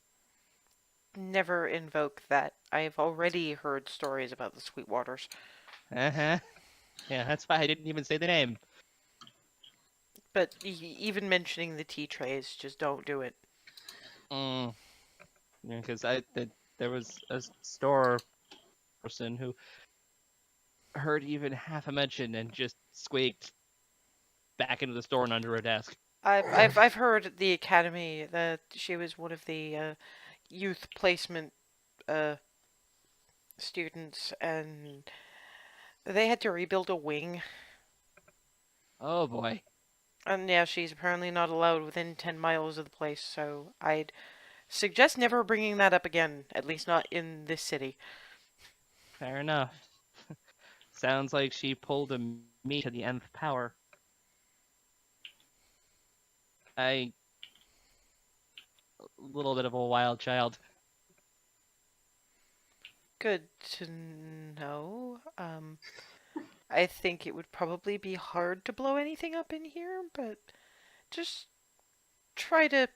Never invoke that. I've already heard stories about the Sweetwaters. Uh-huh. Yeah, that's why I didn't even say the name. But even mentioning the tea trays, just don't do it. Mm. Yeah, because there was a store person who heard even half a mention and just squeaked back into the store and under her desk. I've heard at the academy that she was one of the youth placement students, and they had to rebuild a wing. Oh boy. And yeah, she's apparently not allowed within 10 miles of the place, so I'd suggest never bringing that up again, at least not in this city. Fair enough. Sounds like she pulled a me to the nth power. A little bit of a wild child. Good to know. I think it would probably be hard to blow anything up in here, but just try to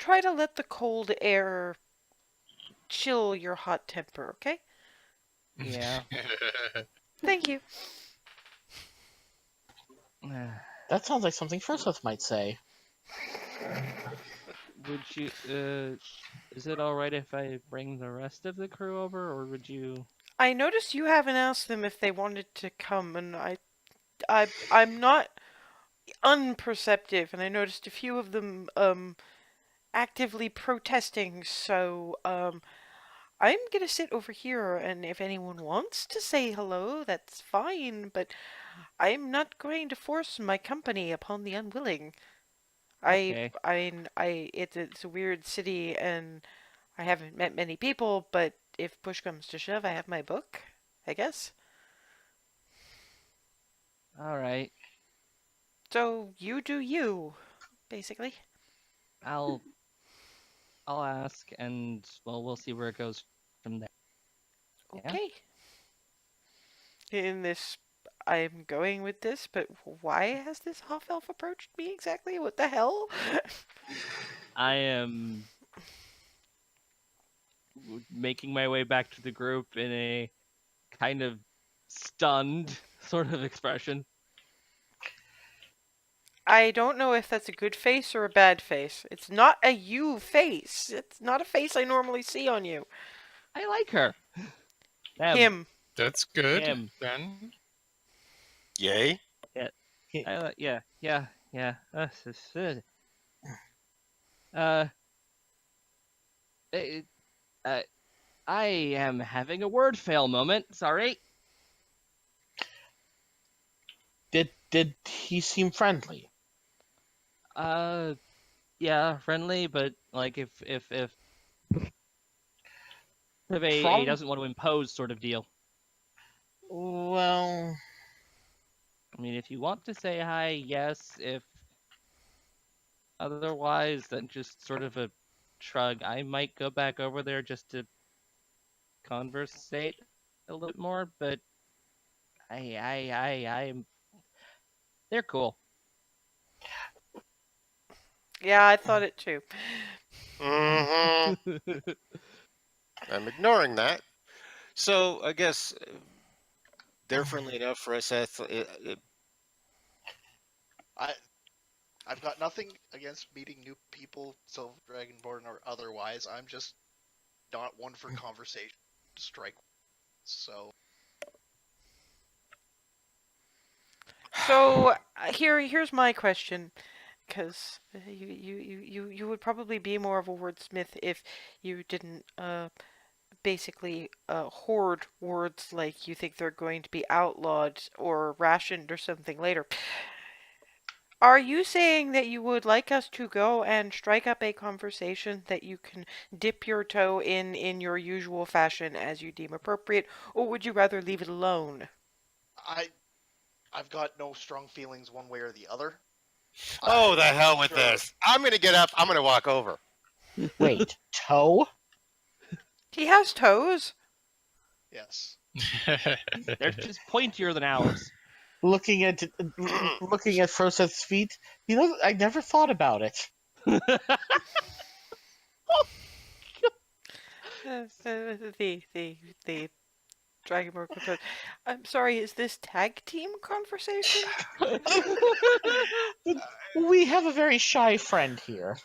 let the cold air chill your hot temper, okay? Yeah. Thank you. That sounds like something Firsteth might say. Would you, is it alright if I bring the rest of the crew over, or would you... I noticed you haven't asked them if they wanted to come, and I'm not unperceptive, and I noticed a few of them actively protesting, so I'm gonna sit over here, and if anyone wants to say hello, that's fine, but I'm not going to force my company upon the unwilling. Okay. It's a weird city, and I haven't met many people, but if push comes to shove, I have my book, I guess. Alright. So you do you, basically. I'll ask, and, well, we'll see where it goes from there. Yeah? Okay. In this, I'm going with this, but why has this half elf approached me exactly? What the hell? I am making my way back to the group in a kind of stunned sort of expression. I don't know if that's a good face or a bad face. It's not a you face. It's not a face I normally see on you. I like her. Him. That's good. Him. Then Yay. Yeah. I am having a word fail moment. Sorry. Did he seem friendly? Yeah, friendly, but like if he Prob- doesn't want to impose sort of deal. Well, I mean, if you want to say hi, yes. If otherwise, then just sort of a shrug. I might go back over there just to conversate a little bit more, but I'm. They're cool. Yeah, I thought it too. hmm I'm ignoring that. So I guess they're friendly enough for us. I've got nothing against meeting new people, Silver Dragonborn or otherwise. I'm just not one for conversation to strike. So So here's my question, because you would probably be more of a wordsmith if you didn't basically hoard words like you think they're going to be outlawed or rationed or something later. Are you saying that you would like us to go and strike up a conversation that you can dip your toe in your usual fashion as you deem appropriate, or would you rather leave it alone? I've got no strong feelings one way or the other. Oh, I'm the hell with sure- this! I'm gonna get up. I'm gonna walk over. Wait, toe? He has toes. Yes. They're just pointier than ours. Looking at Froseth's feet. You know, I never thought about it. The Dragonborn toes. I'm sorry. Is this tag team conversation? We have a very shy friend here.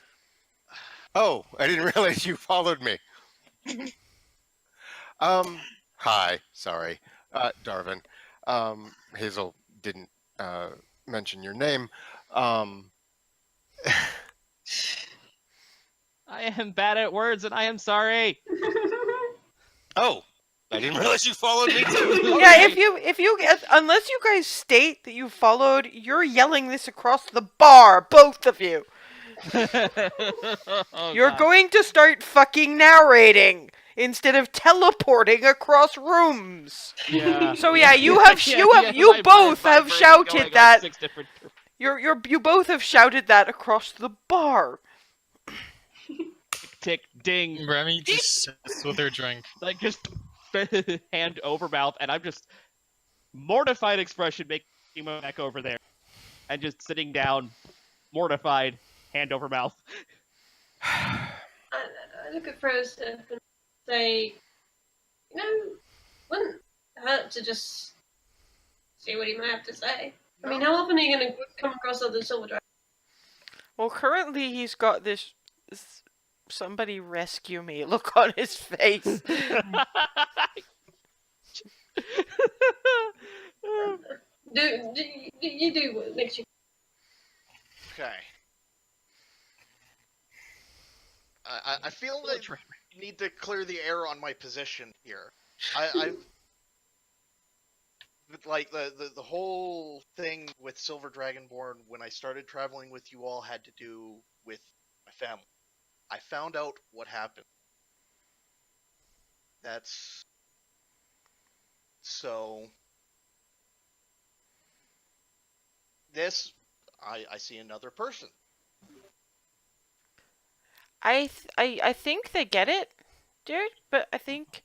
Oh, I didn't realize you followed me. Hi. Sorry, Darvin. Hazel didn't mention your name. I am bad at words, and I am sorry. Oh, I didn't realize you followed me too. Yeah, if you unless you guys state that you followed, you're yelling this across the bar, both of you. Oh, You're God. going to start fucking narrating instead of teleporting across rooms. Yeah. So yeah, you have you both have shouted that. You both have shouted that across the bar. Tick ding. Remy just sits with her drink. Like just hand over mouth, and I'm just mortified expression making my back over there, and just sitting down, mortified, hand over mouth. I look at Froseth and say, wouldn't hurt to just see what he might have to say. I mean, how often are you going to come across other silver dragons? Well, currently he's got this somebody rescue me look on his face. Do you do what makes you... Okay. I feel that you need to clear the air on my position here. I've like the whole thing with Silver Dragonborn when I started traveling with you all had to do with my family. I found out what happened. That's so. This, I see another person. I think they get it, dude, but I think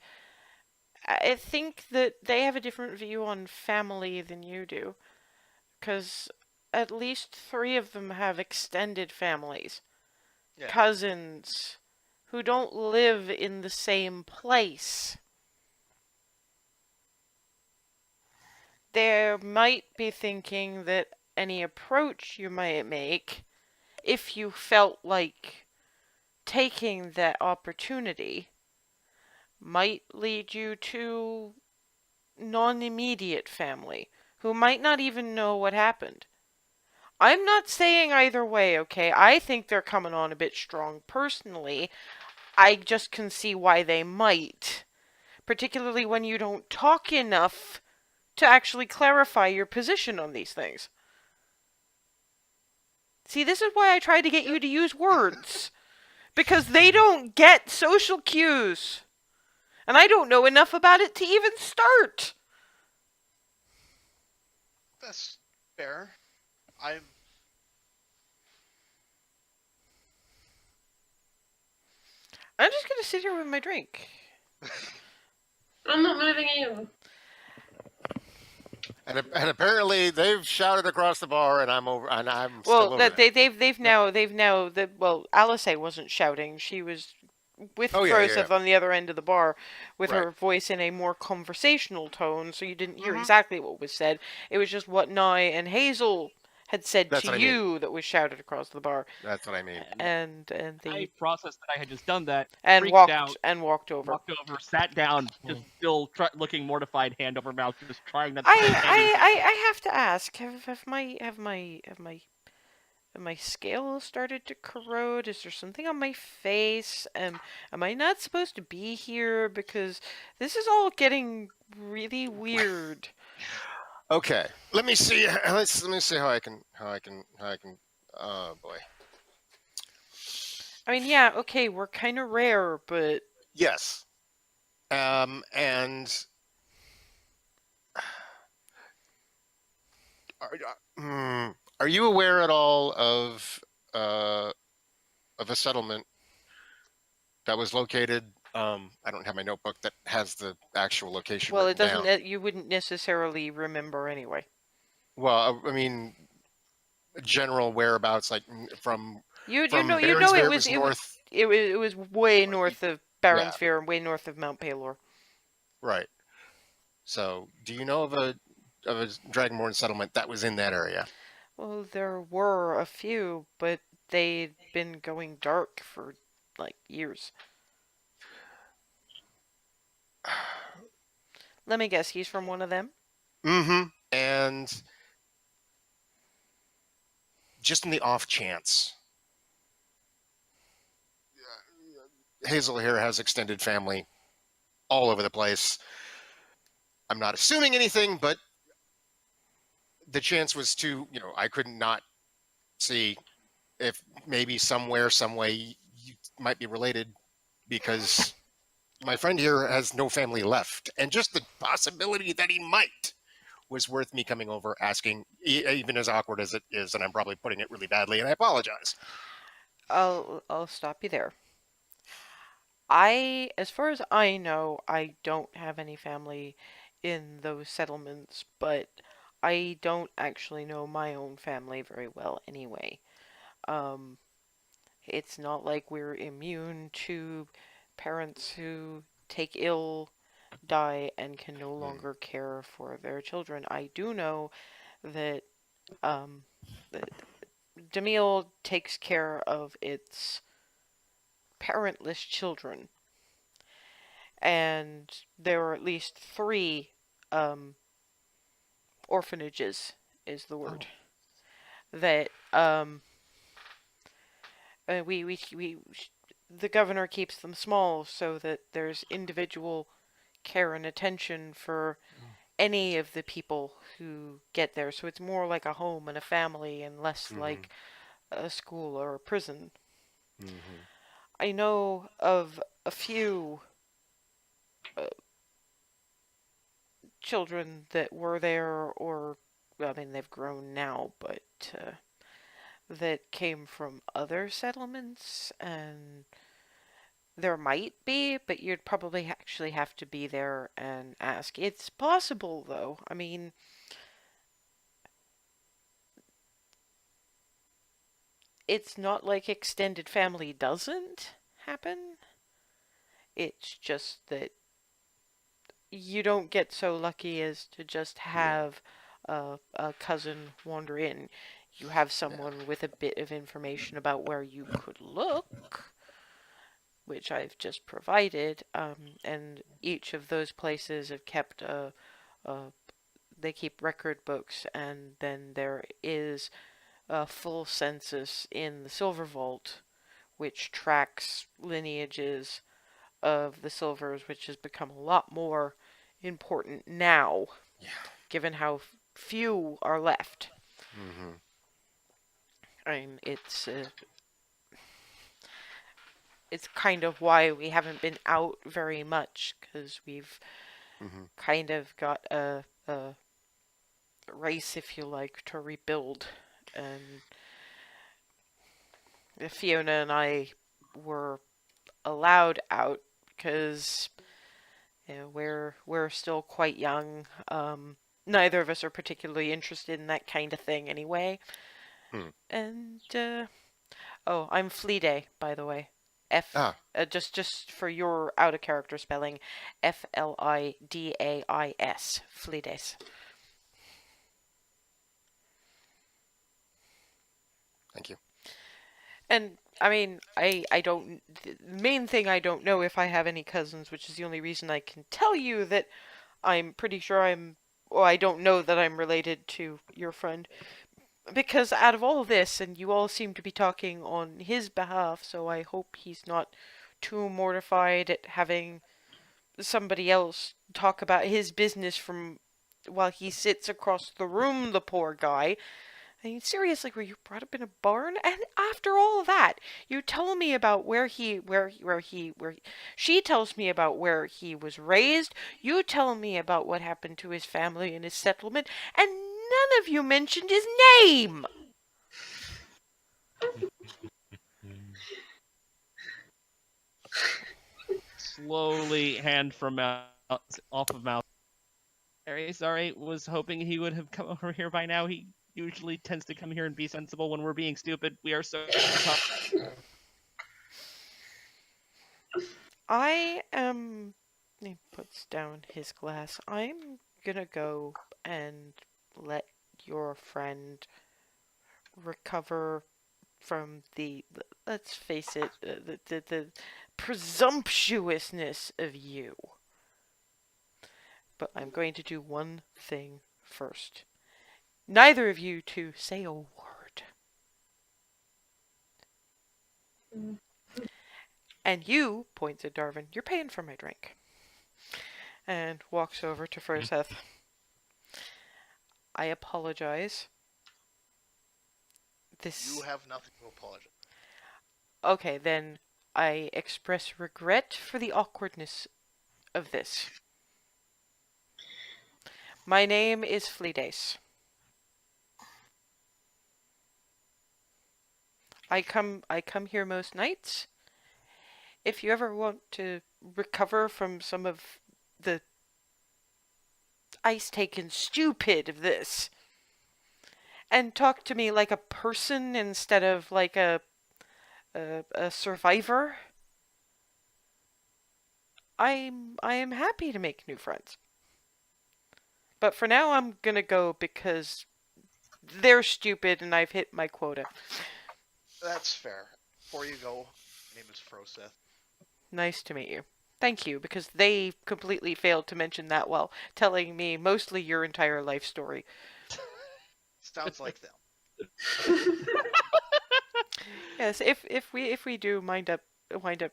that they have a different view on family than you do, because at least 3 of them have extended families, Yeah. cousins, who don't live in the same place. They might be thinking that any approach you might make, if you felt like taking that opportunity, might lead you to non-immediate family who might not even know what happened. I'm not saying either way, okay? I think they're coming on a bit strong personally. I just can see why they might. Particularly when you don't talk enough to actually clarify your position on these things. See, this is why I try to get you to use words. Because they don't get social cues. And I don't know enough about it to even start. That's fair. I'm just gonna sit here with my drink. I'm not moving you. And apparently they've shouted across the bar, and I'm still Well, over that there. they've now Alice wasn't shouting. She was with Oh, yeah, Froseth yeah. on the other end of the bar with Right. her voice in a more conversational tone, so you didn't hear Mhm. exactly what was said. It was just what Nye and Hazel had said That's to what I mean. you that was shouted across the bar, That's what I mean. and I processed that I had just done that, and freaked walked out, walked over. sat down, just still looking mortified, hand over mouth, just trying not to. I have to ask, have my My scales started to corrode. Is there something on my face? Am I not supposed to be here? Because this is all getting really weird. Okay, let me see. Let me see how I can. Oh boy. I mean, yeah, okay, we're kind of rare, but Yes. And are you aware at all of a settlement that was located? I don't have my notebook that has the actual location well, it written doesn't. down. You wouldn't necessarily remember anyway. Well, I mean, general whereabouts, like You from you know Barrensville, it was north. it was way north of Yeah, Baronsphere and way north of Mount Palor. right. So, do you know of a Dragonborn settlement that was in that area? Well, there were a few, but they'd been going dark for like years. Let me guess, he's from one of them? Mm-hmm. And just in the off chance, Hazel here has extended family all over the place. I'm not assuming anything, but the chance was I could not see if maybe somewhere, some way you might be related, because my friend here has no family left. And just the possibility that he might was worth me coming over asking, even as awkward as it is, and I'm probably putting it really badly, and I apologize. I'll stop you there. As far as I know, I don't have any family in those settlements, but I don't actually know my own family very well anyway. Um, it's not like we're immune to parents who take ill, die, and can no longer care for their children. I do know that um, that Demille takes care of its parentless children, and there are at least 3 um, orphanages, is the word, that we the governor keeps them small so that there's individual care and attention for any of the people who get there. So it's more like a home and a family and less like a school or a prison. I know of a few children that were there, or I mean, they've grown now, but that came from other settlements, and there might be, but you'd probably actually have to be there and ask. It's possible, though. I mean, it's not like extended family doesn't happen. It's just that you don't get so lucky as to just have a cousin wander in. You have someone with a bit of information about where you could look, which I've just provided, and each of those places have kept they keep record books, and then there is a full census in the Silver Vault, which tracks lineages of the Silvers, which has become a lot more important now, given how few are left. I mean, it's kind of why we haven't been out very much, because we've kind of got a race, if you like, to rebuild. And Fiona and I were allowed out because we're still quite young. Neither of us are particularly interested in that kind of thing anyway. And oh, I'm Fleeday, by the way. Just for your out of character spelling, Flidais, Fleedays. Thank you. And I mean, I don't. The main thing, I don't know if I have any cousins, which is the only reason I can tell you that I'm pretty sure I'm. Well, I don't know that I'm related to your friend, Because out of all this, and you all seem to be talking on his behalf, so I hope he's not too mortified at having somebody else talk about his business from while he sits across the room, the poor guy. I mean, seriously, were you brought up in a barn? And after all that, you tell me about she tells me about where he was raised. You tell me about what happened to his family and his settlement, and none of you mentioned his name. Slowly, hand from mouth, off of mouth. Very sorry. Was hoping he would have come over here by now. He usually tends to come here and be sensible when we're being stupid. We are so tough. I am. He puts down his glass. I'm gonna go and let your friend recover from the. Let's face it, the presumptuousness of you. But I'm going to do one thing first. Neither of you to say a word. And you, points at Darwin, you're paying for my drink. And walks over to Furseth. I apologize. This. You have nothing to apologize. Okay, then I express regret for the awkwardness of this. My name is Fleedace. I come here most nights. If you ever want to recover from some of the ice-taken stupid of this, and talk to me like a person instead of like a survivor, I am happy to make new friends. But for now, I'm gonna go because they're stupid and I've hit my quota. That's fair. Before you go, my name is Froseth. Nice to meet you. Thank you, because they completely failed to mention that while telling me mostly your entire life story. Sounds like them. Yes, if we do wind up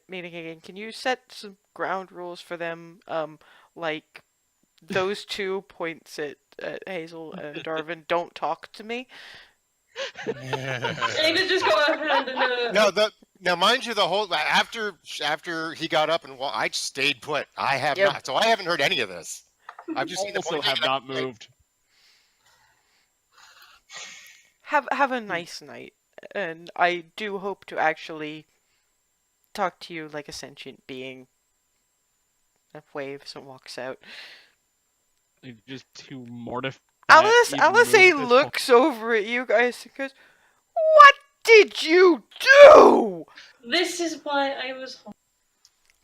meeting again, can you set some ground rules for them? Like those 2 points at Hazel and Darwin, don't talk to me. I need to just go ahead and Now, mind you, the whole after he got up and I stayed put. I have Yep. not, so I haven't heard any of this. I've just seen the Also point have not moved. Have a nice night, and I do hope to actually talk to you like a sentient being. That waves and walks out. Just too mortified. Alice looks over at you guys and goes, "What did you do?" This is why I was home.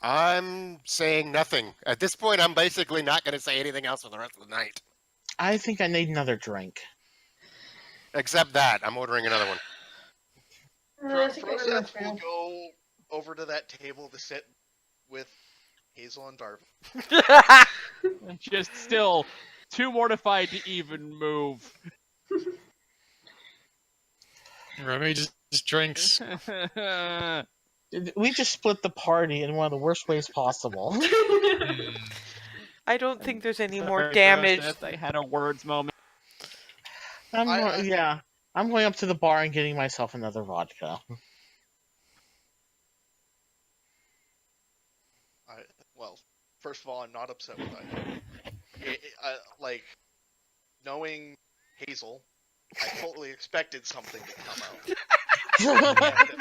I'm saying nothing at this point. I'm basically not going to say anything else for the rest of the night, I think I need another drink. except that I'm ordering another one. I think I remember Froseth will go over to that table to sit with Hazel and Darwin. Just still too mortified to even move. Remy just drinks. We just split the party in one of the worst ways possible. I don't think there's any more Sorry, damage. Froseth, I had a words moment. I'm going up to the bar and getting myself another vodka. Well, first of all, I'm not upset with either. Like, knowing Hazel, I totally expected something to come out.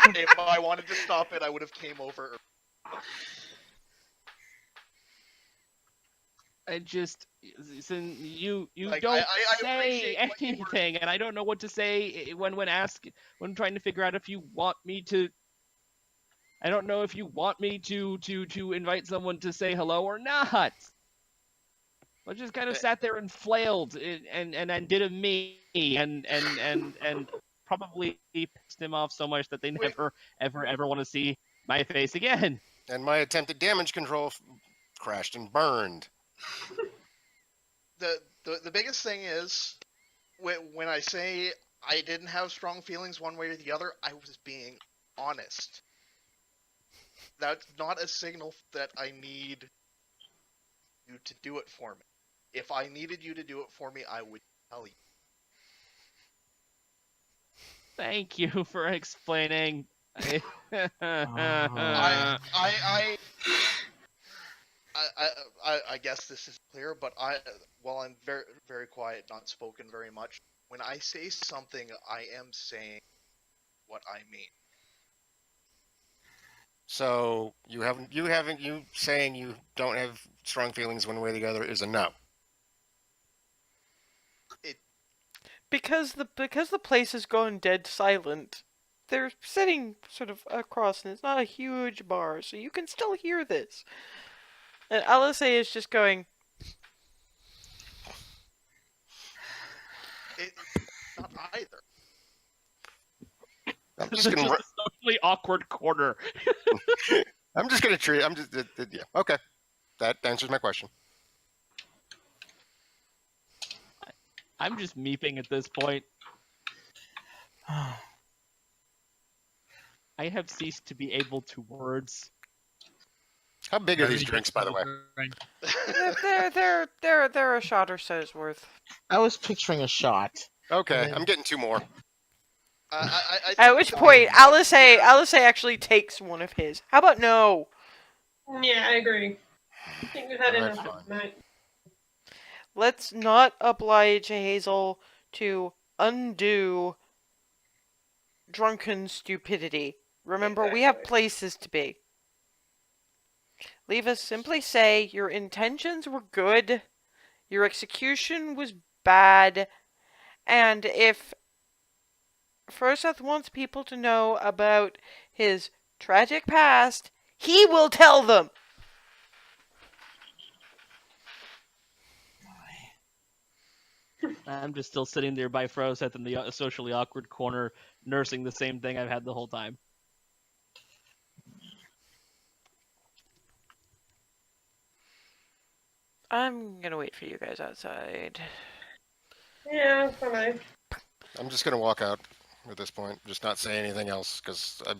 And if I wanted to stop it, I would have came over. I just, you Like, don't I say appreciate what you were- anything, and I don't know what to say when trying to figure out if you want me to. I don't know if you want me to invite someone to say hello or not. I just kind of sat there and flailed and did a me and probably pissed him off so much that they never ever want to see my face again. And my attempted damage control crashed and burned. The biggest thing is when I say I didn't have strong feelings one way or the other. I was being honest. That's not a signal that I need you to do it for me. If I needed you to do it for me, I would tell you. Thank you for explaining. I guess this is clear, but while I'm very very quiet, not spoken very much, when I say something, I am saying what I mean. So you saying you don't have strong feelings one way or the other is a no. Because the place has gone dead silent. They're sitting sort of across, and it's not a huge bar, so you can still hear this. And Alice is just going, Not either. I'm This just is gonna. a socially awkward corner. I'm just gonna treat. I'm just. Yeah. Okay. That answers my question. I'm just meeping at this point. I have ceased to be able to words. How big are these drinks, by the way? they're a shot or so's worth. I was picturing a shot. Okay, I'm getting 2 more. At which point, Alice actually takes one of his. How about no? Yeah, I agree. I think we've had Alright, enough fine. tonight. Let's not oblige Hazel to undo drunken stupidity. Remember, we have Exactly. places to be. Leave us simply say your intentions were good, your execution was bad, and if Furseth wants people to know about his tragic past, he will tell them. I'm just still sitting there by Froseth in the socially awkward corner, nursing the same thing I've had the whole time. I'm gonna wait for you guys outside. Yeah, fine. I'm just gonna walk out at this point. Just not say anything else because I'm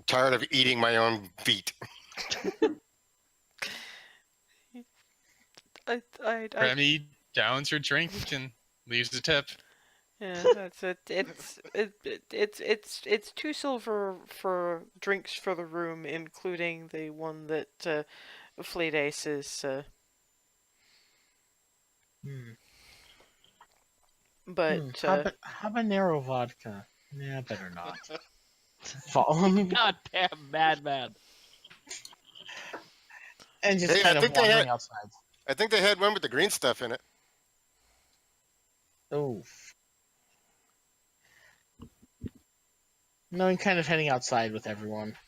tired of eating my own feet. Remy downs her drink and leaves the tip. Yeah, that's it. It's 2 silver for drinks for the room, including the one that Fleet Ace is. But Habanero vodka. Yeah, better not. Follow me. Goddamn madman. And just Hey, kind I of think they wandering had- outside. I think they had one with the green stuff in it. Oof. No, I'm kind of heading outside with everyone.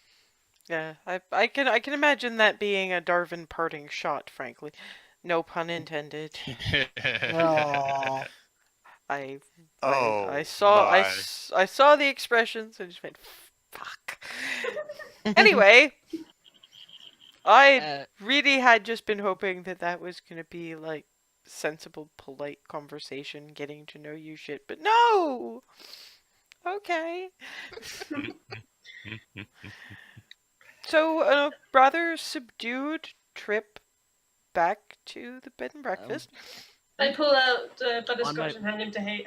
yeah, I can imagine that being a Darwin parting shot. Frankly, no pun intended. Oh. I Oh, saw my. I saw the expressions and just went fuck. Anyway, I really had just been hoping that was gonna be like sensible, polite conversation, getting to know you shit, but no. Okay. So a rather subdued trip back to the bed and breakfast. I pull out butterscotch my- and hand him to Hay.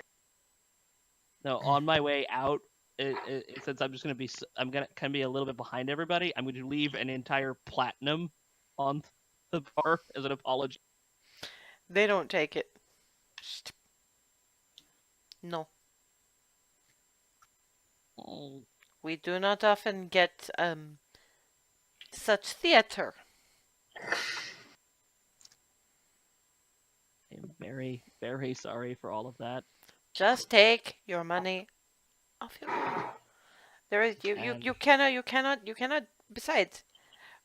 No, on my way out, since I'm just gonna be, can be a little bit behind everybody. I'm going to leave an entire platinum on the bar as an apology. They don't take it. No. Oh, We do not often get such theater. I'm very, very sorry for all of that. Just take your money off your room. There is you cannot. Besides,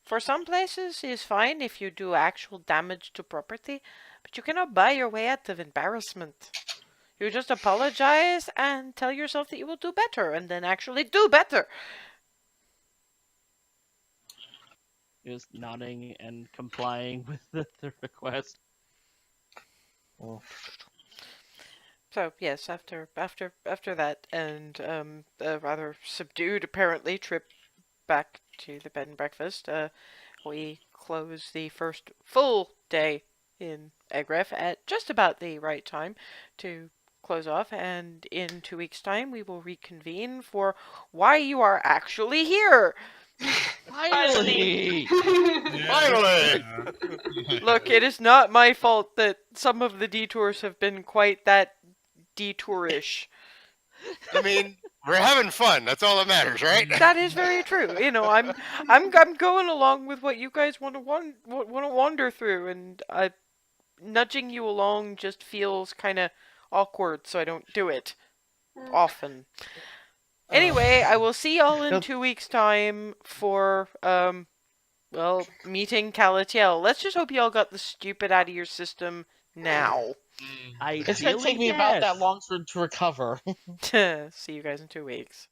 for some places it's fine if you do actual damage to property, but you cannot buy your way out of embarrassment. You just apologize and tell yourself that you will do better, and then actually do better. Just nodding and complying with the request. Oh. So yes, after that, and a rather subdued apparently trip back to the bed and breakfast, we close the first full day in Egref at just about the right time to close off, and in 2 weeks' time we will reconvene for why you are actually here. Finally! Finally! Look, it is not my fault that some of the detours have been quite that detourish. I mean, we're having fun. That's all that matters, right? That is very true. You know, I'm going along with what you guys want to wander through, and nudging you along just feels kind of awkward, so I don't do it often. Anyway, I will see y'all in 2 weeks' time for well, meeting Calatiel. Let's just hope y'all got the stupid out of your system now. It's gonna take me about that long to recover. See you guys in 2 weeks.